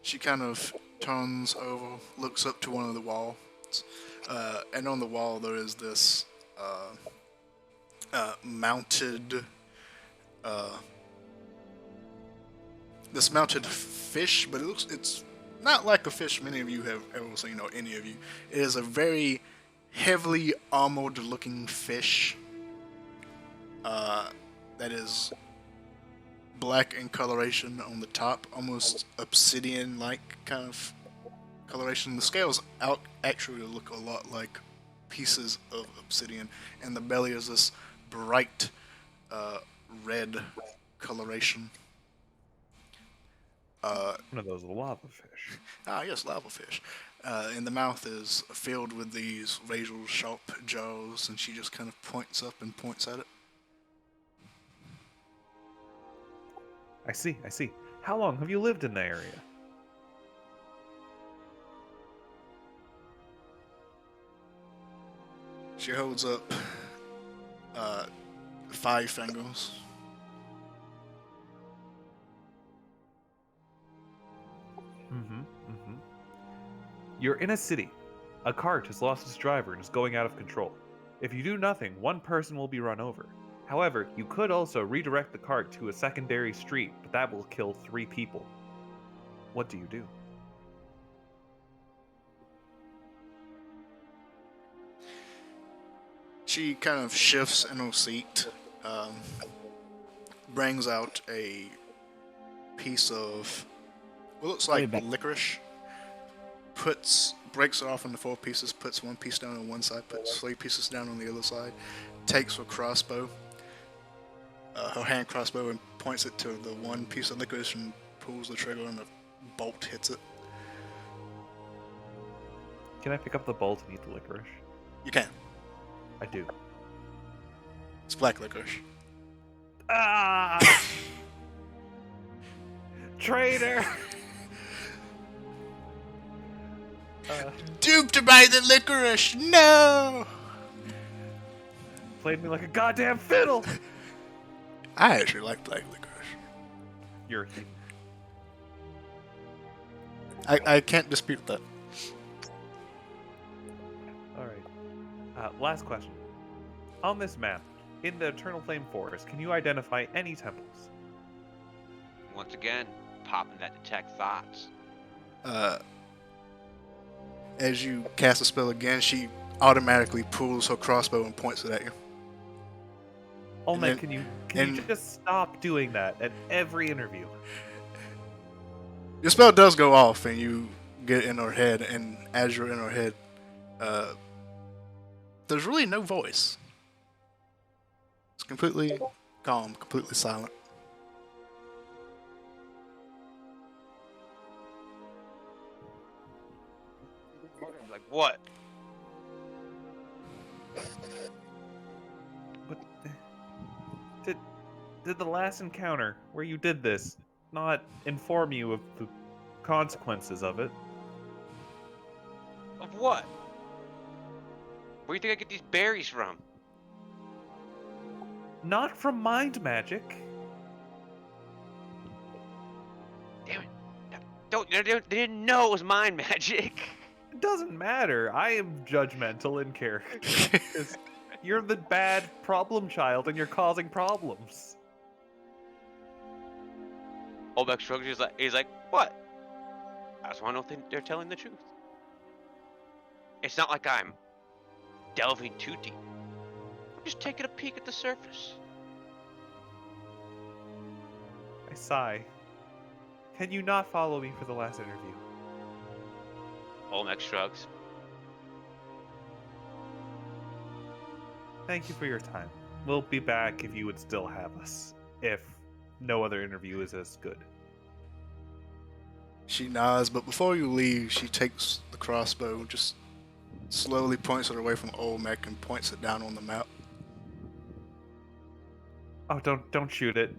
She kind of turns over, looks up to one of the walls, and on the wall there is this mounted fish, but it's not like a fish many of you have ever seen, or any of you. It is a very heavily armored looking fish that is black in coloration on the top, almost obsidian-like kind of coloration. The scales actually look a lot like pieces of obsidian, and the belly is this bright red coloration. One of those lava fish. Yes, lava fish. And the mouth is filled with these razor-sharp jaws, and she just kind of points up and points at it. I see, I see. How long have you lived in the area? She holds up 5 fingers. You're in a city. A cart has lost its driver and is going out of control. If you do nothing, one person will be run over. However, you could also redirect the cart to a secondary street, but that will kill 3 people. What do you do? She kind of shifts in her seat, brings out a piece of what looks I'll be like back. licorice, breaks it off into 4 pieces, puts 1 piece down on one side, puts 3 pieces down on the other side, takes her crossbow, her hand crossbow, and points it to the 1 piece of licorice and pulls the trigger and the bolt hits it. Can I pick up the bolt and eat the licorice? You can. I do. It's black licorice. Ah! Traitor! Duped by the licorice! No! Played me like a goddamn fiddle! I actually like black licorice. You're a heathen. I can't dispute that. Alright. Last question. On this map, in the Eternal Flame Forest, can you identify any temples? Once again, popping that detect thoughts. As you cast a spell again, she automatically pulls her crossbow and points it at you. Oh And man, then- can you just stop doing that at every interview? Your spell does go off, and you get in her head. And as you're in her head, there's really no voice. It's completely calm, completely silent. Like what? But did the last encounter where you did this not inform you of the consequences of it? Of what? Where do you think I get these berries from? Not from mind magic. Damn it! They didn't know it was mind magic. It doesn't matter. I am judgmental in character. 'Cause you're the bad problem child and you're causing problems. Olbeck shrugs. He's like, what? I just want to know if they're telling the truth. It's not like I'm delving too deep. I'm just taking a peek at the surface. I sigh. Can you not follow me for the last interview? Olmec shrugs. Thank you for your time. We'll be back if you would still have us. If no other interview is as good. She nods, but before you leave, she takes the crossbow, just slowly points it away from Olmec and points it down on the map. Oh, don't shoot it.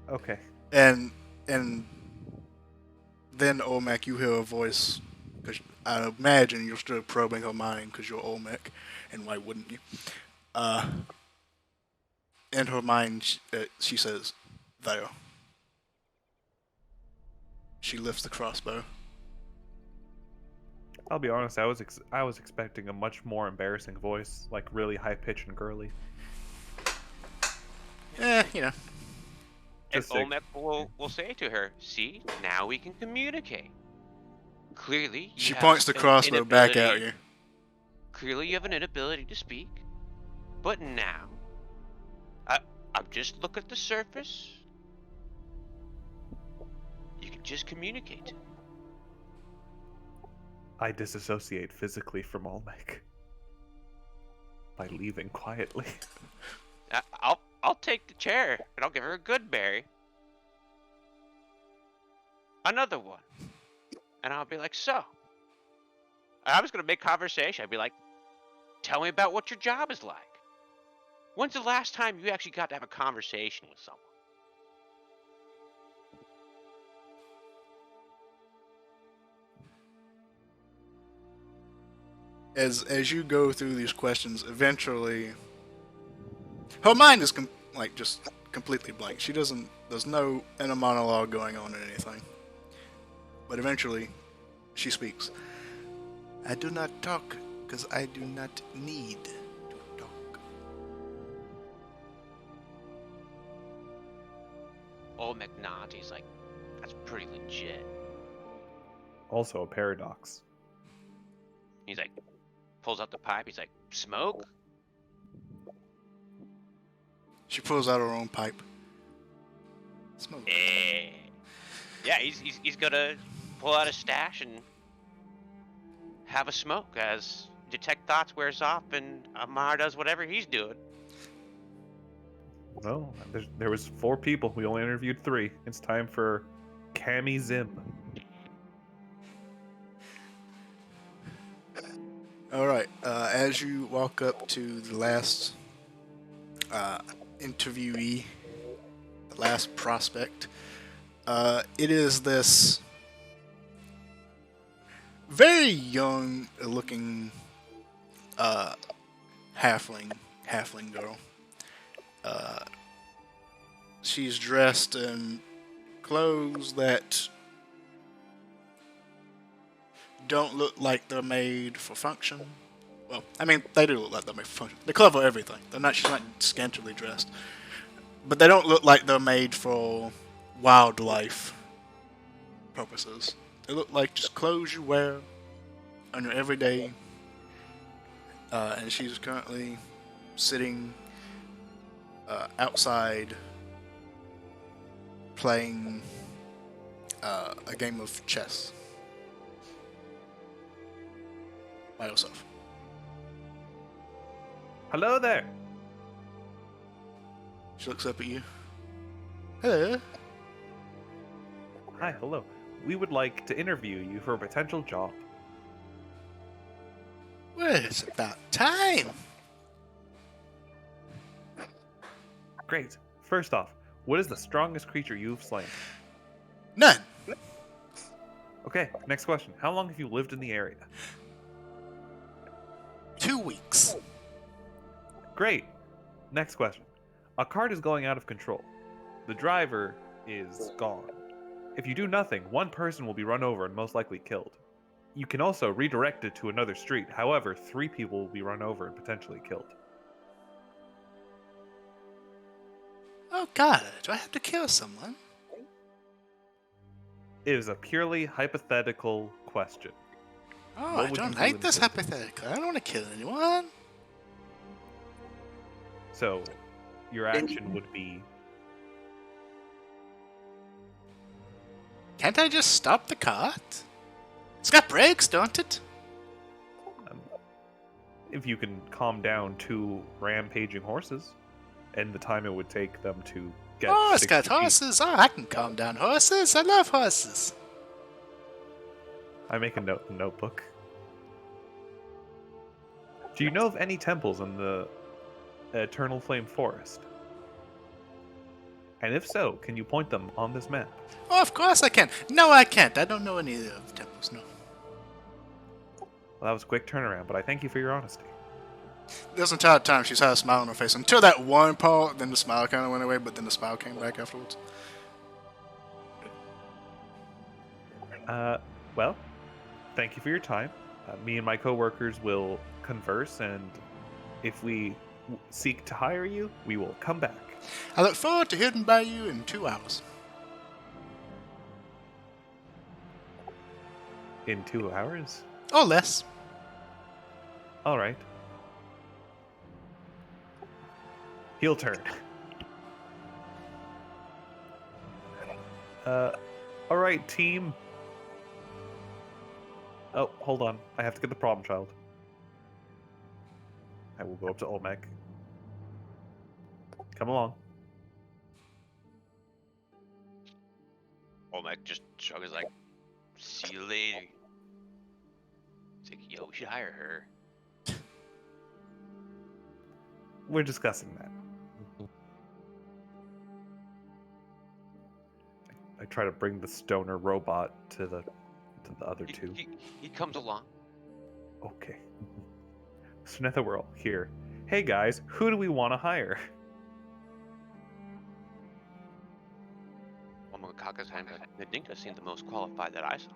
Okay. And then Olmec, you hear a voice, because I imagine you're still probing her mind because you're Olmec, and why wouldn't you? In her mind, she says, "There." She lifts the crossbow. I'll be honest. I was expecting a much more embarrassing voice, like really high pitched and girly. You know. And Just like- Olmec will say to her, see, now we can communicate. Clearly, you She have points the an crossbow back at inability- you. Clearly, you have an inability to speak. But now, I'm just looking at the surface. You can just communicate. I disassociate physically from Olmec by leaving quietly. I'll take the chair and I'll give her a good berry. Another one. And I'll be like, so. I was gonna make conversation. I'd be like, tell me about what your job is like. When's the last time you actually got to have a conversation with someone? as you go through these questions, eventually, her mind is just completely blank. There's no inner monologue going on or anything. But eventually, she speaks. I do not talk because I do not need to talk. Old McNaughty's like, that's pretty legit. Also a paradox. He's like, pulls out the pipe. He's like, smoke? She pulls out her own pipe. Smoke. Eh. Yeah, he's gonna pull out his stash and have a smoke as detect thoughts wears off and Amar does whatever he's doing. Well, there was 4 people. We only interviewed 3. It's time for Cammy Zim. All right. As you walk up to the last interviewee, the last prospect, it is this very young-looking halfling girl. She's dressed in clothes that don't look like they're made for function. Well, I mean, they do look like they're made for function. They cover everything. She's not scantily dressed. But they don't look like they're made for wildlife purposes. They look like just clothes you wear on your everyday. And she's currently sitting outside playing a game of chess by herself. Hello there. She looks up at you. Hello. Hi, hello. We would like to interview you for a potential job. Well, it's about time. Great. First off, what is the strongest creature you've slain? None. Okay, next question. How long have you lived in the area? 2 weeks. Great. Next question. A cart is going out of control. The driver is gone. If you do nothing, 1 person will be run over and most likely killed. You can also redirect it to another street. However, 3 people will be run over and potentially killed. Oh God, do I have to kill someone? It is a purely hypothetical question. Oh, What I would don't you do like in this this? hypothetical. I don't want to kill anyone. So, your action would be... Can't I just stop the cart? It's got brakes, don't it? if you can calm down 2 rampaging horses, and the time it would take them to get... Oh, it's 60 got feet. horses. Oh, I can calm down horses. I love horses. I make a note in the notebook. Do you know of any temples in the Eternal Flame Forest? And if so, can you point them on this map? Oh, of course I can. No, I can't. I don't know any of the temples, no. Well, that was a quick turnaround, but I thank you for your honesty. This entire time she's had a smile on her face. Until that one part, then the smile kind of went away, but then the smile came back afterwards. Well, thank you for your time. Me and my coworkers will converse, and if we seek to hire you, we will come back. I look forward to hearing by you in 2 hours. In 2 hours? Or less. All right. Heel turn. All right, team. Oh, hold on. I have to get the problem child. I will go up to Olmec. Come along. Olmec just shrugs his like, see you later. He's like, yo, we should hire her. We're discussing that. I try to bring the stoner robot to the other 2. He comes along. Okay. So Netherworld, here. Hey guys, who do we want to hire? Omagaka's hand, but Nadinka seemed the most qualified that I saw.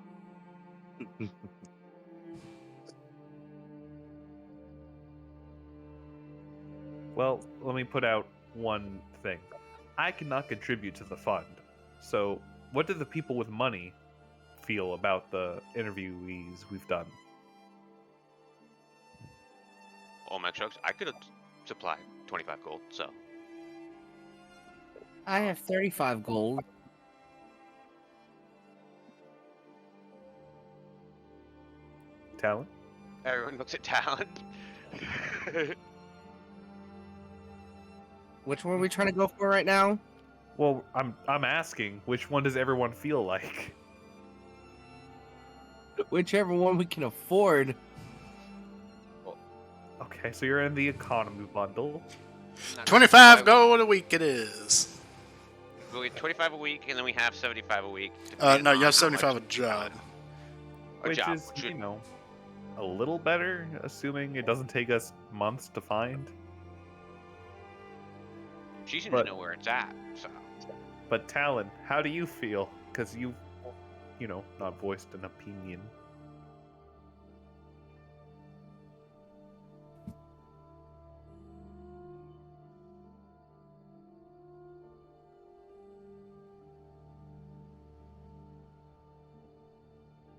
Well, let me put out one thing. I cannot contribute to the fund. So, what do the people with money feel about the interviewees we've done? Omag shrugs. I could have supplied 25 gold, so. I have 35 gold. Talent? Everyone looks at talent. Which one are we trying to go for right now? Well, I'm asking, which one does everyone feel like? Whichever one we can afford. Okay, so you're in the economy bundle. 25 gold a week it is. We get 25 a week, and then we have 75 a week. No, depending you on have how 75 a much job. A Which job, is, which you would- know, a little better, assuming it doesn't take us months to find. She seems but- to know where it's at, so. But Talon, how do you feel? Because you've, not voiced an opinion.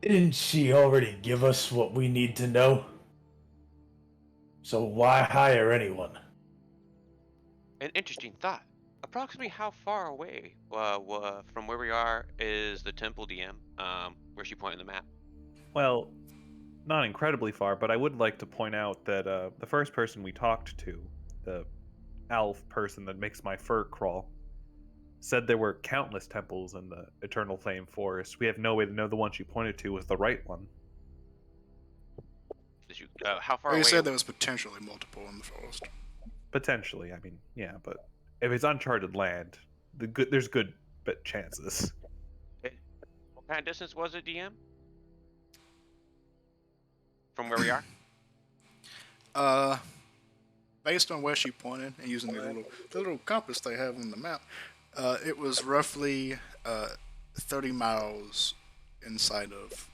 Didn't she already give us what we need to know? So why hire anyone? An interesting thought. Approximately how far away from where we are is the temple DM? Where's she pointing the map? Well, not incredibly far, but I would like to point out that the first person we talked to, the elf person that makes my fur crawl, said there were countless temples in the Eternal Flame Forest. We have no way to know the one she pointed to was the right one. How far Well, you away? said there was potentially multiple in the forest. Potentially, I mean, yeah, but if it's uncharted land, there's good chances. What kind of distance was it, DM? From where we are? Based on where she pointed and using the little compass they have on the map, it was roughly 30 miles inside of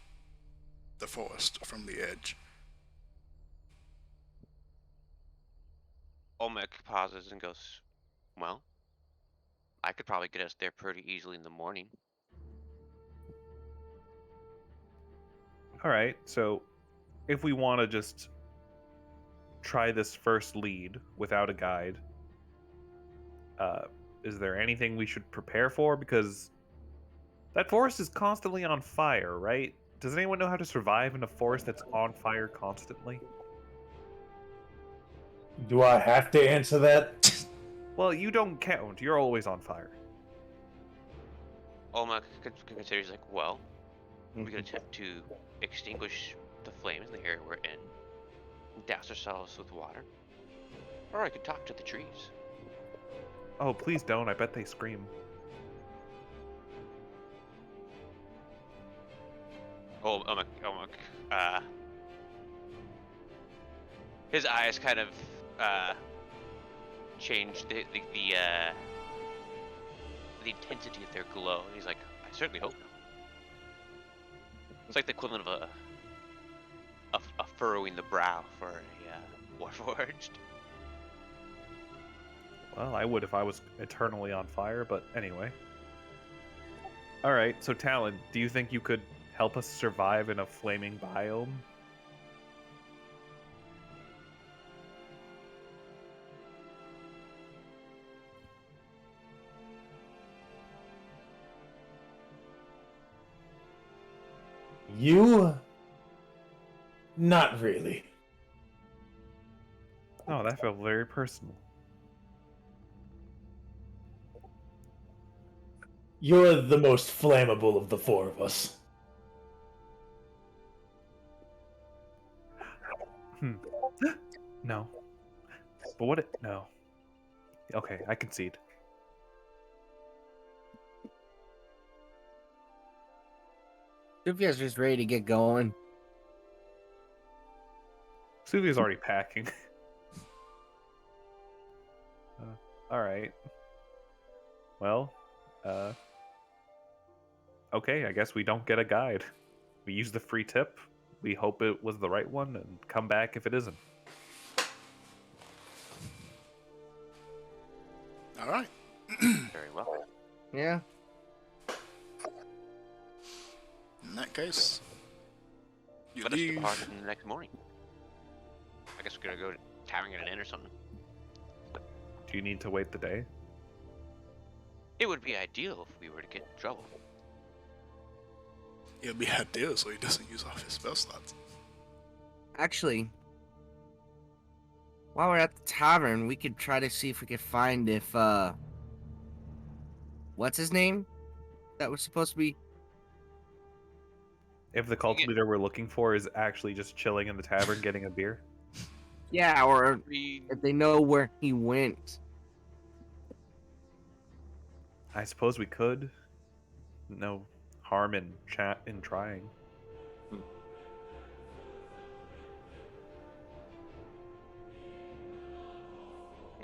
the forest from the edge. Olmec pauses and goes, well, I could probably get us there pretty easily in the morning. All right, so if we want to just try this first lead without a guide, is there anything we should prepare for? Because that forest is constantly on fire, right? Does anyone know how to survive in a forest that's on fire constantly? Do I have to answer that? Well, you don't count. You're always on fire. Olmec considers like, well, we could attempt to extinguish the flames in the area we're in, douse ourselves with water, or I could talk to the trees. Oh, please don't. I bet they scream. Olmec, his eyes kind of change the intensity of their glow. He's like, I certainly hope not. It's like the equivalent of a furrowing the brow for a warforged. Well, I would if I was eternally on fire, but anyway. Alright, so Talon, do you think you could help us survive in a flaming biome? You? Not really. Oh, that felt very personal. You're the most flammable of the four of us. No. But what it... No. Okay, I concede. Sophia's just ready to get going. Suvia's already packing. All right. Well, okay, I guess we don't get a guide. We use the free tip. We hope it was the right one and come back if it isn't. All right. Very well. Yeah. In that case, you Let us leave. depart in the next morning. I guess we're gonna go to towering at an inn or something. Do you need to wait the day? It would be ideal if we were to get in trouble. It'll be ideal so he doesn't use off his spell slots. Actually, while we're at the tavern, we could try to see if we could find if what's his name? That was supposed to be. If the cult leader we're looking for is actually just chilling in the tavern getting a beer? Yeah, or We if they know where he went. I suppose we could. No harm in trying.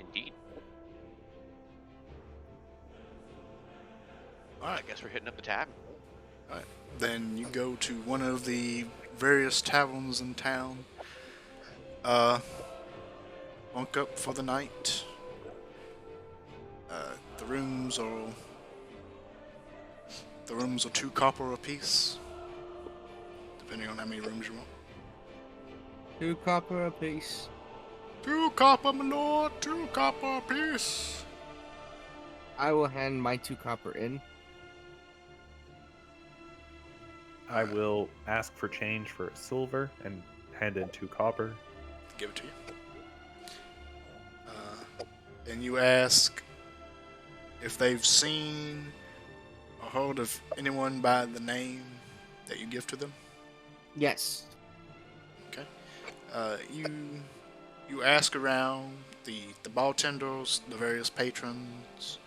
indeed. All I right. guess we're hitting up the tavern. All right. Then you go to one of the various taverns in town. Bunk up for the night. The rooms are 2 copper apiece, depending on how many rooms you want. 2 copper apiece. 2 copper, my lord. 2 copper apiece. I will hand my 2 copper in. I will ask for change for silver and hand in 2 copper. Give it to you. And you ask if they've seen or heard of anyone by the name that you give to them. Yes. Okay. You ask around the bartenders, the various patrons,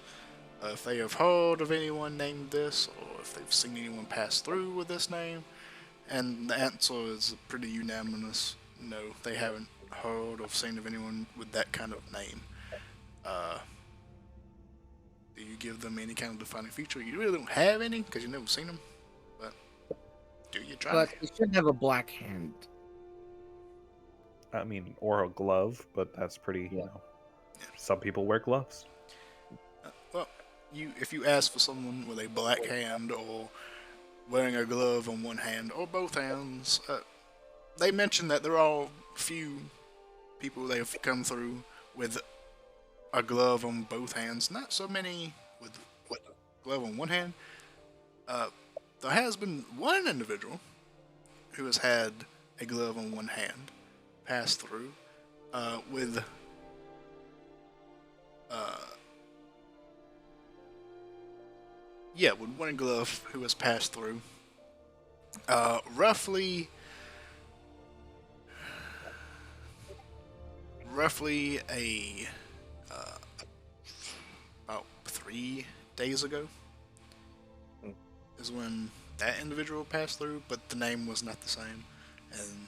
if they have heard of anyone named this, or if they've seen anyone pass through with this name, and the answer is pretty unanimous. No, they haven't heard or seen of anyone with that kind of name. Do you give them any kind of defining feature? You really don't have any because you've never seen them, but do you try? But he should have a black hand. I mean, or a glove, but that's pretty, you know. Some people wear gloves. Well, if you ask for someone with a black hand or wearing a glove on one hand or both hands, they mention that there are few people they've come through with a glove on both hands. Not so many with a glove on one hand. There has been one individual who has had a glove on one hand pass through with one glove who has passed through. Roughly about 3 days ago is when that individual passed through, but the name was not the same, and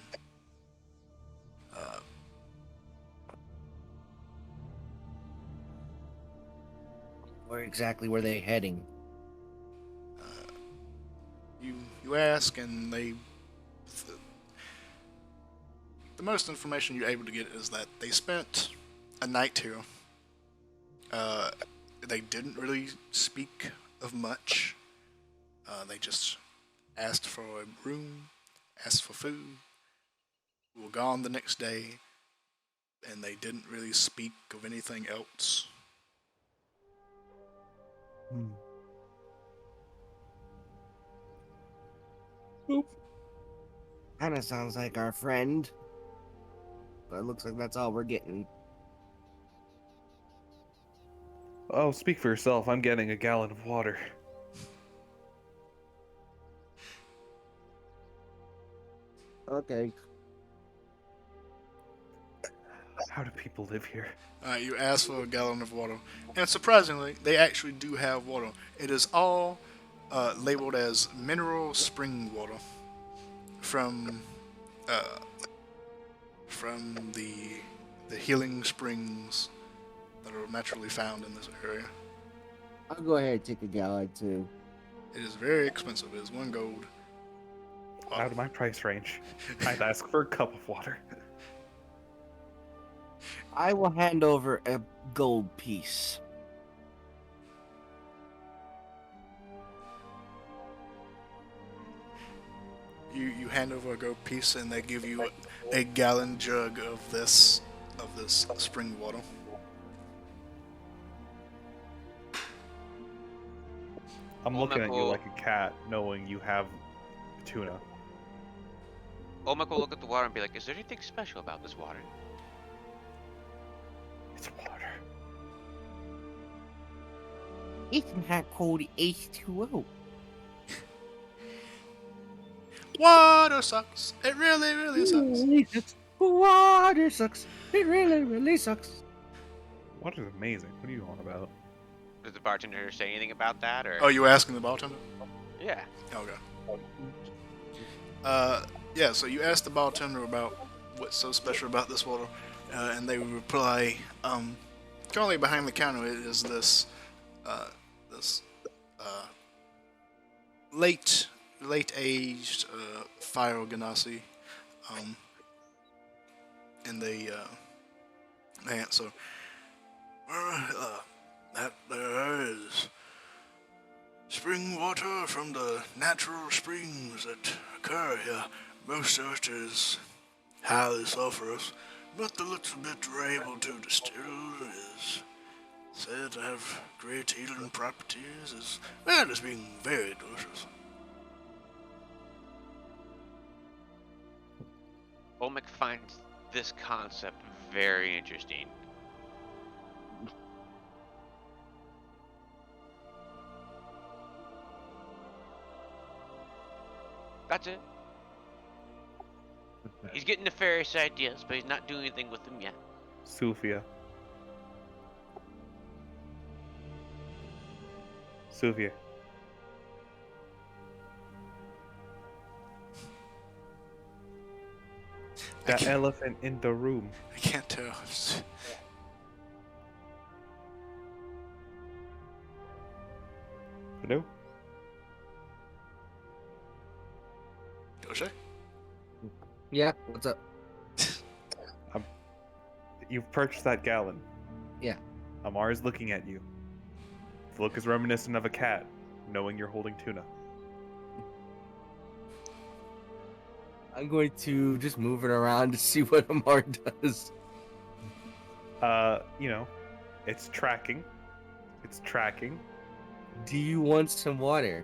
Where exactly were they heading? you ask, and the most information you're able to get is that they spent a night here. They didn't really speak of much. They just asked for a room, asked for food, were gone the next day, and they didn't really speak of anything else. Kinda sounds like our friend. But it looks like that's all we're getting. Oh, speak for yourself. I'm getting a gallon of water. Okay. How do people live here? You ask for a gallon of water, and surprisingly, they actually do have water. It is all labeled as mineral spring water from from the healing springs that are naturally found in this area. I'll go ahead and take a gallon too. It is very expensive. It is 1 gold. Out of my price range. I'd ask for a cup of water. I will hand over a gold piece. You hand over a gold piece, and they give you a gallon jug of this spring water. I'm looking at you Olmec like a cat, knowing you have tuna. Olmec will look at the water and be like, "Is there anything special about this water?" It's water. It's not called H2O. Water sucks. It really, really sucks. Water sucks. It really, really sucks. Water's amazing. What are you on about? Did the bartender say anything about that, or? Oh, you were asking the bartender? Yeah. Okay. Yeah, so you asked the bartender about what's so special about this water, and they reply, currently behind the counter is this late-aged fire ganassi, and they answer, that there is spring water from the natural springs that occur here. Most of it is highly sulfurous, but the little bit we're able to distill is said to have great healing properties, as well as being very delicious. Olmec finds this concept very interesting. That's it. He's getting nefarious ideas, but he's not doing anything with them yet. Sufia. Sufia. That elephant in the room. I can't tell. Hello? Gosha? Yeah, what's up? You've purchased that gallon. Yeah. Amar's looking at you. The look is reminiscent of a cat, knowing you're holding tuna. I'm going to just move it around to see what Amar does. You know, it's tracking. It's tracking. Do you want some water?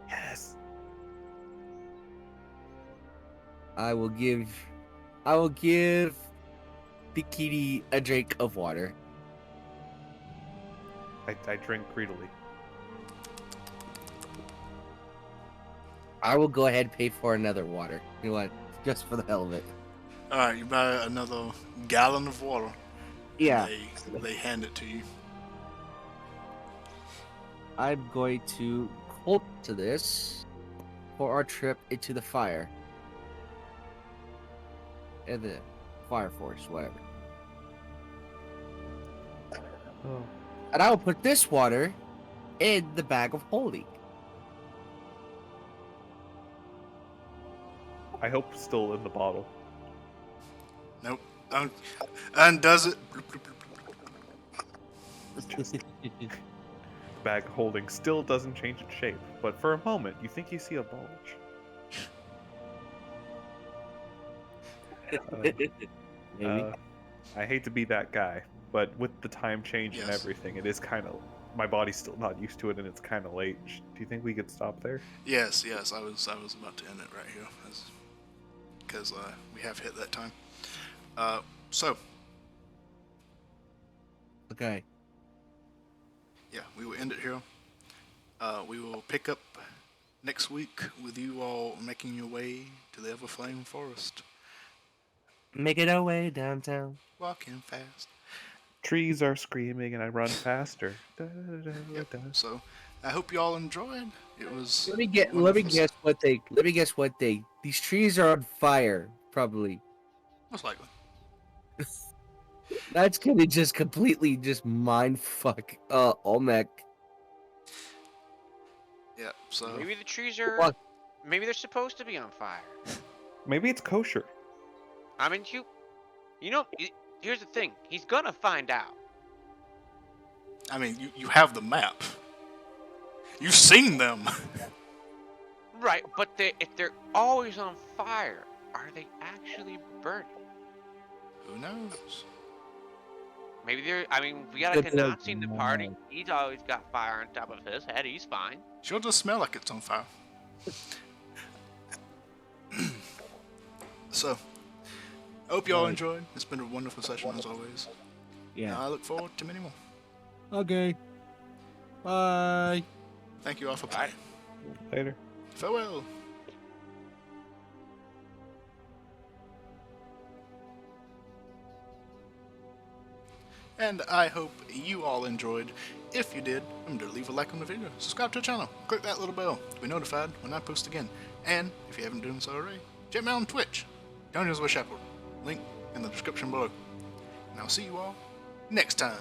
Yes. I will give Bikini a drink of water. I drink greedily. I will go ahead and pay for another water. You know what? Just for the hell of it. Alright, you buy another gallon of water. Yeah. They hand it to you. I'm going to hold to this for our trip into the fire. And the fire force, whatever. Oh. And I will put this water in the bag of holding. I hope still in the bottle. Nope. Undoes it. Bag holding still doesn't change its shape, but for a moment you think you see a bulge. Maybe. I hate to be that guy, but with the time change and Yes. everything, it is kind of... My body's still not used to it, and it's kind of late. Do you think we could stop there? Yes, I was about to end it right here, because we have hit that time. So Okay. yeah, we will end it here. We will pick up next week with you all making your way to the Everflame Forest, Make it our way downtown. walking fast. Trees are screaming, and I run faster. Yep. So I hope you all enjoyed. It was. Let me wonderful guess what they. These trees are on fire, probably. Most likely. That's gonna just completely just mind fuck Olmec. Yeah, so Maybe the trees are. Fuck. Maybe they're supposed to be on fire. Maybe it's kosher. I mean, you know, here's the thing. He's gonna find out. I mean, you have the map. You've seen them. Right, but if they're always on fire, are they actually burning? Who knows? Maybe they're. I mean, we got a Kanatsi in the party. He's always got fire on top of his head. He's fine. She'll just smell like it's on fire. So, I hope y'all enjoyed. It's been a wonderful session as always. Yeah. I look forward to many more. Okay. Bye. Thank you all for playing. Later. Farewell. And I hope you all enjoyed. If you did, remember to leave a like on the video, subscribe to the channel, click that little bell to be notified when I post again. And if you haven't done so already, check me out on Twitch, Dungeons with Shepherd, link in the description below. And I'll see you all next time.